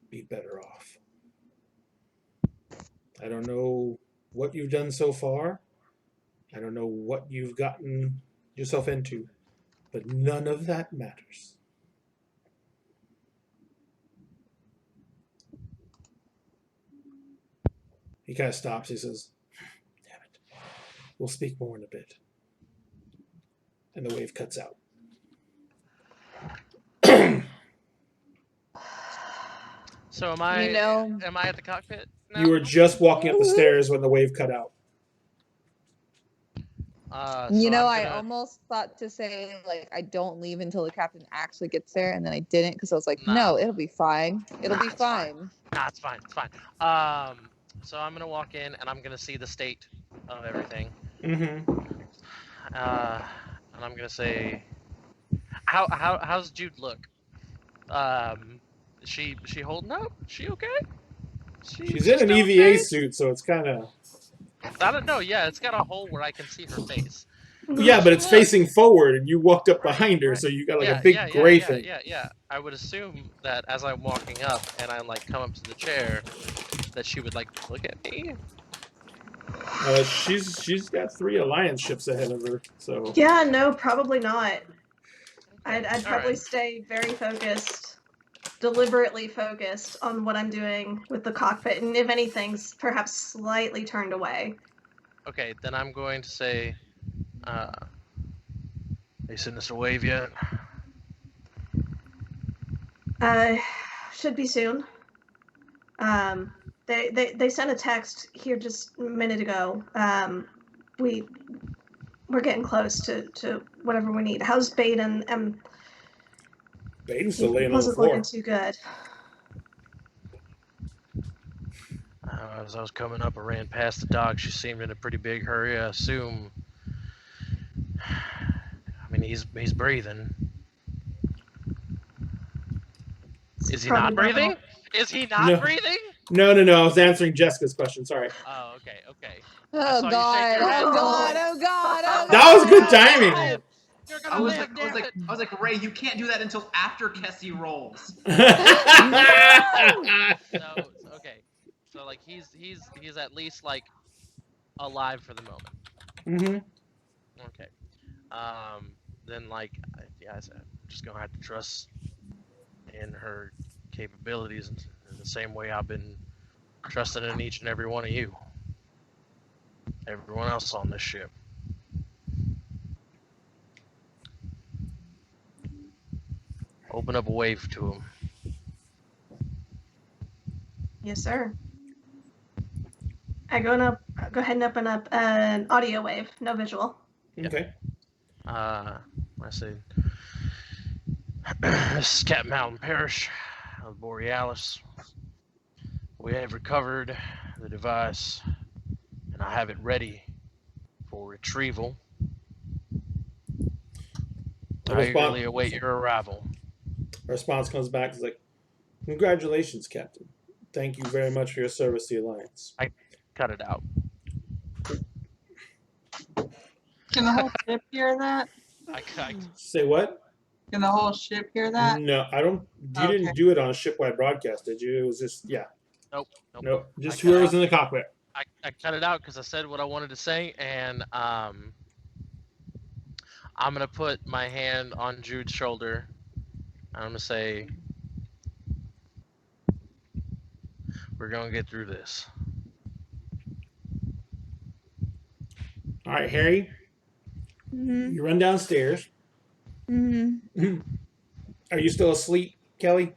be better off. I don't know what you've done so far. I don't know what you've gotten yourself into, but none of that matters. He kind of stops. He says, damn it. We'll speak more in a bit. And the wave cuts out. So am I? Am I at the cockpit now? You were just walking up the stairs when the wave cut out. I almost thought to say, like, I don't leave until the captain actually gets there, and then I didn't because I was like, no, it'll be fine. It'll be fine. Nah, it's fine. It's fine. So I'm gonna walk in and I'm gonna see the state of everything. Mm-hmm. And I'm gonna say, how's Jude look? Is she holding up? Is she okay? She's in an EVA suit, so it's kind of. I don't know. Yeah, it's got a hole where I can see her face. Yeah, but it's facing forward, and you walked up behind her, so you got like a big gray thing. Yeah. I would assume that as I'm walking up and I like come up to the chair, that she would like look at me. She's got 3 alliance ships ahead of her, so. Yeah, no, probably not. I'd probably stay very focused, deliberately focused on what I'm doing with the cockpit, and if anything's perhaps slightly turned away. Okay, then I'm going to say, they sent us a wave yet? Should be soon. They sent a text here just a minute ago. We're getting close to whatever we need. How's Baden? Baden's still laying on the wasn't floor. looking too good. As I was coming up, I ran past the dock. She seemed in a pretty big hurry. I assume. I mean, he's breathing. Is he not breathing? Is he not breathing? No. I was answering Jessica's question. Sorry. Oh, okay. Oh God! Oh God! That was good timing. I was like, Ray, you can't do that until after Kessie rolls. So like he's at least like alive for the moment. Mm-hmm. Okay. Then like I'm just gonna have to trust in her capabilities in the same way I've been trusting in each and every one of you. Everyone else on this ship. Open up a wave to him. Yes, sir. Go ahead and open up an audio wave, no visual. Okay. I say, this is Captain Mountain Parish of Borealis. We have recovered the device, and I have it ready for retrieval. I eagerly await your arrival. Response comes back, it's like, congratulations, Captain. Thank you very much for your service to the Alliance. I cut it out. Can the whole ship hear that? Say what? Can the whole ship hear that? No, I don't. You didn't do it on a shipwide broadcast, did you? It was just, yeah. Nope. Just whoever's in the cockpit. I cut it out because I said what I wanted to say, and I'm gonna put my hand on Jude's shoulder. I'm gonna say, we're gonna get through this. All right, Harry. Mm-hmm. You run downstairs. Mm-hmm. Are you still asleep, Kelly?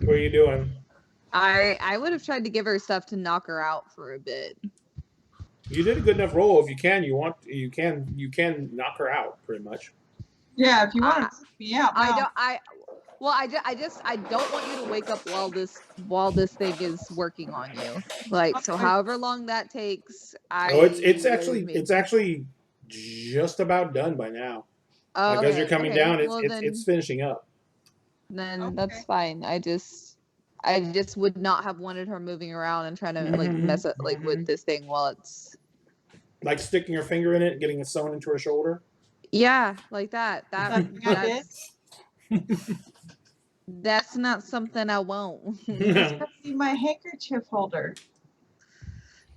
What are you doing? I would have tried to give her stuff to knock her out for a bit. You did a good enough roll. If you can knock her out pretty much. Yeah, if you want to me out. I don't want you to wake up while this thing is working on you. Like, so however long that takes, it's actually just about done by now. Oh, as you're coming down, then, it's finishing up. Then that's fine. I just would not have wanted her moving around and trying to like mess up like with this thing while it's like sticking her finger in it and getting it sewn into her shoulder. Yeah, like that. That's not something I want. It's gonna be my handkerchief holder.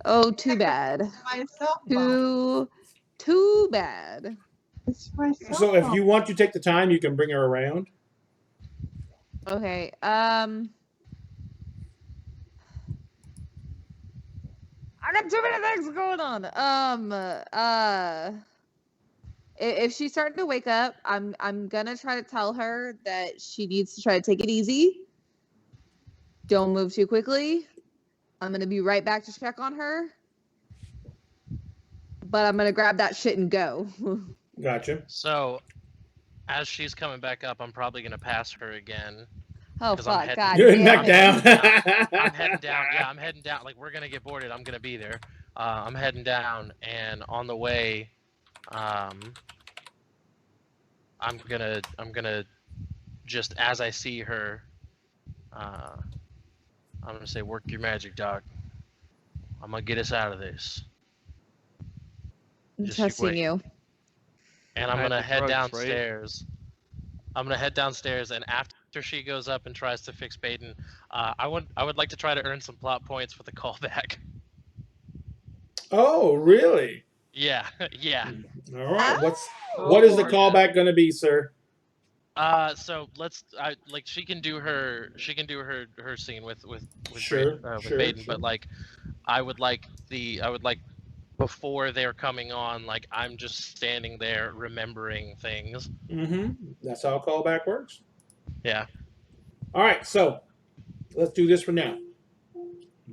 Oh, too bad. Too bad. It's my So if you want to take the time, you can bring her around. Okay. I got too many things going on. If she's starting to wake up, I'm gonna try to tell her that she needs to try to take it easy. Don't move too quickly. I'm gonna be right back to check on her. but I'm gonna grab that shit and go. Gotcha. So, as she's coming back up, I'm probably gonna pass her again. Oh fuck! God You're damn back it. down. I'm heading down. Yeah, I'm heading down. Like we're gonna get boarded. I'm gonna be there. I'm heading down, and on the way, I'm gonna just as I see her, I'm gonna say, "Work your magic, Doc. I'm gonna get us out of this." I'm Just trusting wait. you. And I'm gonna Magic head drugs, right? downstairs. I'm gonna head downstairs, and after she goes up and tries to fix Baden, I would like to try to earn some plot points with a callback. Oh, really? Yeah, yeah. All right. Oh, What is the Lord. callback going to be, sir? So let's like she can do her scene with Sure, Baden, sure. but like I would like before they're coming on, like I'm just standing there remembering things. Mm-hmm. That's how a callback works. Yeah. All right. So let's do this for now.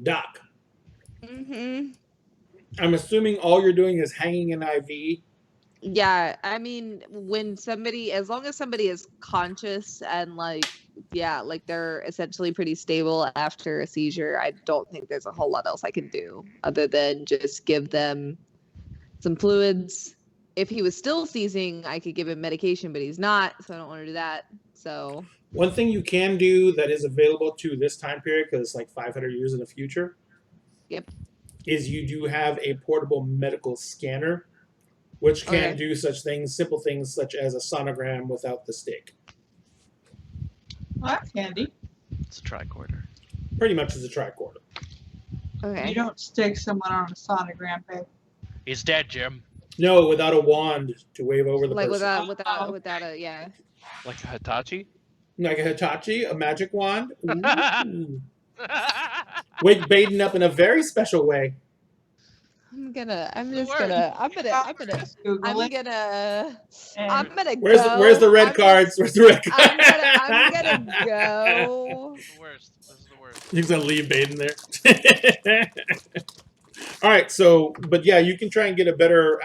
Doc, Mm-hmm. I'm assuming all you're doing is hanging an IV. Yeah, I mean, as long as somebody is conscious and like they're essentially pretty stable after a seizure, I don't think there's a whole lot else I can do other than just give them some fluids. If he was still seizing, I could give him medication, but he's not, so I don't want to do that. So One thing you can do that is available to this time period, because it's like 500 years in the future, Yep. is you do have a portable medical scanner, which can Okay. do simple things such as a sonogram without the stick. Well, that's handy. It's a tricorder. Pretty much as a tricorder. Okay. You don't stick someone on a sonogram, babe. He's dead, Jim. No, without a wand to wave over the Like person. without a yeah. Like a Hitachi? Like a Hitachi, a magic wand. Ooh. Wake Baden up in a very special way. Google it. Where's the red cards? Where's the red cards? I'm gonna go. This is the worst. You're gonna leave Baden there. All right, so but yeah, you can try and get a better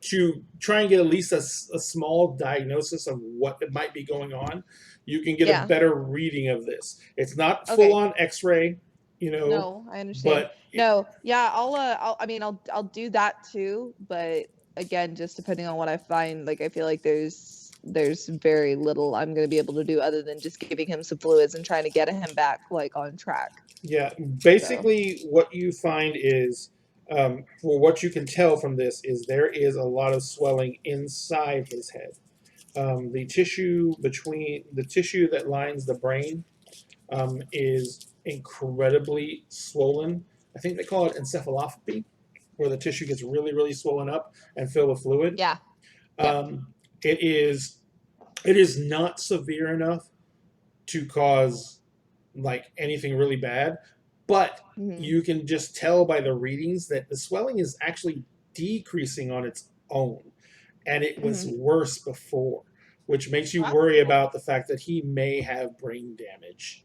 to try and get at least a small diagnosis of what might be going on. You can get a better reading of this. It's not full on X-ray, you know. No, I understand. But no, yeah, I'll do that too. But again, just depending on what I find, like I feel like there's very little I'm gonna be able to do other than just giving him some fluids and trying to get him back like on track. Yeah, basically what you find is, for what you can tell from this, is there is a lot of swelling inside his head. The tissue that lines the brain is incredibly swollen. I think they call it encephalopathy, where the tissue gets really, really swollen up and filled with fluid. Yeah. It is not severe enough to cause like anything really bad, but you can just tell by the readings that the swelling is actually decreasing on its own, and it was worse before, which makes you worry about the fact that he may have brain damage.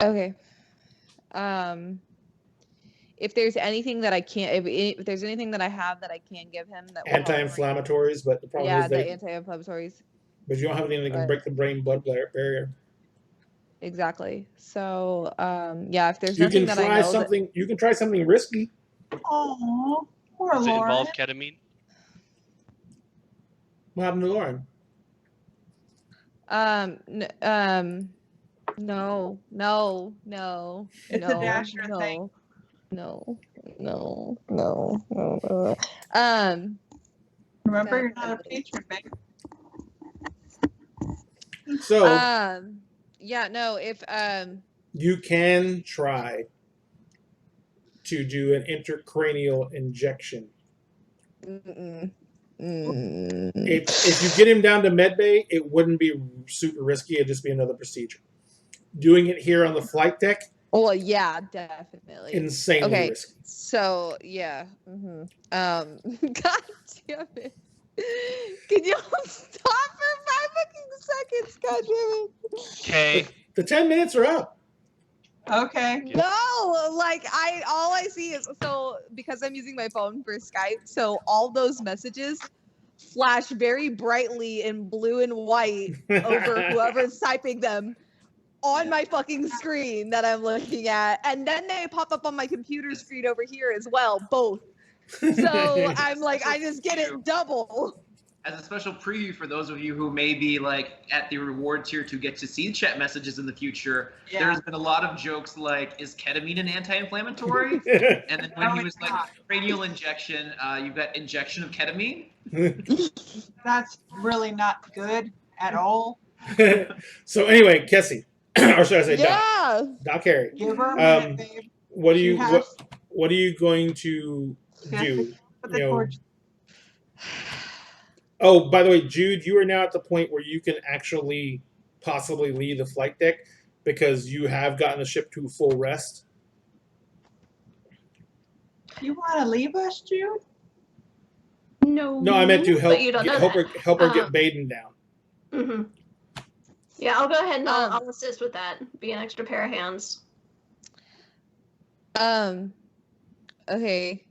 Okay. If there's anything that I can't, if there's anything that I have that I can give him, that Anti-inflammatories, but the problem is the anti-inflammatories. But you don't have anything that can break the brain-blood barrier. Exactly. So, if there's you nothing can that try I know something, you can try something risky. Oh, poor Does it Lauren. involve ketamine? What happened to Lauren? No. It's a Dasher thing. No. Remember, you're not a patron, babe. So, if you can try to do an intracranial injection. If you get him down to medbay, it wouldn't be super risky. It'd just be another procedure. Doing it here on the flight deck. Well, yeah, definitely. Insanely risky. So yeah. God damn it. Can you stop for 5 fucking seconds? God damn it. Okay. The 10 minutes are up. Okay. No, No, like all I see is, so because I'm using my phone for Skype, so all those messages flash very brightly in blue and white over whoever's typing them on my fucking screen that I'm looking at, and then they pop up on my computer screen over here as well, both. So I'm like, I just get it double. As a special preview for those of you who may be like at the reward tier to get to see chat messages in the future, there's been a lot of jokes like, is ketamine an anti-inflammatory? And then when he was like, cranial injection, you've got injection of ketamine. That's really not good at all. So anyway, Kessie, or should I say Doc Harry. Give her a minute, babe. What are you going to do? Oh, by the way, Jude, you are now at the point where you can actually possibly leave the flight deck because you have gotten the ship to full rest. You want to leave us, Jude? No. No, I meant to help her get Baden down. Mm-hmm. Yeah, I'll go ahead and I'll assist with that. Be an extra pair of hands. Okay.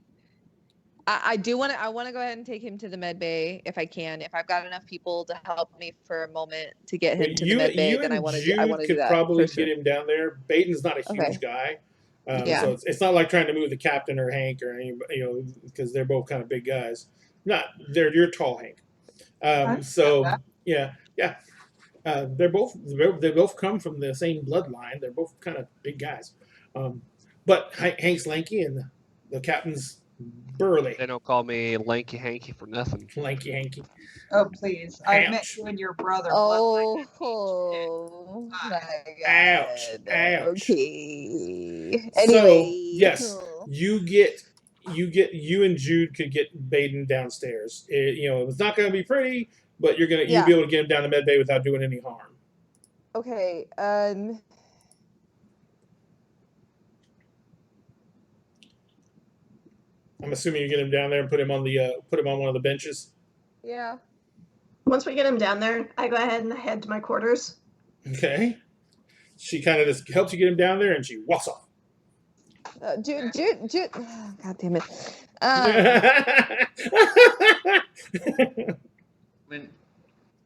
I want to go ahead and take him to the med bay if I can. If I've got enough people to help me for a moment to get him to the med bay, then I want to do that. You could probably get him down there. Baden's not a huge guy. So it's not like trying to move the captain or Hank or anybody, because they're both kind of big guys. You're tall, Hank. They both come from the same bloodline. They're both kind of big guys. But Hank's lanky and the captain's burly. They don't call me Lanky Hanky for nothing. Lanky Hanky. Oh, please. I met you and your brother. Oh my God. Ouch. Okay. Anyway, so, yes, cool. you and Jude could get Baden downstairs. It's not going to be pretty, but you'll be able to get him down the med bay without doing any harm. Okay. I'm assuming you get him down there and put him on one of the benches. Yeah. Once we get him down there, I go ahead and head to my quarters. Okay. She kind of just helps you get him down there, and she walks off. Jude. Oh, God damn it.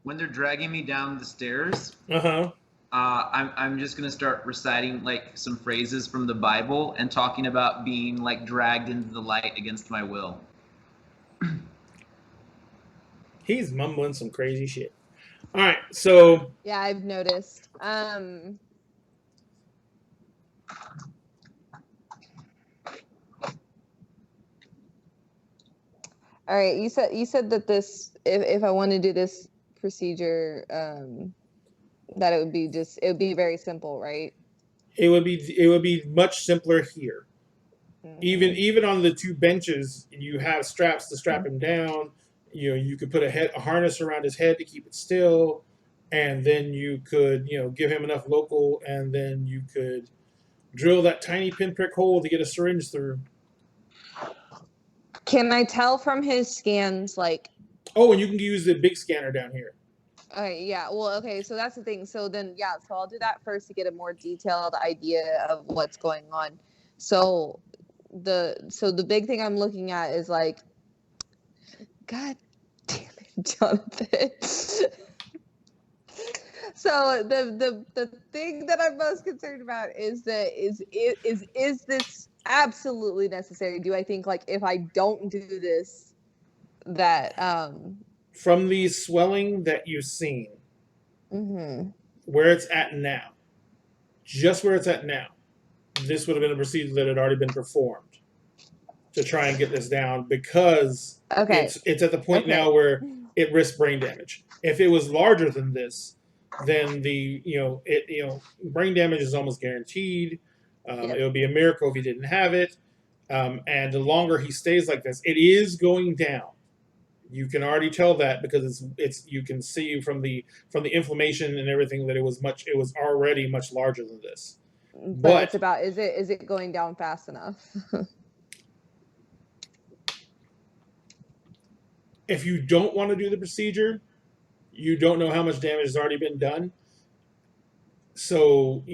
When they're dragging me down the stairs, I'm just gonna start reciting like some phrases from the Bible and talking about being like dragged into the light against my will. He's mumbling some crazy shit. All right, so yeah, I've noticed. All right, you said that this, if I want to do this procedure, that it would be very simple, right? It would be much simpler here. Mm-hmm. Even on the two benches, you have straps to strap him down. You could put a harness around his head to keep it still, and then you could give him enough local, and then you could drill that tiny pinprick hole to get a syringe through. Can I tell from his scans, like? Oh, and you can use the big scanner down here. Okay, yeah. Well, okay, so that's the thing. So then, so I'll do that first to get a more detailed idea of what's going on. So the big thing I'm looking at is like, God damn it, Jonathan. So the thing that I'm most concerned about is this absolutely necessary? Do I think like if I don't do this, that from the swelling that you've seen, where it's at now, just where it's at now, this would have been a procedure that had already been performed to try and get this down, because it's at the point now where it risks brain damage. If it was larger than this, then brain damage is almost guaranteed. It would be a miracle if he didn't have it. And the longer he stays like this, it is going down. You can already tell that because you can see from the inflammation and everything that it was already much larger than this. But it's about, is it going down fast enough? If you don't want to do the procedure, you don't know how much damage has already been done. So,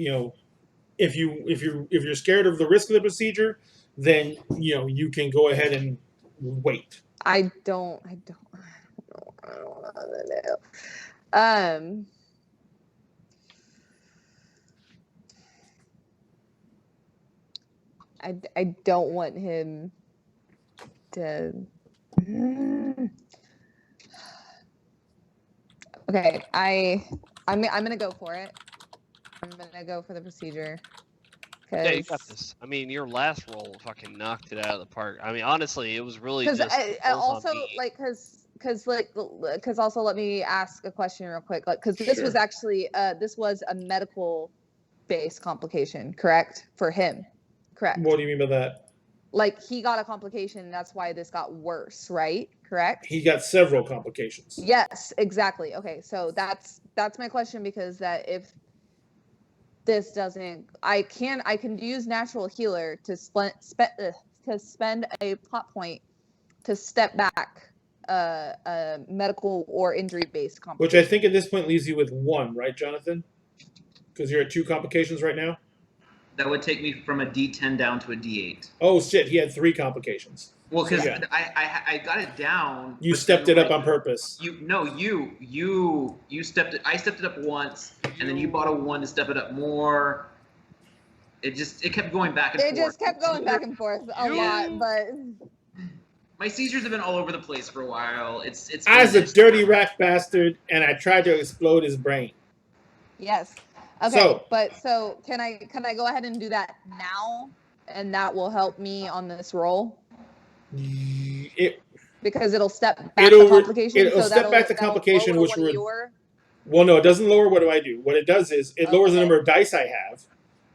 if you're scared of the risk of the procedure, then you can go ahead and wait. I don't know. I don't want him to. Okay, I'm gonna go for it. I'm gonna go for the procedure. Yeah, you got this. I mean, your last roll fucking knocked it out of the park. I mean, honestly, it was really just also like because also let me ask a question real quick, like because this was actually this was a medical based complication, correct, for him, correct? What do you mean by that? Like he got a complication, and that's why this got worse, right? Correct? He got several complications. Yes, exactly. Okay, so that's my question, because that if this doesn't, I can use natural healer to spend a plot point to step back a medical or injury based complication. Which I think at this point leaves you with 1, right, Jonathan? Because you're at 2 complications right now. That would take me from a D10 down to a D8. Oh shit! He had 3 complications. Well, because I got it down. You stepped it up on purpose. You stepped it. I stepped it up once, and then you bought a 1 to step it up more. It kept going back and forth. It just kept going back and forth a lot, but my seizures have been all over the place for a while. It's. I was a dirty rat bastard, and I tried to explode his brain. Yes. Okay, so can I go ahead and do that now, and that will help me on this roll? Because it'll step back the complication. It'll step back the complication, which would. Well, no, it doesn't lower. What do I do? What it does is it lowers the number of dice I have,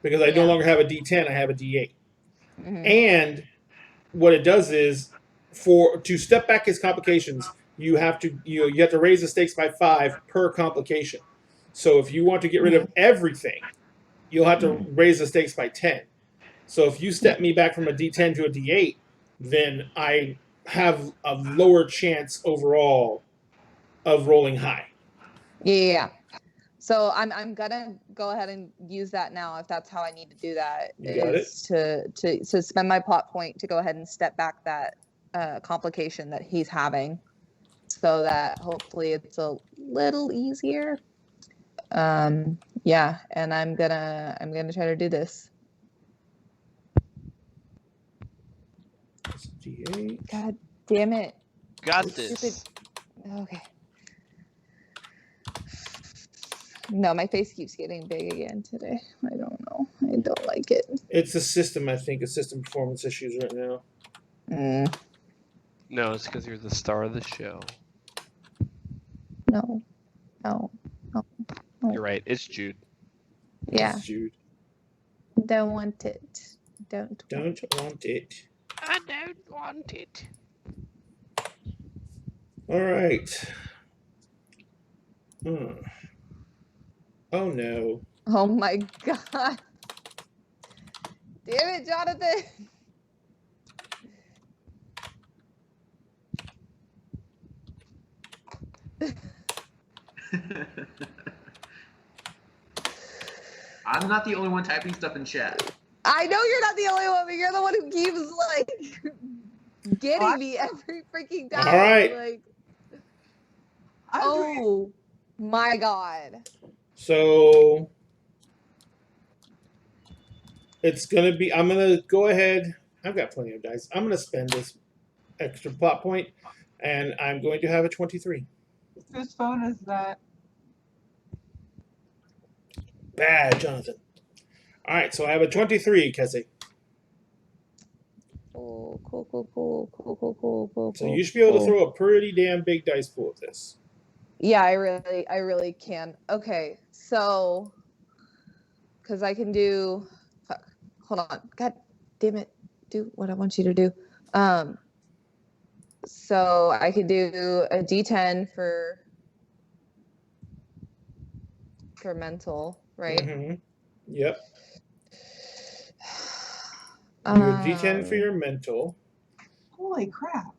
because I no longer have a D10. I have a D8. Mm-hmm. And what it does is, to step back his complications, you have to raise the stakes by 5 per complication. So if you want to get rid of everything, you'll have to raise the stakes by 10. So if you step me back from a D10 to a D8, then I have a lower chance overall of rolling high. Yeah. So I'm gonna go ahead and use that now, if that's how I need to do that. You got it. To spend my plot point to go ahead and step back that complication that he's having, so that hopefully it's a little easier. Yeah, and I'm gonna try to do this. D8. God damn it! Got this. Okay. No, my face keeps getting big again today. I don't know. I don't like it. It's a system, I think. It's system performance issues right now. No, it's because you're the star of the show. No. You're right. It's Jude. Yeah. It's Jude. Don't want it. Don't want it. I don't want it. All right. Oh no. Oh my god. Damn it, Jonathan. I'm not the only one typing stuff in chat. I know you're not the only one, but you're the one who keeps like getting me every freaking time. All right. Like, oh my god. So it's gonna be. I'm gonna go ahead. I've got plenty of dice. I'm gonna spend this extra plot point, and I'm going to have a 23. Whose phone is that? Bad, Jonathan. All right, so I have a 23, Kessie. Cool. So you should be able to throw a pretty damn big dice pool of this. Yeah, I really can. Okay, so because I can do. Fuck. Hold on. God damn it. Do what I want you to do. So I could do a D10 for mental, right? Mm-hmm. Yep. Do a D10 for your mental. Holy crap.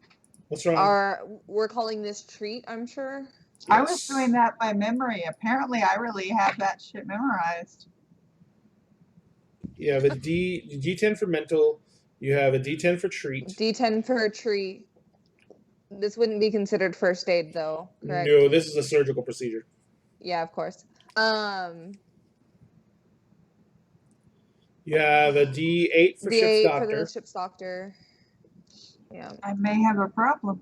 What's wrong? We're calling this treat, I'm sure. Yes. I was doing that by memory. Apparently, I really have that shit memorized. You have a D10 for mental. You have a D10 for treat. D10 for treat. This wouldn't be considered first aid, though, correct? No, this is a surgical procedure. Yeah, of course. You have a D8 for ship's D8 doctor. for the ship's doctor. Yeah. I may have a problem.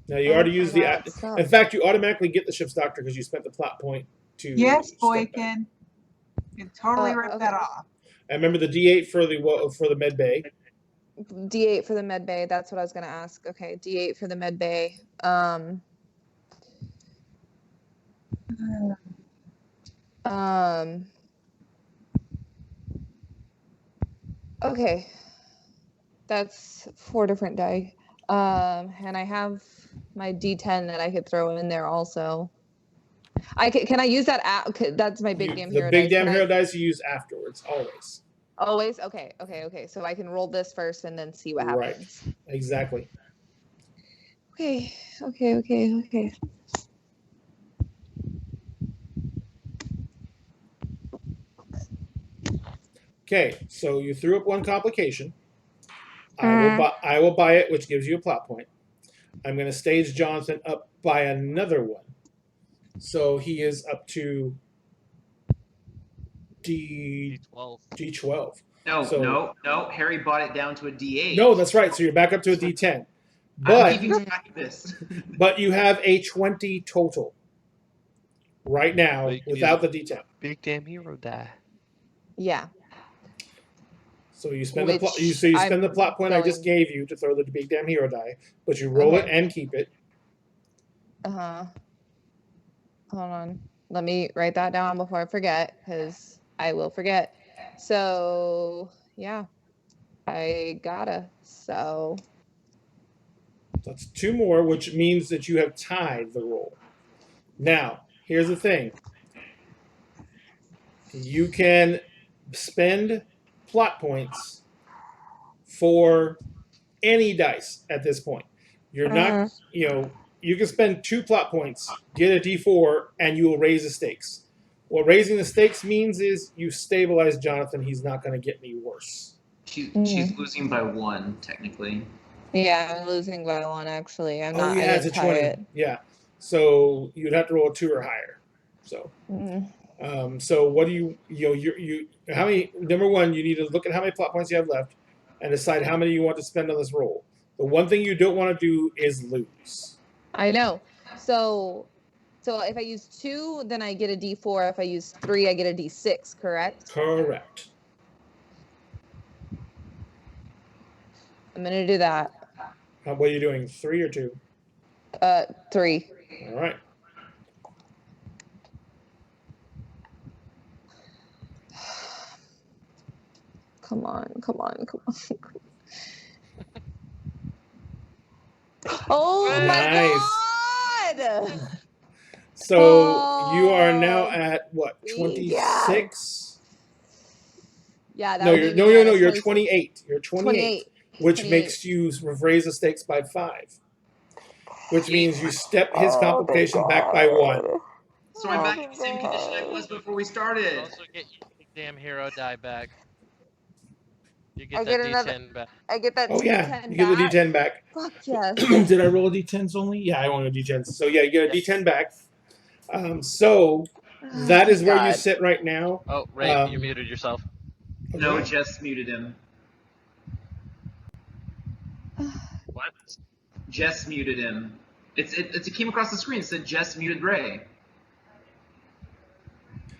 Now you already used the. Stop. In fact, you automatically get the ship's doctor because you spent the plot point to. Yes, Boykin. You totally ripped okay. that off. I remember the D8 for the med bay. D8 for the med bay. That's what I was gonna ask. Okay, D8 for the med bay. Okay, that's 4 different die. And I have my D10 that I could throw in there also. Can I use that? That's my big damn hero dice. The big dice. damn hero dice you use afterwards, always. Always? Okay. So I can roll this first and then see what happens. Right. Exactly. Okay. Okay, so you threw up one complication. I will buy it, which gives you a plot point. I'm going to stage Jonathan up by another one. So he is up to D12. No. Harry bought it down to a D8. No, that's right. So you're back up to a D10. I'm keeping track of this. But you have a 20 total right now without the D10. Big damn hero die. Yeah. So you spend the plot point I just gave you to throw the big damn hero die, but you roll it and keep it. Hold on. Let me write that down before I forget, because I will forget. So yeah, I gotta. So that's 2 more, which means that you have tied the roll. Now, here's the thing. You can spend plot points for any dice at this point. You're not, you can spend 2 plot points, get a D4, and you will raise the stakes. What raising the stakes means is you stabilize Jonathan. He's not going to get any worse. She's losing by 1, technically. Yeah, I'm losing by 1, actually. I'm not. Yeah, it's a 20. Yeah. So you'd have to roll a 2 or higher. So. So what do you how many, number one, you need to look at how many plot points you have left and decide how many you want to spend on this roll. The one thing you don't want to do is lose. I know. So if I use 2, then I get a D4. If I use 3, I get a D6, correct? Correct. I'm going to do that. What are you doing, 3 or 2? 3. All right. Come on. Oh my God! So you are now at what, 26? Yeah. No, you're 28. You're 28, which 28. makes you raise the stakes by 5, which means you step his complication back by 1. So I'm back in the same condition I was before we started. You also get your big damn hero die back. You get that D10 back. I get that D10 back. You get the D10 back. Fuck yes. Did I roll D10s only? Yeah, I rolled D10s. So yeah, you get a D10 back. So that is where you sit right now. Oh, Ray, you muted yourself. Okay. No, Jess muted him. What? Jess muted him. It came across the screen. It said Jess muted Ray.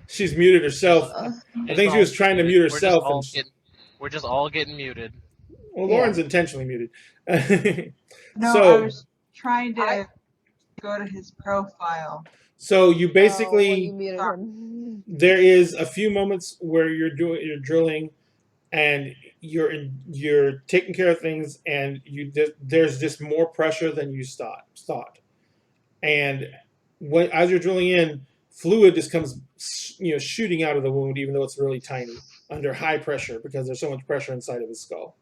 She's muted herself. I think she was trying to mute herself. We're just all getting muted. Well, Lauren's intentionally muted. No, So, I was trying to go to his profile. So you basically, you muted him. there is a few moments where you're drilling, and you're taking care of things, and there's just more pressure than you thought. And as you're drilling in, fluid just comes shooting out of the wound, even though it's really tiny, under high pressure because there's so much pressure inside of his skull.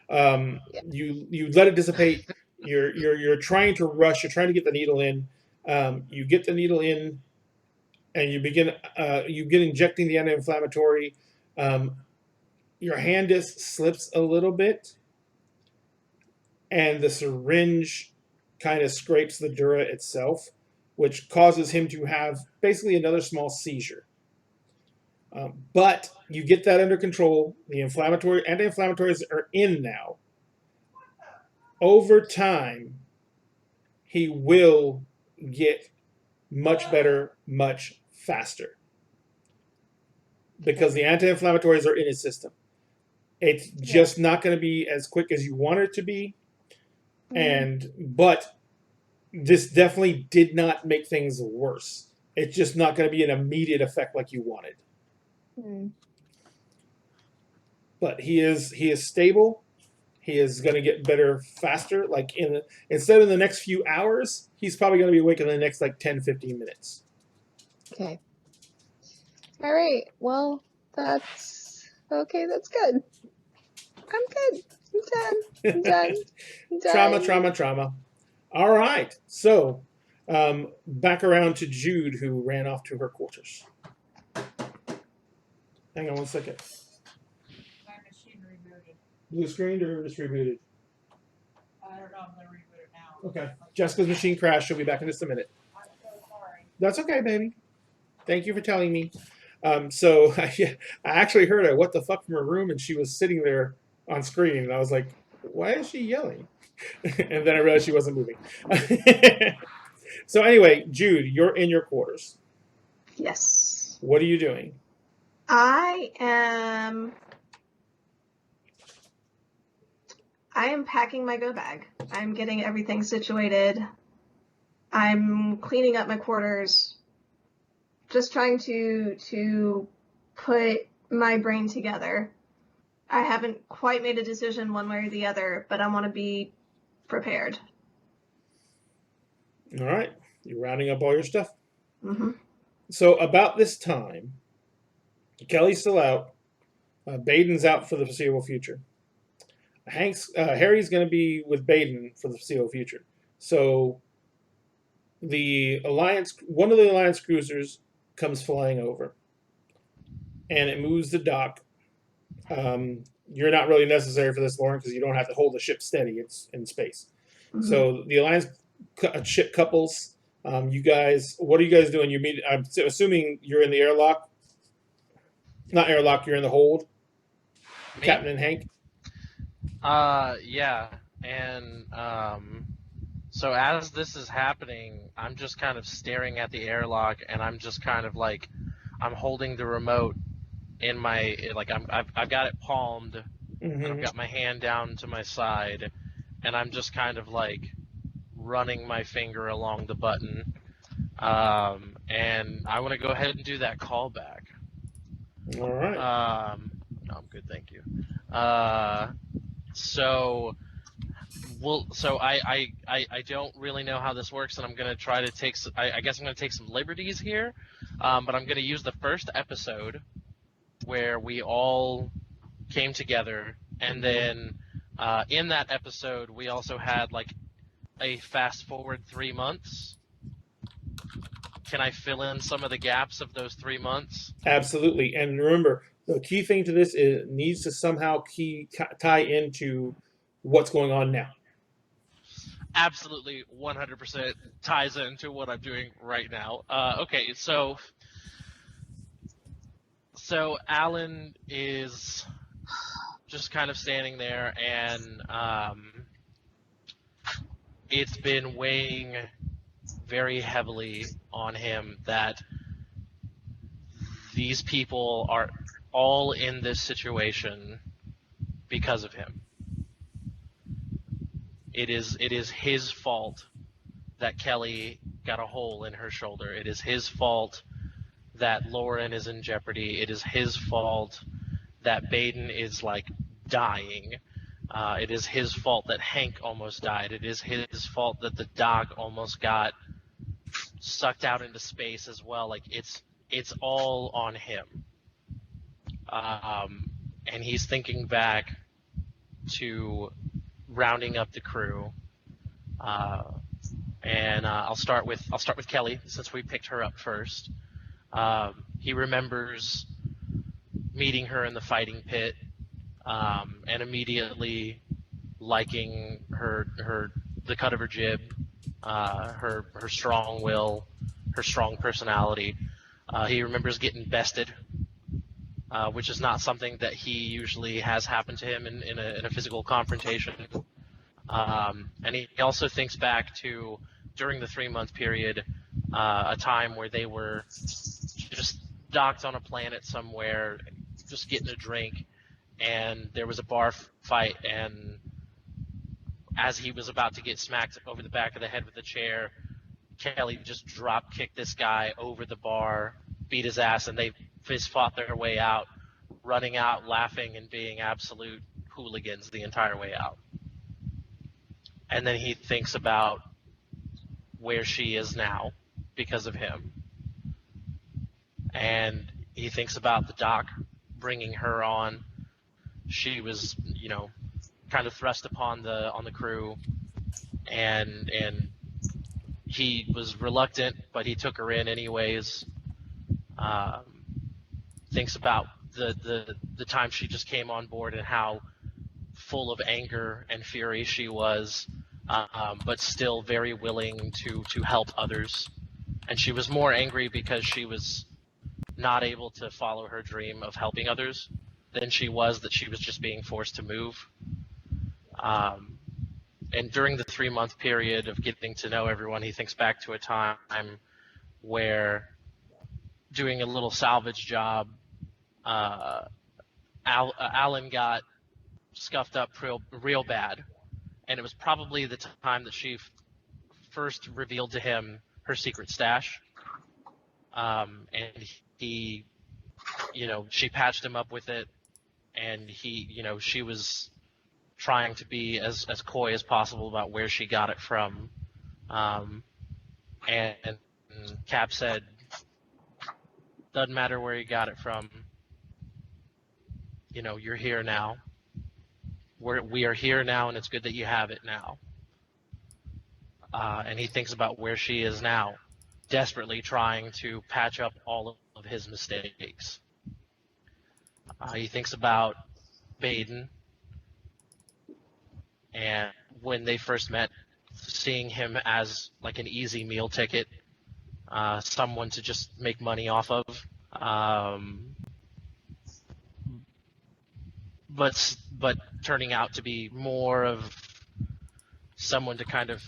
You let it dissipate. You're trying to rush. You're trying to get the needle in. You get the needle in, and you begin injecting the anti-inflammatory. Your hand just slips a little bit, and the syringe kind of scrapes the dura itself, which causes him to have basically another small seizure. But you get that under control. The anti-inflammatories are in now. Over time, he will get much better, much faster, because the anti-inflammatories are in his system. It's just not going to be as quick as you want it to be, but this definitely did not make things worse. It's just not going to be an immediate effect like you wanted. But he is stable. He is going to get better faster. Like instead of the next few hours, he's probably going to be awake in the next like 10, 15 minutes. Okay. All right. Well, that's okay. That's good. I'm good. I'm done. I'm done. Trauma. All right. So, back around to Jude, who ran off to her quarters. Hang on one second. My machine rebooted. Blue screened or just rebooted? I don't know. I'm going to reboot it now. Okay. Jessica's machine crashed. She'll be back in just a minute. I'm so sorry. That's okay, baby. Thank you for telling me. So I actually heard a what the fuck from her room, and she was sitting there on screen, and I was like, why is she yelling? And then I realized she wasn't moving. So anyway, Jude, you're in your quarters. Yes. What are you doing? I am packing my go bag. I'm getting everything situated. I'm cleaning up my quarters. Just trying to put my brain together. I haven't quite made a decision one way or the other, but I want to be prepared. All right. You're rounding up all your stuff. Mm-hmm. So about this time, Kelly's still out. Baden's out for the foreseeable future. Harry's going to be with Baden for the foreseeable future. So one of the Alliance cruisers comes flying over, and it moves the dock. You're not really necessary for this, Lauren, because you don't have to hold the ship steady. It's in space. Mm-hmm. So the Alliance ship couples. You guys, what are you guys doing? I'm assuming you're in the airlock. Not airlock. You're in the hold. Me? Captain and Hank. Yeah, and so as this is happening, I'm just kind of staring at the airlock, and I'm just kind of like, I'm holding the remote in my, like, I've got it palmed, and I've got my hand down to my side, and I'm just kind of like running my finger along the button, and I want to go ahead and do that callback. All right. No, I'm good, thank you. So I don't really know how this works, and I'm gonna try to take. I guess I'm gonna take some liberties here, but I'm gonna use the first episode where we all came together, and then in that episode we also had like a fast forward 3 months. Can I fill in some of the gaps of those 3 months? Absolutely, and remember, the key thing to this is it needs to somehow tie into what's going on now. Absolutely, 100% ties into what I'm doing right now. Okay, so Alan is just kind of standing there, and it's been weighing very heavily on him that these people are all in this situation because of him. It is his fault that Kelly got a hole in her shoulder. It is his fault that Lauren is in jeopardy. It is his fault that Baden is like dying. It is his fault that Hank almost died. It is his fault that the doc almost got sucked out into space as well. Like it's all on him. And he's thinking back to rounding up the crew. And I'll start with Kelly since we picked her up first. He remembers meeting her in the fighting pit, and immediately liking the cut of her jib, her strong will, her strong personality. He remembers getting bested, which is not something that he usually has happen to him in a physical confrontation. And he also thinks back to, during the 3-month period, a time where they were just docked on a planet somewhere, just getting a drink, and there was a bar fight, and as he was about to get smacked over the back of the head with a chair, Kelly just drop kicked this guy over the bar, beat his ass, and they fist fought their way out, running out, laughing, and being absolute hooligans the entire way out. And then he thinks about where she is now because of him. And he thinks about the doc bringing her on. She was, kind of thrust upon on the crew, and he was reluctant, but he took her in anyways. Thinks about the time she just came on board and how full of anger and fury she was, but still very willing to help others. And she was more angry because she was not able to follow her dream of helping others than she was that she was just being forced to move. And during the 3-month period of getting to know everyone, he thinks back to a time where, doing a little salvage job, Alan got scuffed up real bad. And it was probably the time that she first revealed to him her secret stash. And he, she patched him up with it, and he, she was trying to be as coy as possible about where she got it from. And Cap said, doesn't matter where you got it from, you're here now. We are here now, and it's good that you have it now. And he thinks about where she is now, desperately trying to patch up all of his mistakes. He thinks about Baden, and when they first met, seeing him as like an easy meal ticket, someone to just make money off of. But turning out to be more of someone to kind of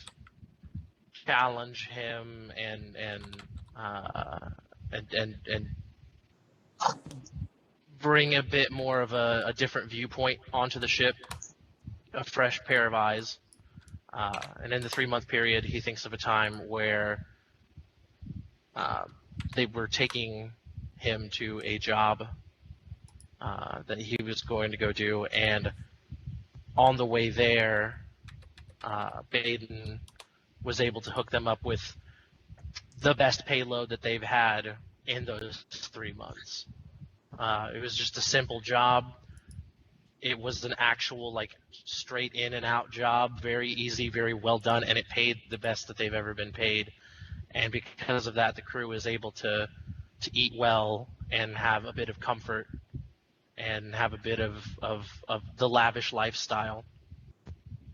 challenge him and bring a bit more of a different viewpoint onto the ship, a fresh pair of eyes. And in the 3-month period, he thinks of a time where they were taking him to a job that he was going to go do, and on the way there, Baden was able to hook them up with the best payload that they've had in those 3 months. It was just a simple job. It was an actual, like, straight in and out job, very easy, very well done, and it paid the best that they've ever been paid. And because of that, the crew was able to eat well and have a bit of comfort and have a bit of the lavish lifestyle.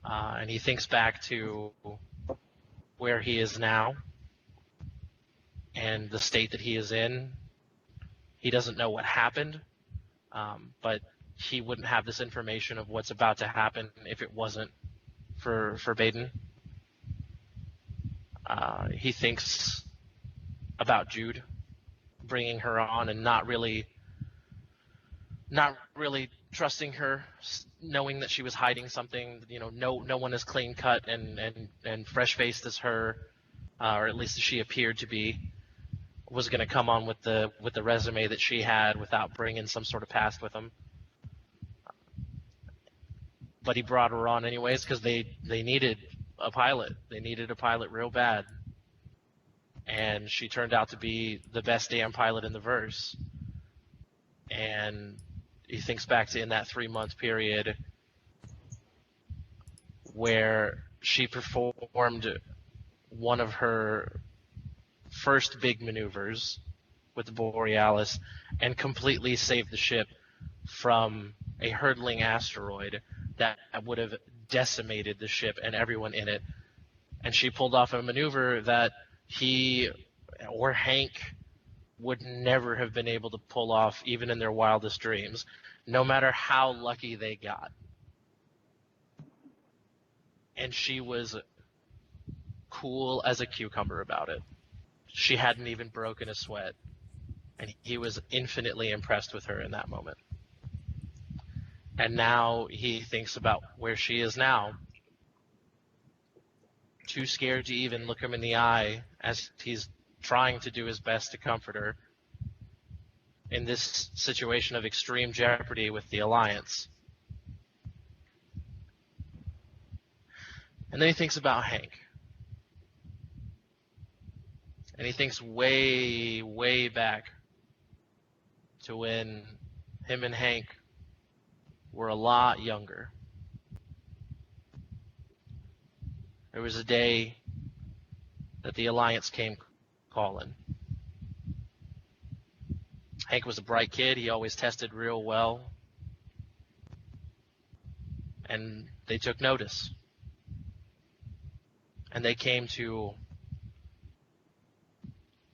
And he thinks back to where he is now and the state that he is in. He doesn't know what happened, but he wouldn't have this information of what's about to happen if it wasn't for Baden. He thinks about Jude, bringing her on and not really trusting her, knowing that she was hiding something. No one as clean cut and fresh faced as her, or at least she appeared to be, was going to come on with the resume that she had without bringing some sort of past with him. But he brought her on anyways because they needed a pilot. They needed a pilot real bad. And she turned out to be the best damn pilot in the verse. And he thinks back to in that 3-month period where she performed one of her first big maneuvers with the Borealis and completely saved the ship from a hurtling asteroid that would have decimated the ship and everyone in it. And she pulled off a maneuver that he or Hank would never have been able to pull off even in their wildest dreams, no matter how lucky they got. And she was cool as a cucumber about it. She hadn't even broken a sweat, and he was infinitely impressed with her in that moment. And now he thinks about where she is now, too scared to even look him in the eye as he's trying to do his best to comfort her in this situation of extreme jeopardy with the Alliance. And then he thinks about Hank. And he thinks way, way back to when him and Hank were a lot younger. There was a day that the Alliance came calling. Hank was a bright kid. He always tested real well. And they took notice. And they came to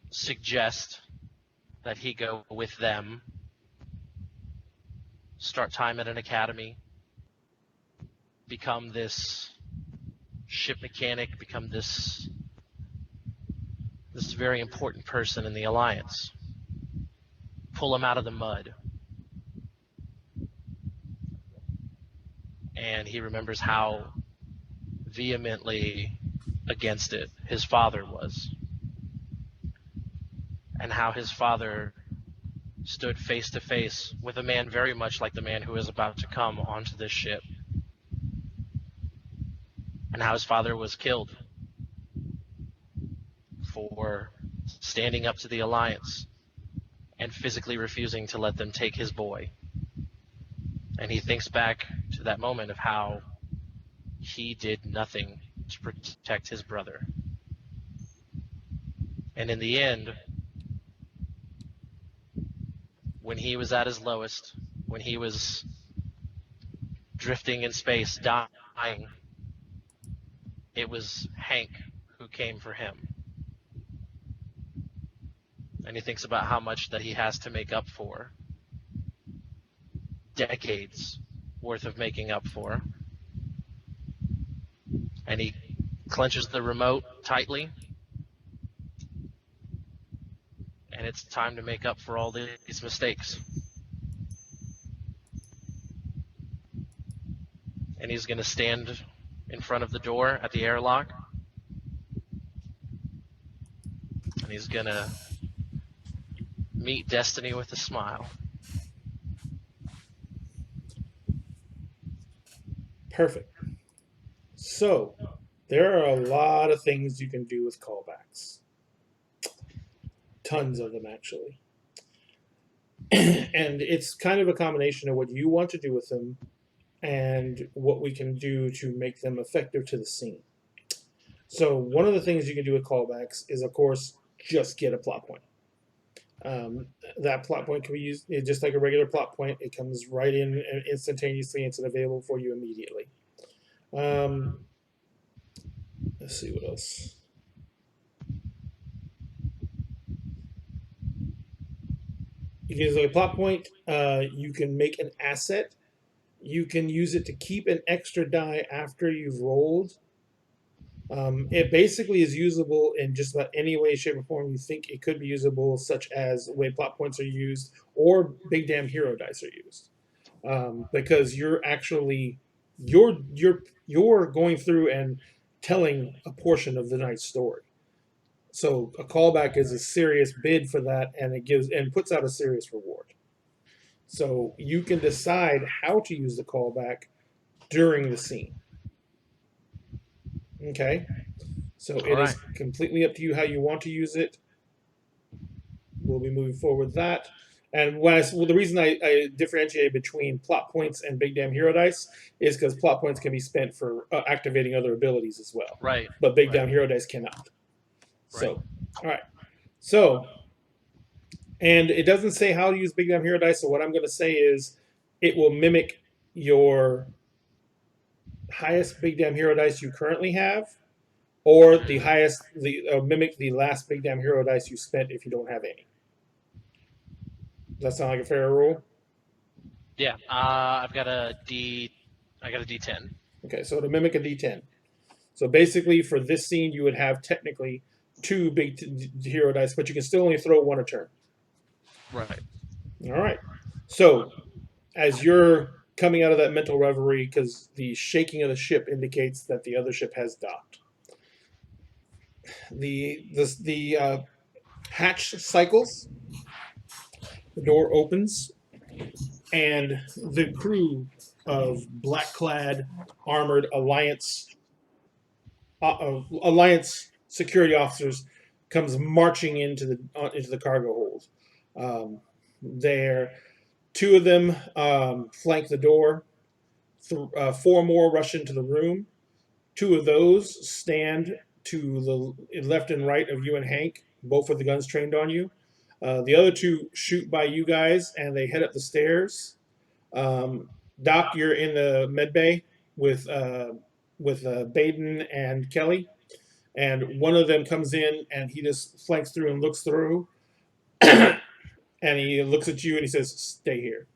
suggest that he go with them, start time at an academy, become this ship mechanic, become this very important person in the Alliance, pull him out of the mud. And he remembers how vehemently against it his father was, and how his father stood face to face with a man very much like the man who is about to come onto this ship, and how his father was killed for standing up to the Alliance and physically refusing to let them take his boy. And he thinks back to that moment of how he did nothing to protect his brother. And in the end, when he was at his lowest, when he was drifting in space, dying, it was Hank who came for him. And he thinks about how much that he has to make up for. Decades worth of making up for. And he clenches the remote tightly. And it's time to make up for all these mistakes. And he's going to stand in front of the door at the airlock. And he's going to meet destiny with a smile. Perfect. So, there are a lot of things you can do with callbacks. Tons of them, actually. And it's kind of a combination of what you want to do with them and what we can do to make them effective to the scene. So, one of the things you can do with callbacks is, of course, just get a plot point. That plot point can be used just like a regular plot point. It comes right in instantaneously and it's available for you immediately. Let's see what else. You can use like a plot point. You can make an asset. You can use it to keep an extra die after you've rolled. It basically is usable in just about any way, shape, or form you think it could be usable, such as the way plot points are used or big damn hero dice are used. Because you're actually you're going through and telling a portion of the night's story. So a callback is a serious bid for that, and it gives and puts out a serious reward. So you can decide how to use the callback during the scene. Okay, so it is completely up to you how you want to use it. We'll be moving forward with that. And the reason I differentiate between plot points and big damn hero dice is because plot points can be spent for activating other abilities as well. Right. But big damn hero dice cannot. So, all right. So, And it doesn't say how to use Big Damn Hero Dice, so what I'm going to say is it will mimic your highest Big Damn Hero Dice you currently have, or the highest, mimic the last Big Damn Hero Dice you spent if you don't have any. Does that sound like a fair rule? Yeah, I've got a D10. Okay, so to mimic a D10. So basically, for this scene, you would have technically 2 big hero dice, but you can still only throw 1 a turn. Right. All right. So as you're coming out of that mental reverie, because the shaking of the ship indicates that the other ship has docked, the hatch cycles, the door opens, and the crew of black-clad, armored Alliance security officers comes marching into the cargo hold. There, 2 of them flank the door. 4 more rush into the room. 2 of those stand to the left and right of you and Hank, both with the guns trained on you. The other 2 shoot by you guys, and they head up the stairs. Doc, you're in the med bay with Baden and Kelly, and one of them comes in and he just flanks through and looks through, and he looks at you and he says, "Stay here."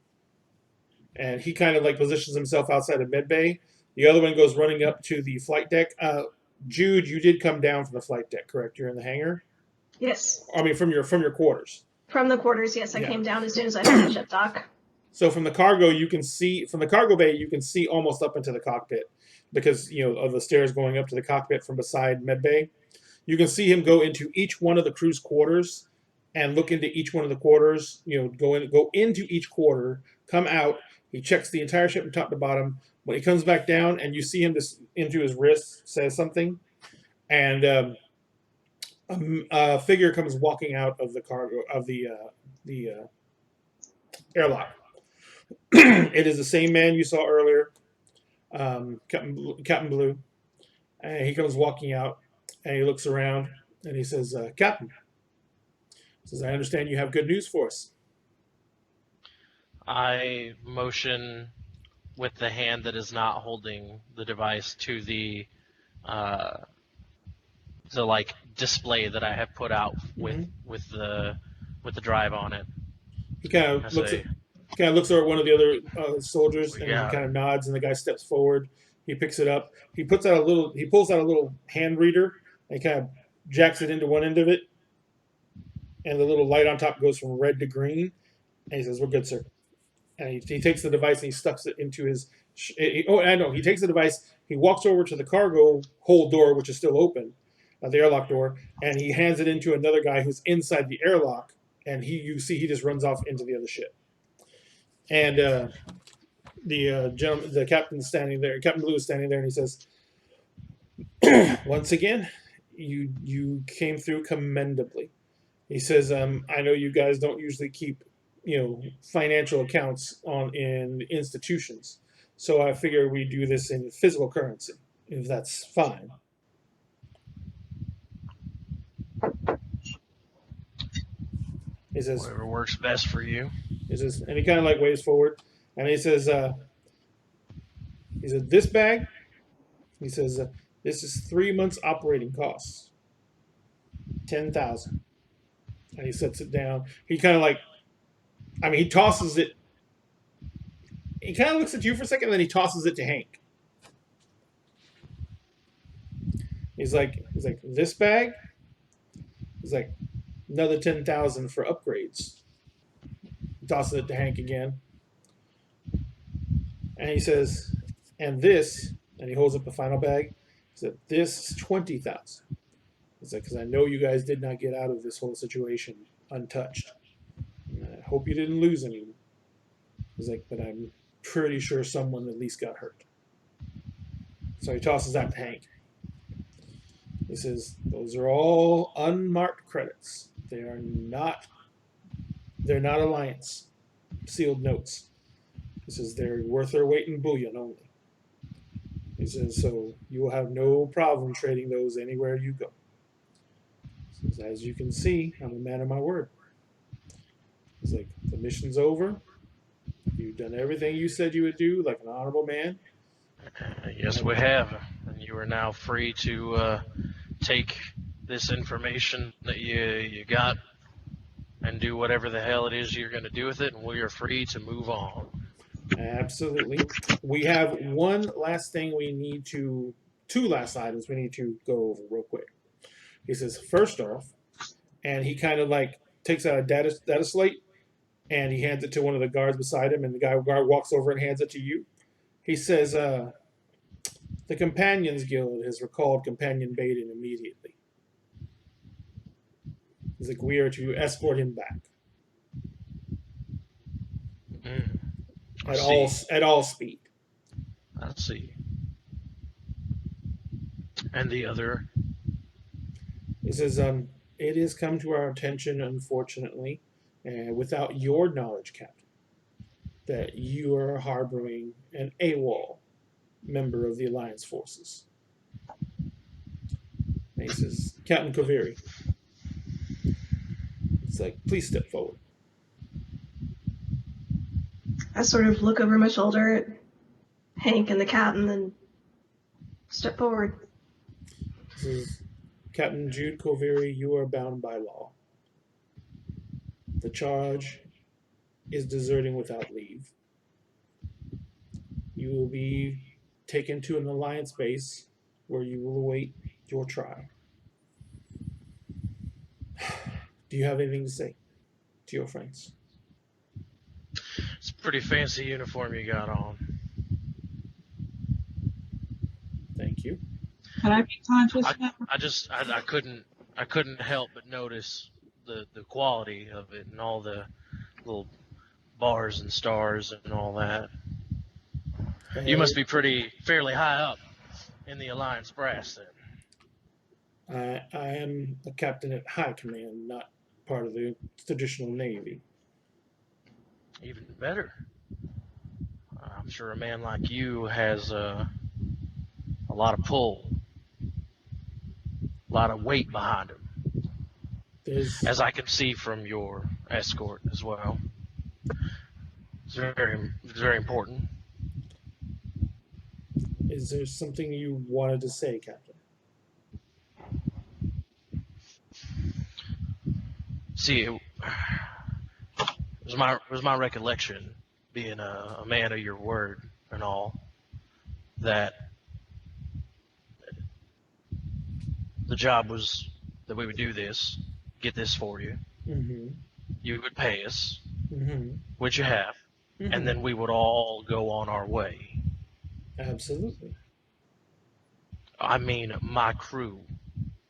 And he kind of like positions himself outside of med bay. The other one goes running up to the flight deck. Jude, you did come down from the flight deck, correct? You're in the hangar. Yes. I mean, from your quarters. From the quarters, yes. I came down as soon as I heard the ship dock. So from the cargo, you can see from the cargo bay, you can see almost up into the cockpit because of the stairs going up to the cockpit from beside med bay. You can see him go into each one of the crew's quarters and look into each one of the quarters. Go into each quarter, come out. He checks the entire ship from top to bottom. When he comes back down, and you see him just into his wrist, says something, and a figure comes walking out of the cargo of the airlock. It is the same man you saw earlier, Captain Bleu. And he comes walking out, and he looks around, and he says, "Captain," he says, "I understand you have good news for us." I motion with the hand that is not holding the device to the display that I have put out with the drive on it. He kind of looks over at one of the other soldiers, and he kind of nods, and the guy steps forward. He picks it up. He pulls out a little hand reader, and he kind of jacks it into one end of it, and the little light on top goes from red to green. And he says, "We're good, sir." And he takes the device and he stuffs it into his. He takes the device. He walks over to the cargo hold door, which is still open, the airlock door, and he hands it into another guy who's inside the airlock. And you see he just runs off into the other ship. And the captain's standing there. Captain Blue is standing there, and he says, "Once again, you came through commendably." He says, "I know you guys don't usually keep financial accounts in institutions, so I figure we do this in physical currency, if that's fine." He says, "Whatever works best for you." He says, and he kind of like waves forward, and he says, "This bag," he says, "this is 3 months operating costs, 10,000." And he sets it down. He kind of like, he tosses it. He kind of looks at you for a second, and then he tosses it to Hank. He's like, "This bag?" He's like, "Another 10,000 for upgrades." He tosses it to Hank again. And he says, "And this," and he holds up the final bag. He said, "This is 20,000. He's like, "Because I know you guys did not get out of this whole situation untouched. And I hope you didn't lose anyone." He's like, "But I'm pretty sure someone at least got hurt." So he tosses that to Hank. He says, "Those are all unmarked credits. They're not Alliance sealed notes." He says, "They're worth their weight in bullion only." He says, "So you will have no problem trading those anywhere you go." He says, "As you can see, I'm a man of my word." He's like, the mission's over. You've done everything you said you would do, like an honorable man. Yes, we have. And you are now free to take this information that you got and do whatever the hell it is you're going to do with it, and we are free to move on. Absolutely. We have one last thing we need to, two last items we need to go over real quick. He says, first off, and he kind of like takes out a data slate and he hands it to one of the guards beside him, and the guard walks over and hands it to you. He says, the Companions Guild has recalled Companion Baden immediately. He's like, we are to escort him back. At all speed. I see. And the other? He says, it has come to our attention, unfortunately, without your knowledge, Captain, that you are harboring an AWOL member of the Alliance forces. And he says, Captain Koveri. It's like, please step forward. I sort of look over my shoulder at Hank and the captain and step forward. This is Captain Jude Koveri, you are bound by law. The charge is deserting without leave. You will be taken to an Alliance base where you will await your trial. Do you have anything to say to your friends? It's a pretty fancy uniform you got on. Thank you. Can I be conscious now? I couldn't help but notice the quality of it and all the little bars and stars and all that. You must be fairly high up in the Alliance brass then. I am a captain at high command, not part of the traditional Navy. Even better. I'm sure a man like you has a lot of pull, a lot of weight behind him. As I can see from your escort as well. It's very important. Is there something you wanted to say, Captain? See, it was my recollection, being a man of your word and all, that the job was that we would do this, get this for you. Mm-hmm. You would pay us, mm-hmm. which you have, mm-hmm. and then we would all go on our way. Absolutely. I mean, my crew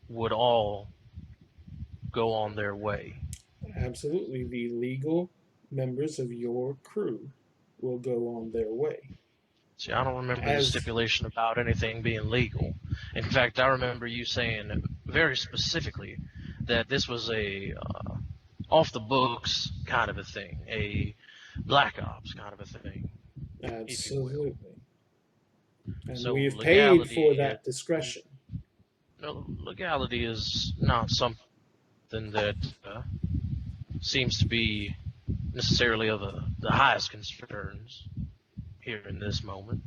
would all go on their way. Absolutely. The legal members of your crew will go on their way. See, I don't remember the stipulation about anything being legal. In fact, I remember you saying very specifically that this was a off-the-books kind of a thing, a Black Ops kind of a thing. Absolutely. And so we've paid for that discretion. No, legality is not something that seems to be necessarily of the highest concerns here in this moment.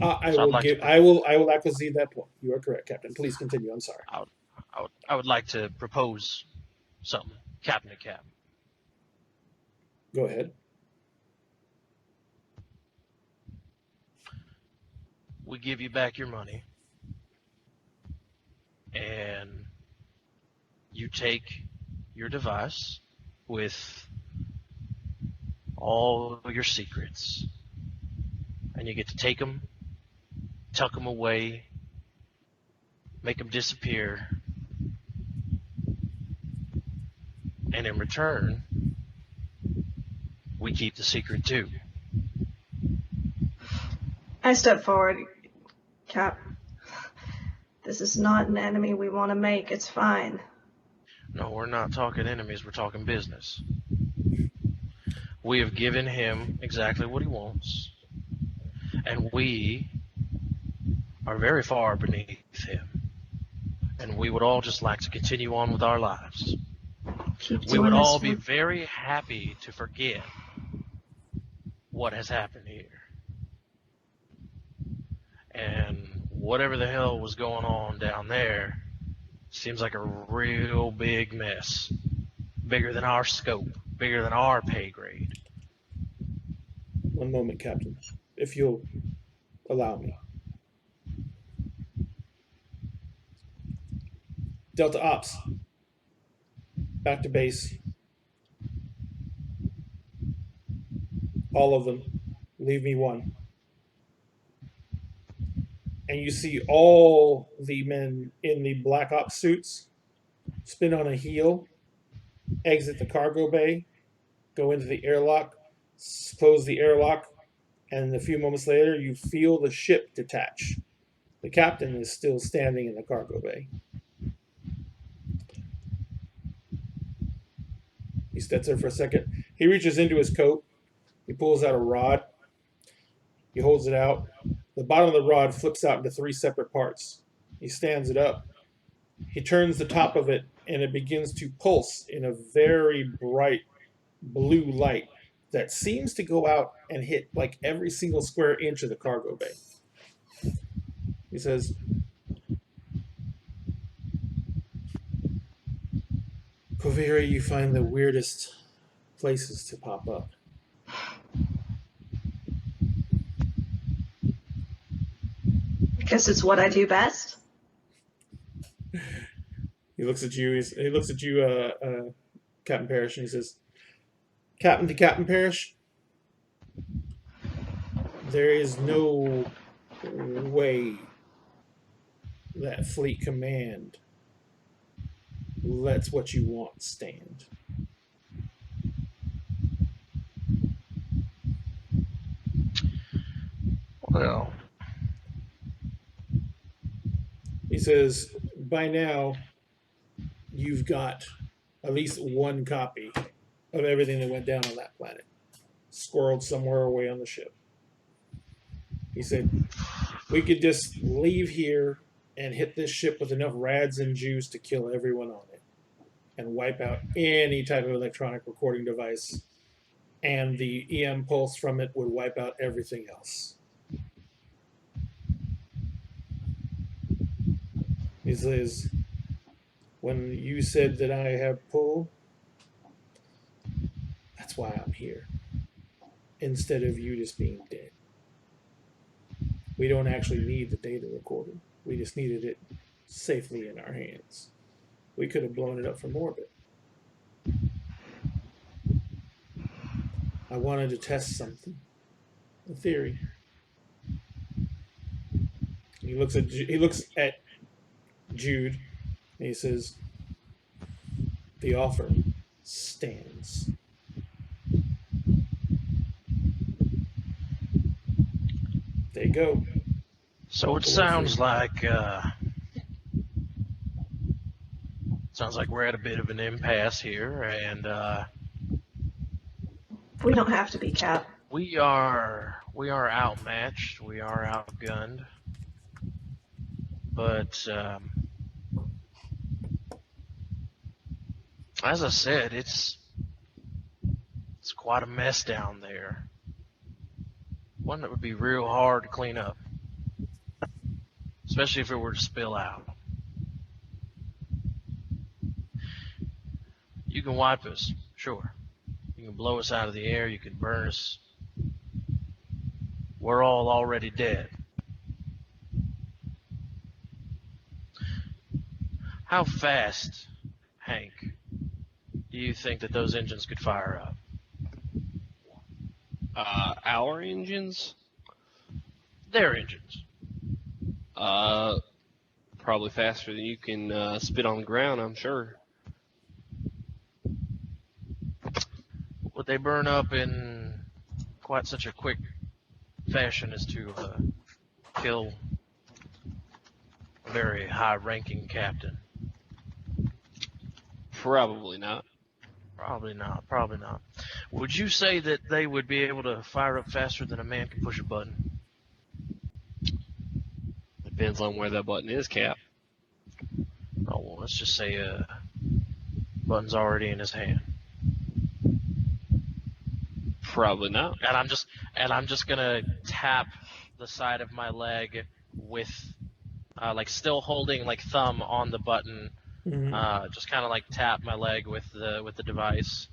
I will concede that point. You are correct, Captain. Please continue. I'm sorry. I would like to propose something, Captain to Captain. Go ahead. We give you back your money, and you take your device with all your secrets, and you get to take them, tuck them away, make them disappear, and in return, we keep the secret too. I step forward. Cap, this is not an enemy we want to make. It's fine. No, we're not talking enemies. We're talking business. We have given him exactly what he wants, and we are very far beneath him. And we would all just like to continue on with our lives. we would all be very happy to forget what has happened here. And whatever the hell was going on down there seems like a real big mess. Bigger than our scope, bigger than our pay grade. One moment, Captain, if you'll allow me. Delta Ops, back to base. All of them. Leave me one. And you see all the men in the Black Ops suits spin on a heel, exit the cargo bay, go into the airlock, close the airlock, and a few moments later, you feel the ship detach. The captain is still standing in the cargo bay. He sits there for a second. He reaches into his coat. He pulls out a rod. He holds it out. The bottom of the rod flips out into 3 separate parts. He stands it up. He turns the top of it, and it begins to pulse in a very bright blue light that seems to go out and hit like every single square inch of the cargo bay. He says, Koviri, you find the weirdest places to pop up. Guess it's what I do best. He looks at you. He looks at you, Captain Parrish, and he says, Captain to Captain Parrish, there is no way that Fleet Command lets what you want stand. Well, he says, by now, you've got at least one copy of everything that went down on that planet, squirreled somewhere away on the ship. He said, we could just leave here and hit this ship with enough rads and juice to kill everyone on it and wipe out any type of electronic recording device, and the EM pulse from it would wipe out everything else. He says, when you said that I have pull, that's why I'm here. Instead of you just being dead. We don't actually need the data recorder. We just needed it safely in our hands. We could have blown it up from orbit. I wanted to test something. A theory. He looks at Jude, and he says, the offer stands. They go. So it sounds like we're at a bit of an impasse here, and We don't have to be, Cap. we are outmatched, we are outgunned, but as I said, it's quite a mess down there. One that would be real hard to clean up, especially if it were to spill out. You can wipe us, sure. You can blow us out of the air, you can burn us. We're all already dead. How fast, Hank, do you think that those engines could fire up? Our engines? Their engines. Probably faster than you can spit on the ground, I'm sure. Would they burn up in quite such a quick fashion as to kill a very high-ranking captain? Probably not. Probably not. Would you say that they would be able to fire up faster than a man can push a button? Depends on where that button is, Cap. Oh, well, let's just say button's already in his hand. Probably not. And I'm just gonna tap the side of my leg with, like still holding like thumb on the button. Just kind of like tap my leg with the device.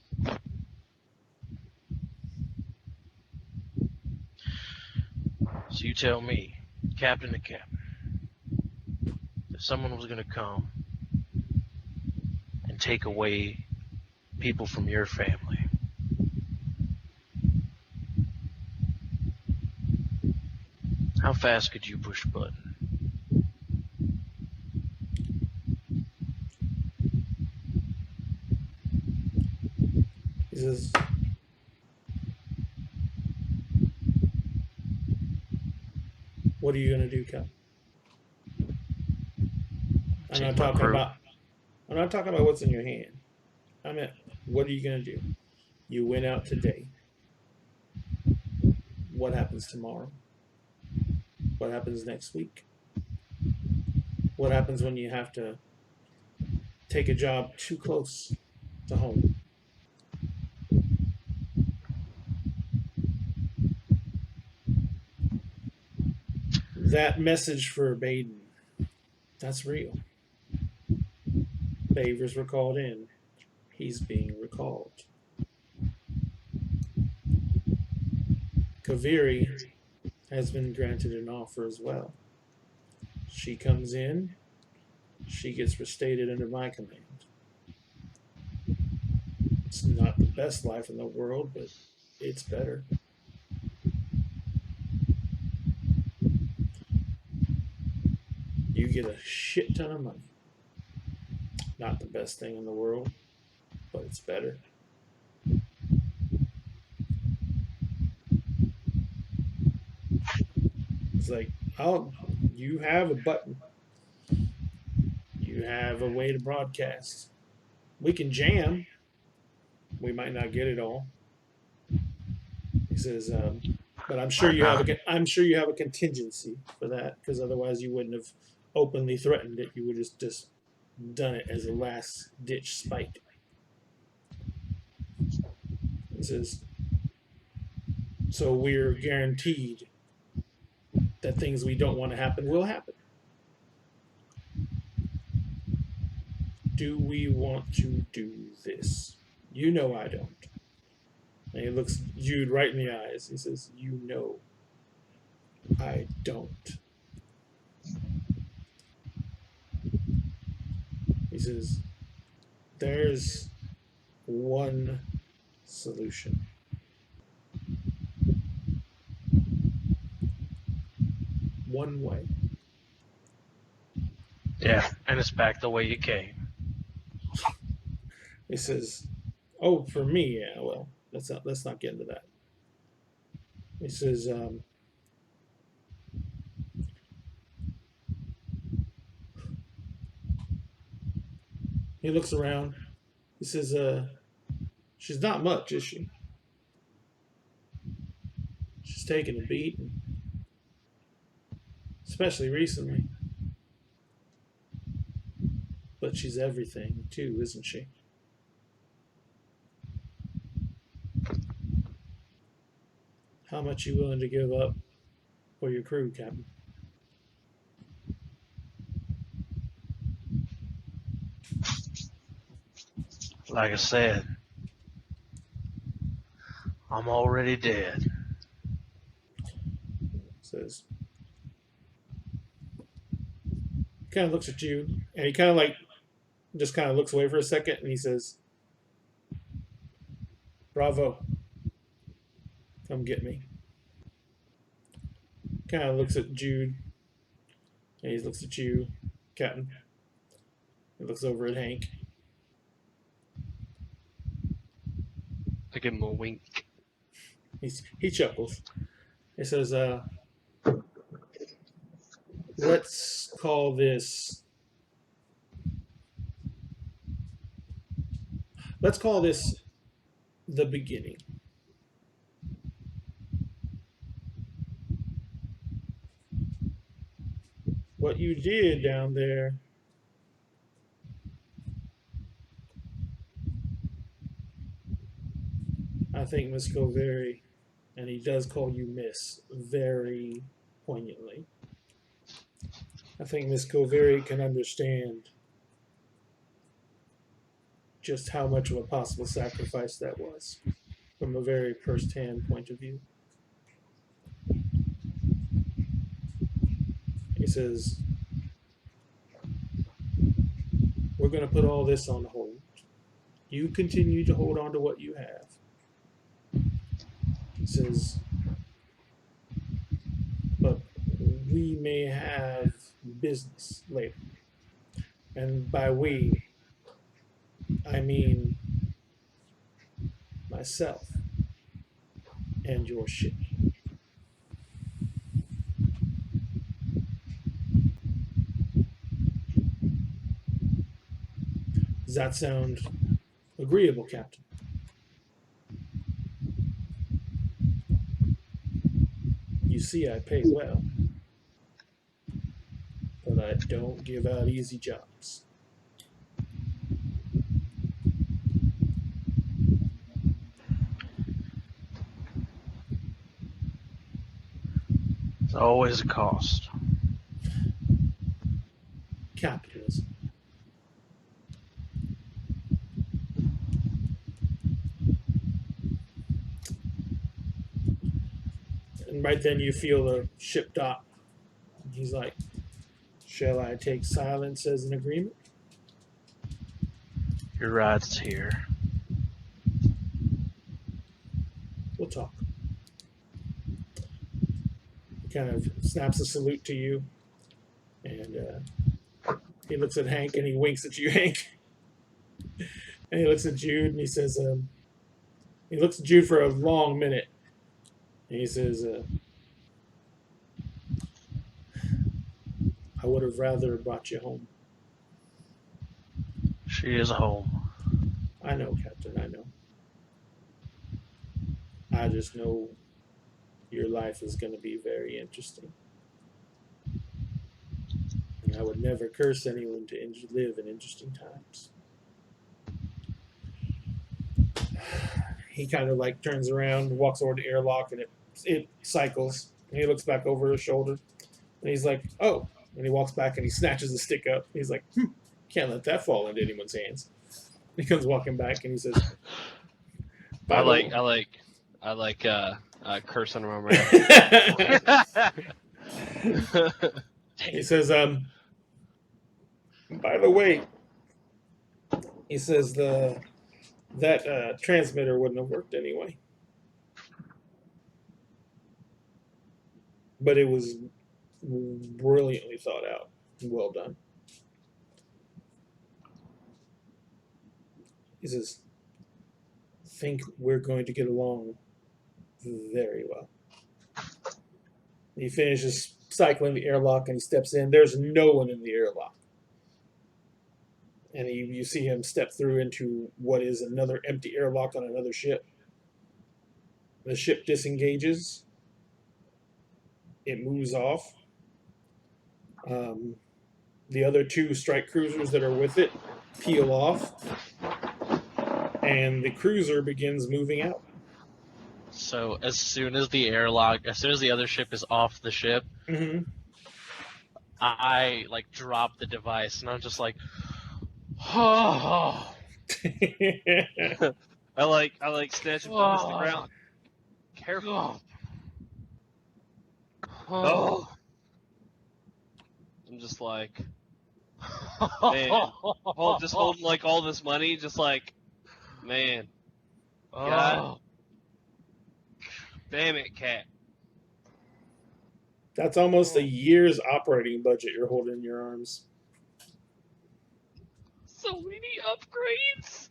So you tell me, Captain to Captain, if someone was gonna come and take away people from your family, how fast could you push a button? He says, "What are you gonna do, Cap?" I'm not talking about what's in your hand. I meant, what are you gonna do? You went out today. What happens tomorrow? What happens next week? What happens when you have to take a job too close to home? That message for Baden, that's real. Favors were called in. He's being recalled. Kaviri has been granted an offer as well. She comes in, she gets restated under my command. It's not the best life in the world, but it's better. You get a shit ton of money. Not the best thing in the world, but it's better. It's like, oh, you have a button. You have a way to broadcast. We can jam. We might not get it all. He says, but I'm sure you have a contingency for that, because otherwise you wouldn't have openly threatened it. You would have just done it as a last ditch spite. He says, so we're guaranteed that things we don't want to happen will happen. Do we want to do this? You know I don't. And he looks Jude right in the eyes. He says, you know I don't. He says, there's one solution. One way. Yeah, and it's back the way you came. He says, oh, for me, yeah, well, let's not get into that. He says, he looks around. He says, she's not much, is she? She's taken a beating. Especially recently. But she's everything, too, isn't she? How much you willing to give up for your crew, Captain? Like I said, I'm already dead. Says, kind of looks at you, and he kind of like just kind of looks away for a second, and he says, bravo, come get me. Kind of looks at Jude, and he looks at you, Captain. He looks over at Hank. I give him a wink. He chuckles. He says, let's call this the beginning. What you did down there, think Miss Coveri, and he does call you Miss very poignantly. I think Miss Coveri can understand just how much of a possible sacrifice that was from a very first-hand point of view. He says, we're going to put all this on hold. You continue to hold on to what you have. He says, but we may have business later. And by we, I mean myself and your ship. Does that sound agreeable, Captain? You see, I pay well, but I don't give out easy jobs. There's always a cost. Capitalism. And right then you feel the ship dock. He's like, shall I take silence as an agreement? Your ride's here. We'll talk. He kind of snaps a salute to you. And he looks at Hank and he winks at you, Hank. And he looks at Jude and he says, he looks at Jude for a long minute. And he says, I would have rather brought you home. She is home. I know, Captain, I know. I just know your life is going to be very interesting. And I would never curse anyone to live in interesting times. He kind of like turns around, walks over to the airlock, and it cycles. And he looks back over his shoulder, and he's like, "Oh!" And he walks back and he snatches the stick up. He's like, "Can't let that fall into anyone's hands." He comes walking back and he says, I like curse under my breath. He says, by the way, he says that transmitter wouldn't have worked anyway. But it was brilliantly thought out and well done. He says, think we're going to get along very well. He finishes cycling the airlock and he steps in. There's no one in the airlock. And you see him step through into what is another empty airlock on another ship. The ship disengages. It moves off. The other two strike cruisers that are with it peel off. And the cruiser begins moving out. So as soon as the other ship is off the ship, mm-hmm. I like drop the device and I'm just like, oh. I like snatch it from the ground. Careful. Oh. I'm just like, man, just holding like all this money, just like, man. God. Damn it, Cat. That's almost a year's operating budget you're holding in your arms. So many upgrades.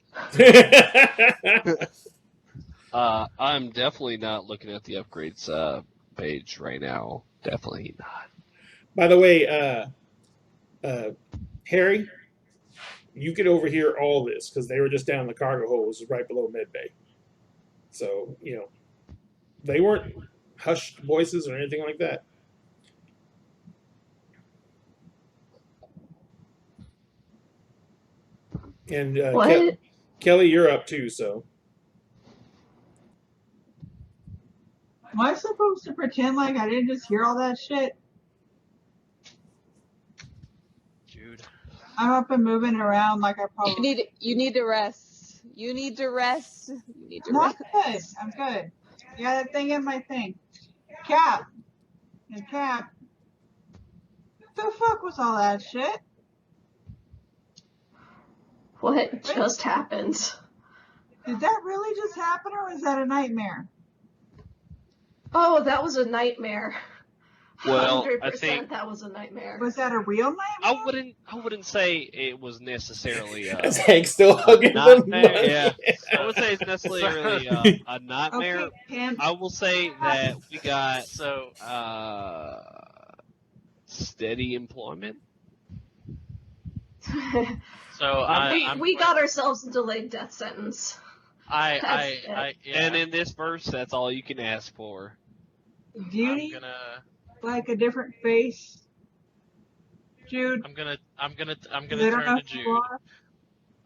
I'm definitely not looking at the upgrades page right now. Definitely not. By the way, Harry, you could overhear all this because they were just down the cargo holds right below medbay. So, they weren't hushed voices or anything like that. And Kelly, you're up too, so. Am I supposed to pretend like I didn't just hear all that shit? Jude. I'm up and moving around like I probably. You need to rest. You need to rest. You need to No, rest. I'm good. I'm good. I got that thing in my thing. Cap. And Cap. What the fuck was all that shit? What just happened? Did that really just happen, or was that a nightmare? Oh, that was a nightmare. Well, 100% I think that was a nightmare. Was that a real nightmare? I wouldn't say it was necessarily Is Hank still hugging the nightmare. monkey? Yeah, I would say it's necessarily a nightmare. Okay, Pam. I will say that we got So steady employment. so we got ourselves a delayed death sentence. I yeah. And in this verse, that's all you can ask for. Do you I'm need gonna like a different face, Jude? I'm gonna They don't turn know to who Jude. you are.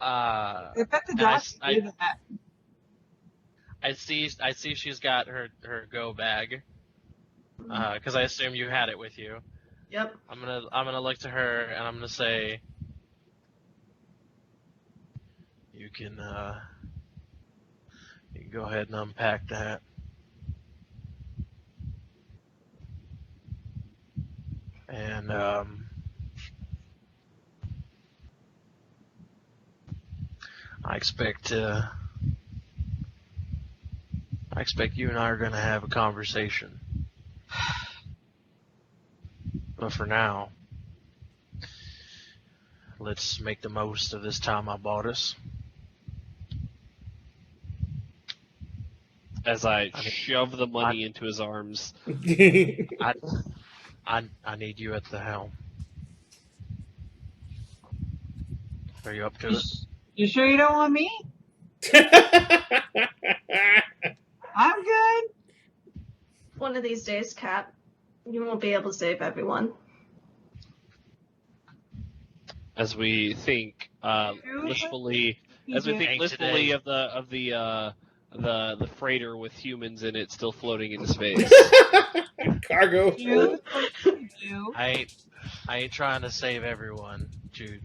I bet the docs do that. I see she's got her go bag. Because I assume you had it with you. Yep. I'm gonna look to her and I'm gonna say, you can go ahead and unpack that. And I expect you and I are gonna have a conversation. But for now, let's make the most of this time I bought us. As I shove the money into his arms. I need you at the helm. Are you up to it? You sure you don't want me? I'm good. One of these days, Cap, you won't be able to save everyone. As we think blissfully of the freighter with humans in it still floating in space. Cargo. I ain't trying to save everyone, Jude.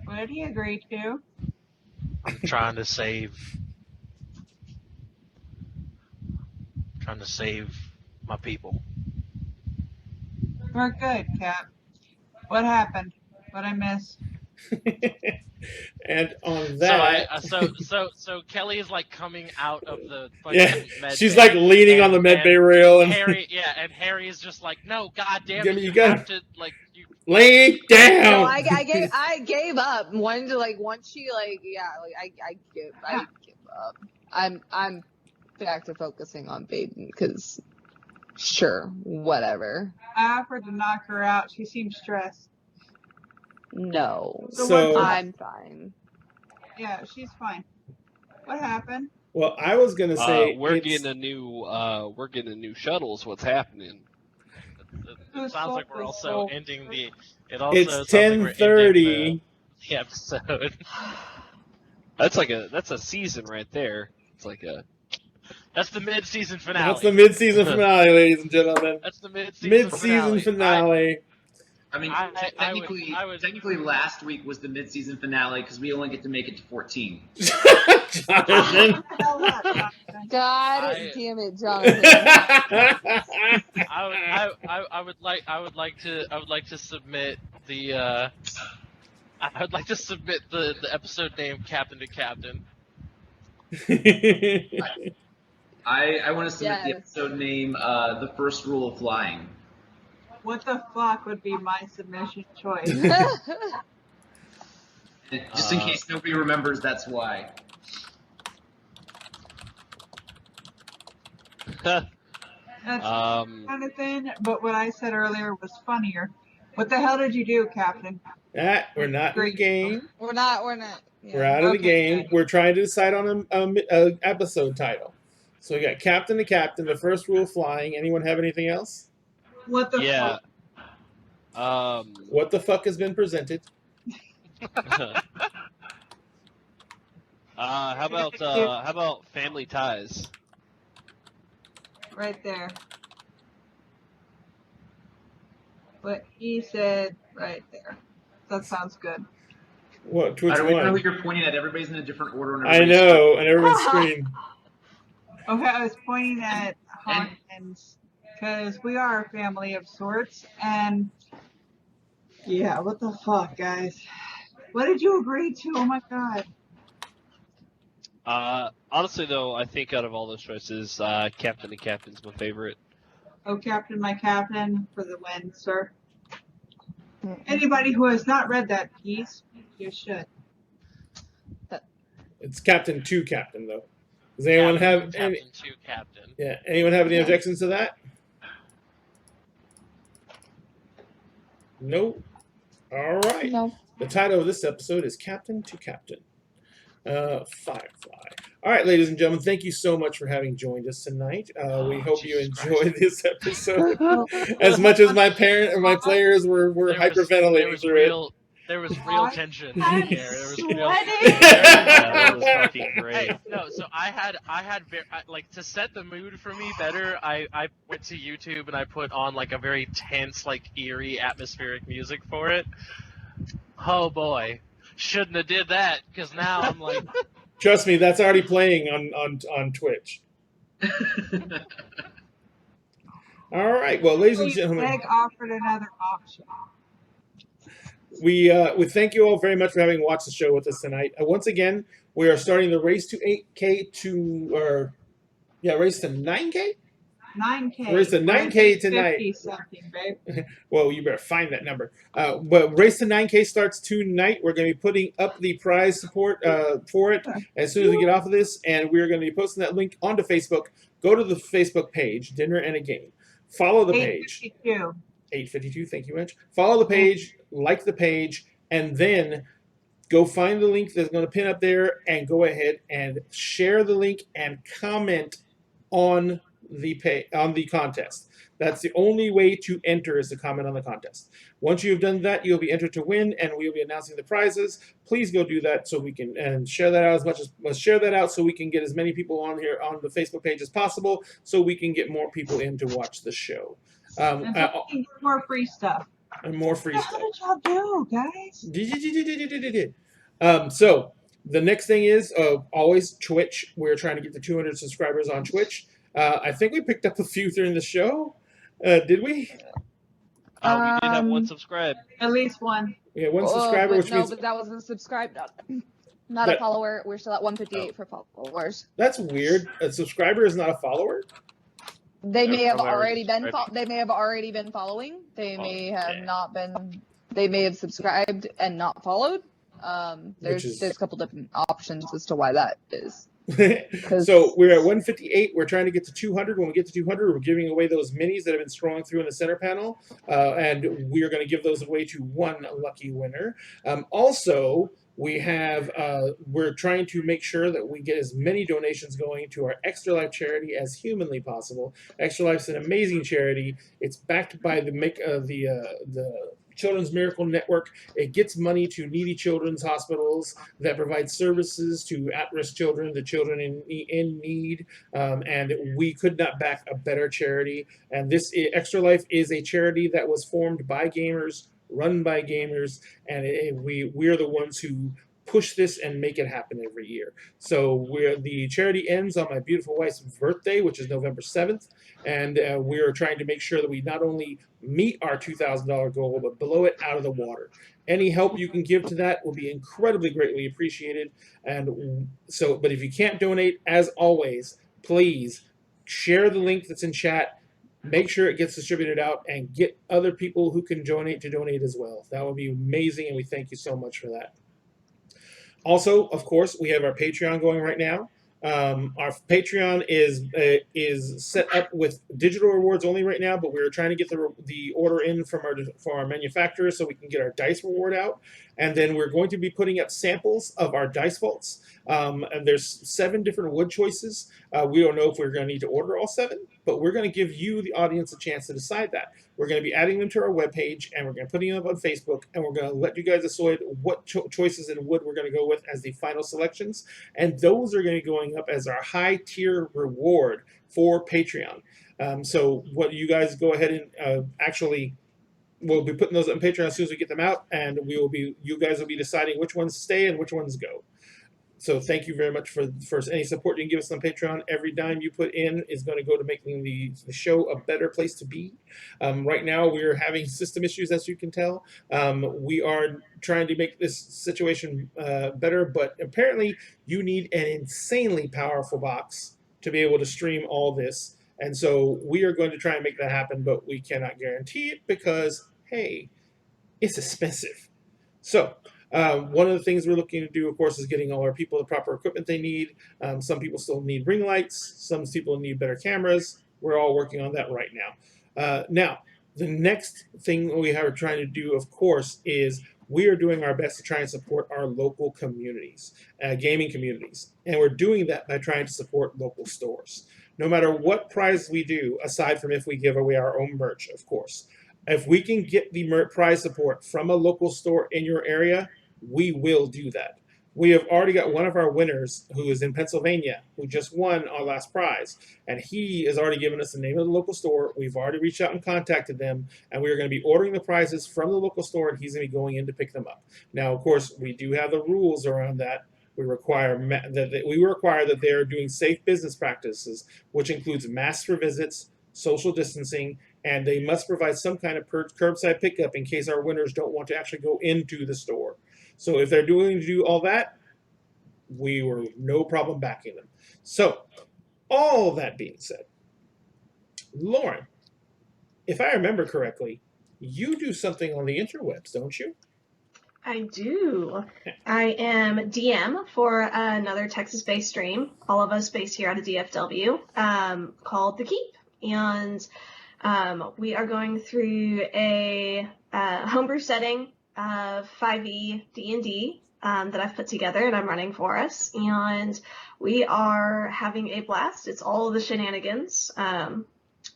What did he agree to? I'm trying to save my people. We're good, Cap. What happened? What I missed? And on that, So Kelly is like coming out of the med she's bay, like leaning on the med bay rail, and Harry is just like, no, goddamn it, you have to like you. Lay down. No, I gave up. Once she I give up. I'm back to focusing on Baden because sure, whatever. I offered to knock her out. She seemed stressed. No. So I'm fine. Yeah, she's fine. What happened? Well, I was gonna say we're getting a new shuttle. Is what's happening. It sounds like we're also ending the. It also it's sounds like we're 10:30. The episode. That's a season right there. It's like a. That's the mid-season finale. That's the mid-season finale, ladies and gentlemen. That's the mid-season finale. I mean, technically, last week was the mid-season finale because we only get to make it to 14. Jonathan. God damn it, Jonathan. I would like to submit the episode name Captain to Captain. I want to submit the episode name The First Rule of Flying. What the fuck would be my submission choice? Just in case nobody remembers, that's why. That's kind of thing, but what I said earlier was funnier. What the hell did you do, Captain? We're not in the game. We're not. Yeah. We're out of the game. Good. We're trying to decide on an episode title. So we got Captain to Captain, The First Rule of Flying. Anyone have anything else? What the fuck? What the fuck has been presented? How about Family Ties? right there. What he said right there. That sounds good. What? Which I don't even know one? who you're pointing at. Everybody's in a different order. And I know, and everyone's screen. Okay, I was pointing at Hawkins because we are a family of sorts, and yeah, what the fuck, guys? What did you agree to? Oh my god. Honestly, though, I think out of all those choices, Captain and Captain's my favorite. Oh, Captain, my captain, for the win, sir. Anybody who has not read that piece, you should. It's Captain to Captain, though. Does anyone have any? Captain to Captain. Yeah. Anyone have any objections to that? No. All right. No. The title of this episode is Captain to Captain. Firefly. All right, ladies and gentlemen, thank you so much for having joined us tonight. We hope you enjoyed this episode as much as my players were hyperventilating through it. There was real tension in the air. There was real. That was fucking great. Hey, no, so I had like, to set the mood for me better. I went to YouTube and I put on like a very tense, like eerie, atmospheric music for it. Oh boy, shouldn't have did that, because now I'm like. Trust me, that's already playing on Twitch. All right, well, ladies and gentlemen, Meg offered another option. We thank you all very much for having watched the show with us tonight. Once again, we are starting the race to 8K race to 9K? 9K. Race to 9K tonight. 50 something, babe. Well, you better find that number. But race to 9K starts tonight. We're going to be putting up the prize support for it as soon as we get off of this, and we're going to be posting that link onto Facebook. Go to the Facebook page, Dinner and a Game. Follow the page. 852. 852, thank you, Mitch. Follow the page, like the page, and then go find the link that's going to pin up there and go ahead and share the link and comment on the contest. That's the only way to enter, is to comment on the contest. Once you've done that, you'll be entered to win, and we'll be announcing the prizes. Please go do that so we can, and share that out share that out so we can get as many people on here on the Facebook page as possible, so we can get more people in to watch the show. And more free stuff. And more free stuff. How did y'all do, guys? So the next thing is always Twitch. We're trying to get to 200 subscribers on Twitch. I think we picked up a few during the show. Did we? We did have one subscribe. At least one. Yeah, one subscriber, which means but that wasn't subscribed. Not a follower. We're still at 158 for followers. That's weird. A subscriber is not a follower. They may have already been. They may have already been following. They may have not been. They may have subscribed and not followed. There's a couple different options as to why that is. So we're at 158. We're trying to get to 200. When we get to 200, we're giving away those minis that have been scrolling through in the center panel, and we are going to give those away to one lucky winner. Also, we have we're trying to make sure that we get as many donations going to our Extra Life charity as humanly possible. Extra Life's an amazing charity. It's backed by the Children's Miracle Network. It gets money to needy children's hospitals that provide services to at-risk children, the children in need, and we could not back a better charity. And this Extra Life is a charity that was formed by gamers, run by gamers, and we're the ones who push this and make it happen every year. So the charity ends on my beautiful wife's birthday, which is November 7th, and we are trying to make sure that we not only meet our $2,000 goal, but blow it out of the water. Any help you can give to that will be incredibly greatly appreciated. And so, but if you can't donate, as always, please share the link that's in chat. Make sure it gets distributed out, and get other people who can donate to donate as well. That would be amazing, and we thank you so much for that. Also, of course, we have our Patreon going right now. Our Patreon is set up with digital rewards only right now, but we're trying to get the order in from our manufacturer so we can get our dice reward out. And then we're going to be putting up samples of our dice vaults. And there's 7 different wood choices. We don't know if we're going to need to order all 7, but we're going to give you, the audience, a chance to decide that. We're going to be adding them to our webpage, and we're going to put them up on Facebook, and we're going to let you guys decide what choices in wood we're going to go with as the final selections. And those are going to be going up as our high tier reward for Patreon. So what you guys go ahead and actually, we'll be putting those on Patreon as soon as we get them out, and you guys will be deciding which ones stay and which ones go. So thank you very much for any support you can give us on Patreon. Every dime you put in is going to go to making the show a better place to be. Right now, we're having system issues, as you can tell. We are trying to make this situation better, but apparently you need an insanely powerful box to be able to stream all this. And so we are going to try and make that happen, but we cannot guarantee it because, hey, it's expensive. So one of the things we're looking to do, of course, is getting all our people the proper equipment they need. Some people still need ring lights. Some people need better cameras. We're all working on that right now. Now, the next thing we are trying to do, of course, is we are doing our best to try and support our local communities, gaming communities. And we're doing that by trying to support local stores. No matter what prize we do, aside from if we give away our own merch, of course, if we can get the prize support from a local store in your area, we will do that. We have already got one of our winners who is in Pennsylvania who just won our last prize, and he has already given us the name of the local store. We've already reached out and contacted them, and we are going to be ordering the prizes from the local store, and he's going to be going in to pick them up. Now, of course, we do have the rules around that. We require that they are doing safe business practices, which includes masks for visits, social distancing, and they must provide some kind of curbside pickup in case our winners don't want to actually go into the store. So if they're doing to do all that, we were no problem backing them. So all that being said, Lauren, if I remember correctly, you do something on the interwebs, don't you? I do. I am DM for another Texas-based stream, all of us based here out of DFW, called The Keep. And we are going through a homebrew setting of 5e D&D that I've put together and I'm running for us. And we are having a blast. It's all the shenanigans.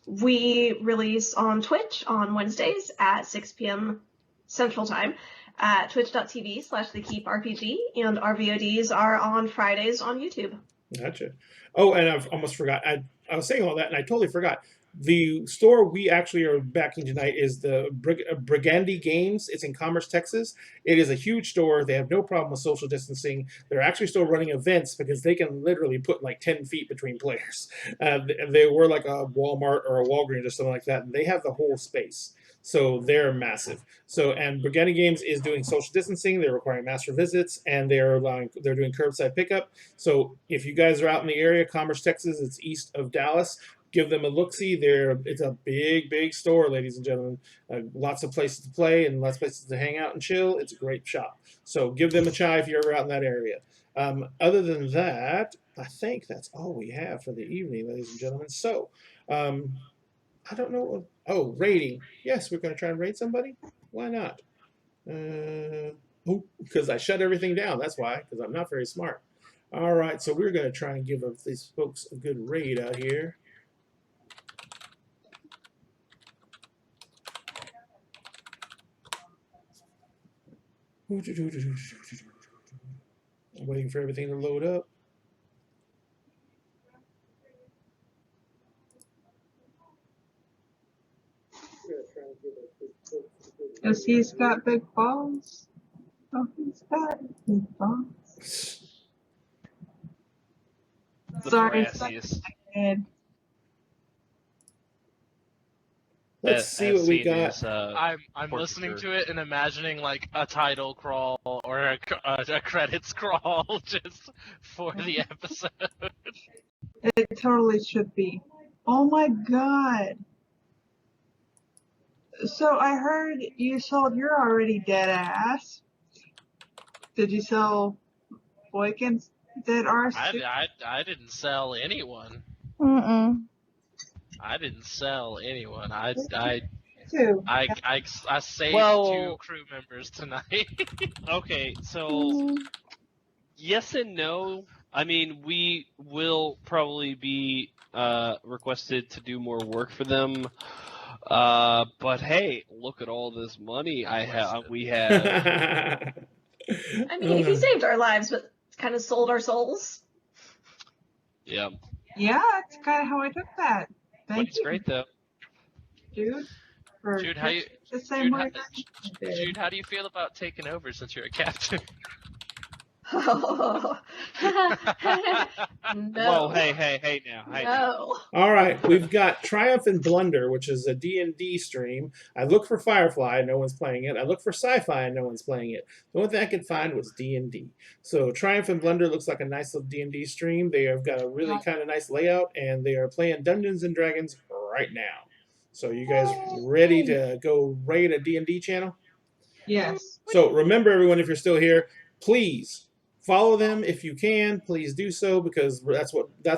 We release on Twitch on Wednesdays at 6 p.m. Central Time at twitch.tv/thekeeprpg, and our VODs are on Fridays on YouTube. Gotcha. Oh, and I've almost forgot. I was saying all that, and I totally forgot. The store we actually are backing tonight is the Brigandy Games. It's in Commerce, Texas. It is a huge store. They have no problem with social distancing. They're actually still running events because they can literally put like 10 feet between players. They were like a Walmart or a Walgreens or something like that, and they have the whole space. So they're massive. So, and Brigandy Games is doing social distancing. They're requiring master visits, and they're doing curbside pickup. So if you guys are out in the area, Commerce, Texas, it's east of Dallas. Give them a look-see. It's a big, big store, ladies and gentlemen. Lots of places to play and lots of places to hang out and chill. It's a great shop. So give them a try if you're ever out in that area. Other than that, I think that's all we have for the evening, ladies and gentlemen. So, I don't know. Oh, rating. Yes, we're going to try and rate somebody. Why not? Because I shut everything down. That's why, because I'm not very smart. All right, so we're going to try and give these folks a good raid out here. I'm waiting for everything to load up. Because he's got big balls. Oh, he's got big balls. Sorry, let's see what we got. I'm listening to it and imagining like a title crawl or a credits crawl just for the episode. It totally should be. Oh my god. So I heard you sold your already dead ass. Did you sell Boykin's dead arse? I didn't sell anyone. I didn't sell anyone. I saved 2 crew members tonight. Okay, so yes and no. I mean, we will probably be requested to do more work for them. But hey, look at all this money we have. I mean, he saved our lives, but kind of sold our souls. Yeah. Yeah, that's kind of how I took that. Thank It's you, great though. Jude. For Jude, how you? the same Jude, way how, I did. Jude, how do you feel about taking over since you're a captain? Oh. No. Whoa, hey now. Hey. No. All right, we've got Triumph and Blunder, which is a D&D stream. I look for Firefly, no one's playing it. I look for Sci-Fi, no one's playing it. The only thing I could find was D&D. So Triumph and Blunder looks like a nice little D&D stream. They have got a really kind of nice layout, and they are playing Dungeons and Dragons right now. So you guys ready to go raid a D&D channel? Yes. So remember, everyone, if you're still here, please follow them if you can. Please do so, because that's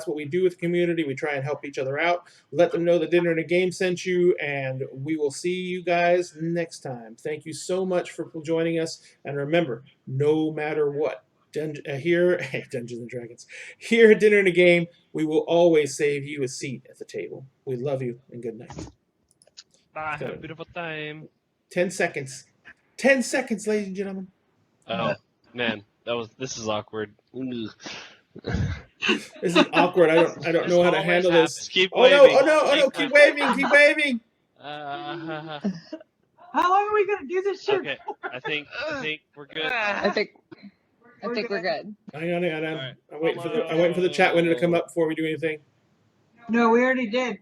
what we do with the community. We try and help each other out. Let them know that Dinner and a Game sent you, and we will see you guys next time. Thank you so much for joining us, and remember, no matter what, here at Dungeons and Dragons, here at Dinner and a Game, we will always save you a seat at the table. We love you, and good night. Bye. Have a beautiful time. 10 seconds. 10 seconds, ladies and gentlemen. Oh man, this is awkward. This is awkward. I don't know how to handle this. Keep Oh waving. no! Keep waving! Keep waving! How long are we gonna do this shit? Okay, I think we're good. I think we're good. Hang on. Right. I'm waiting for the chat window to come up before we do anything. No, we already did.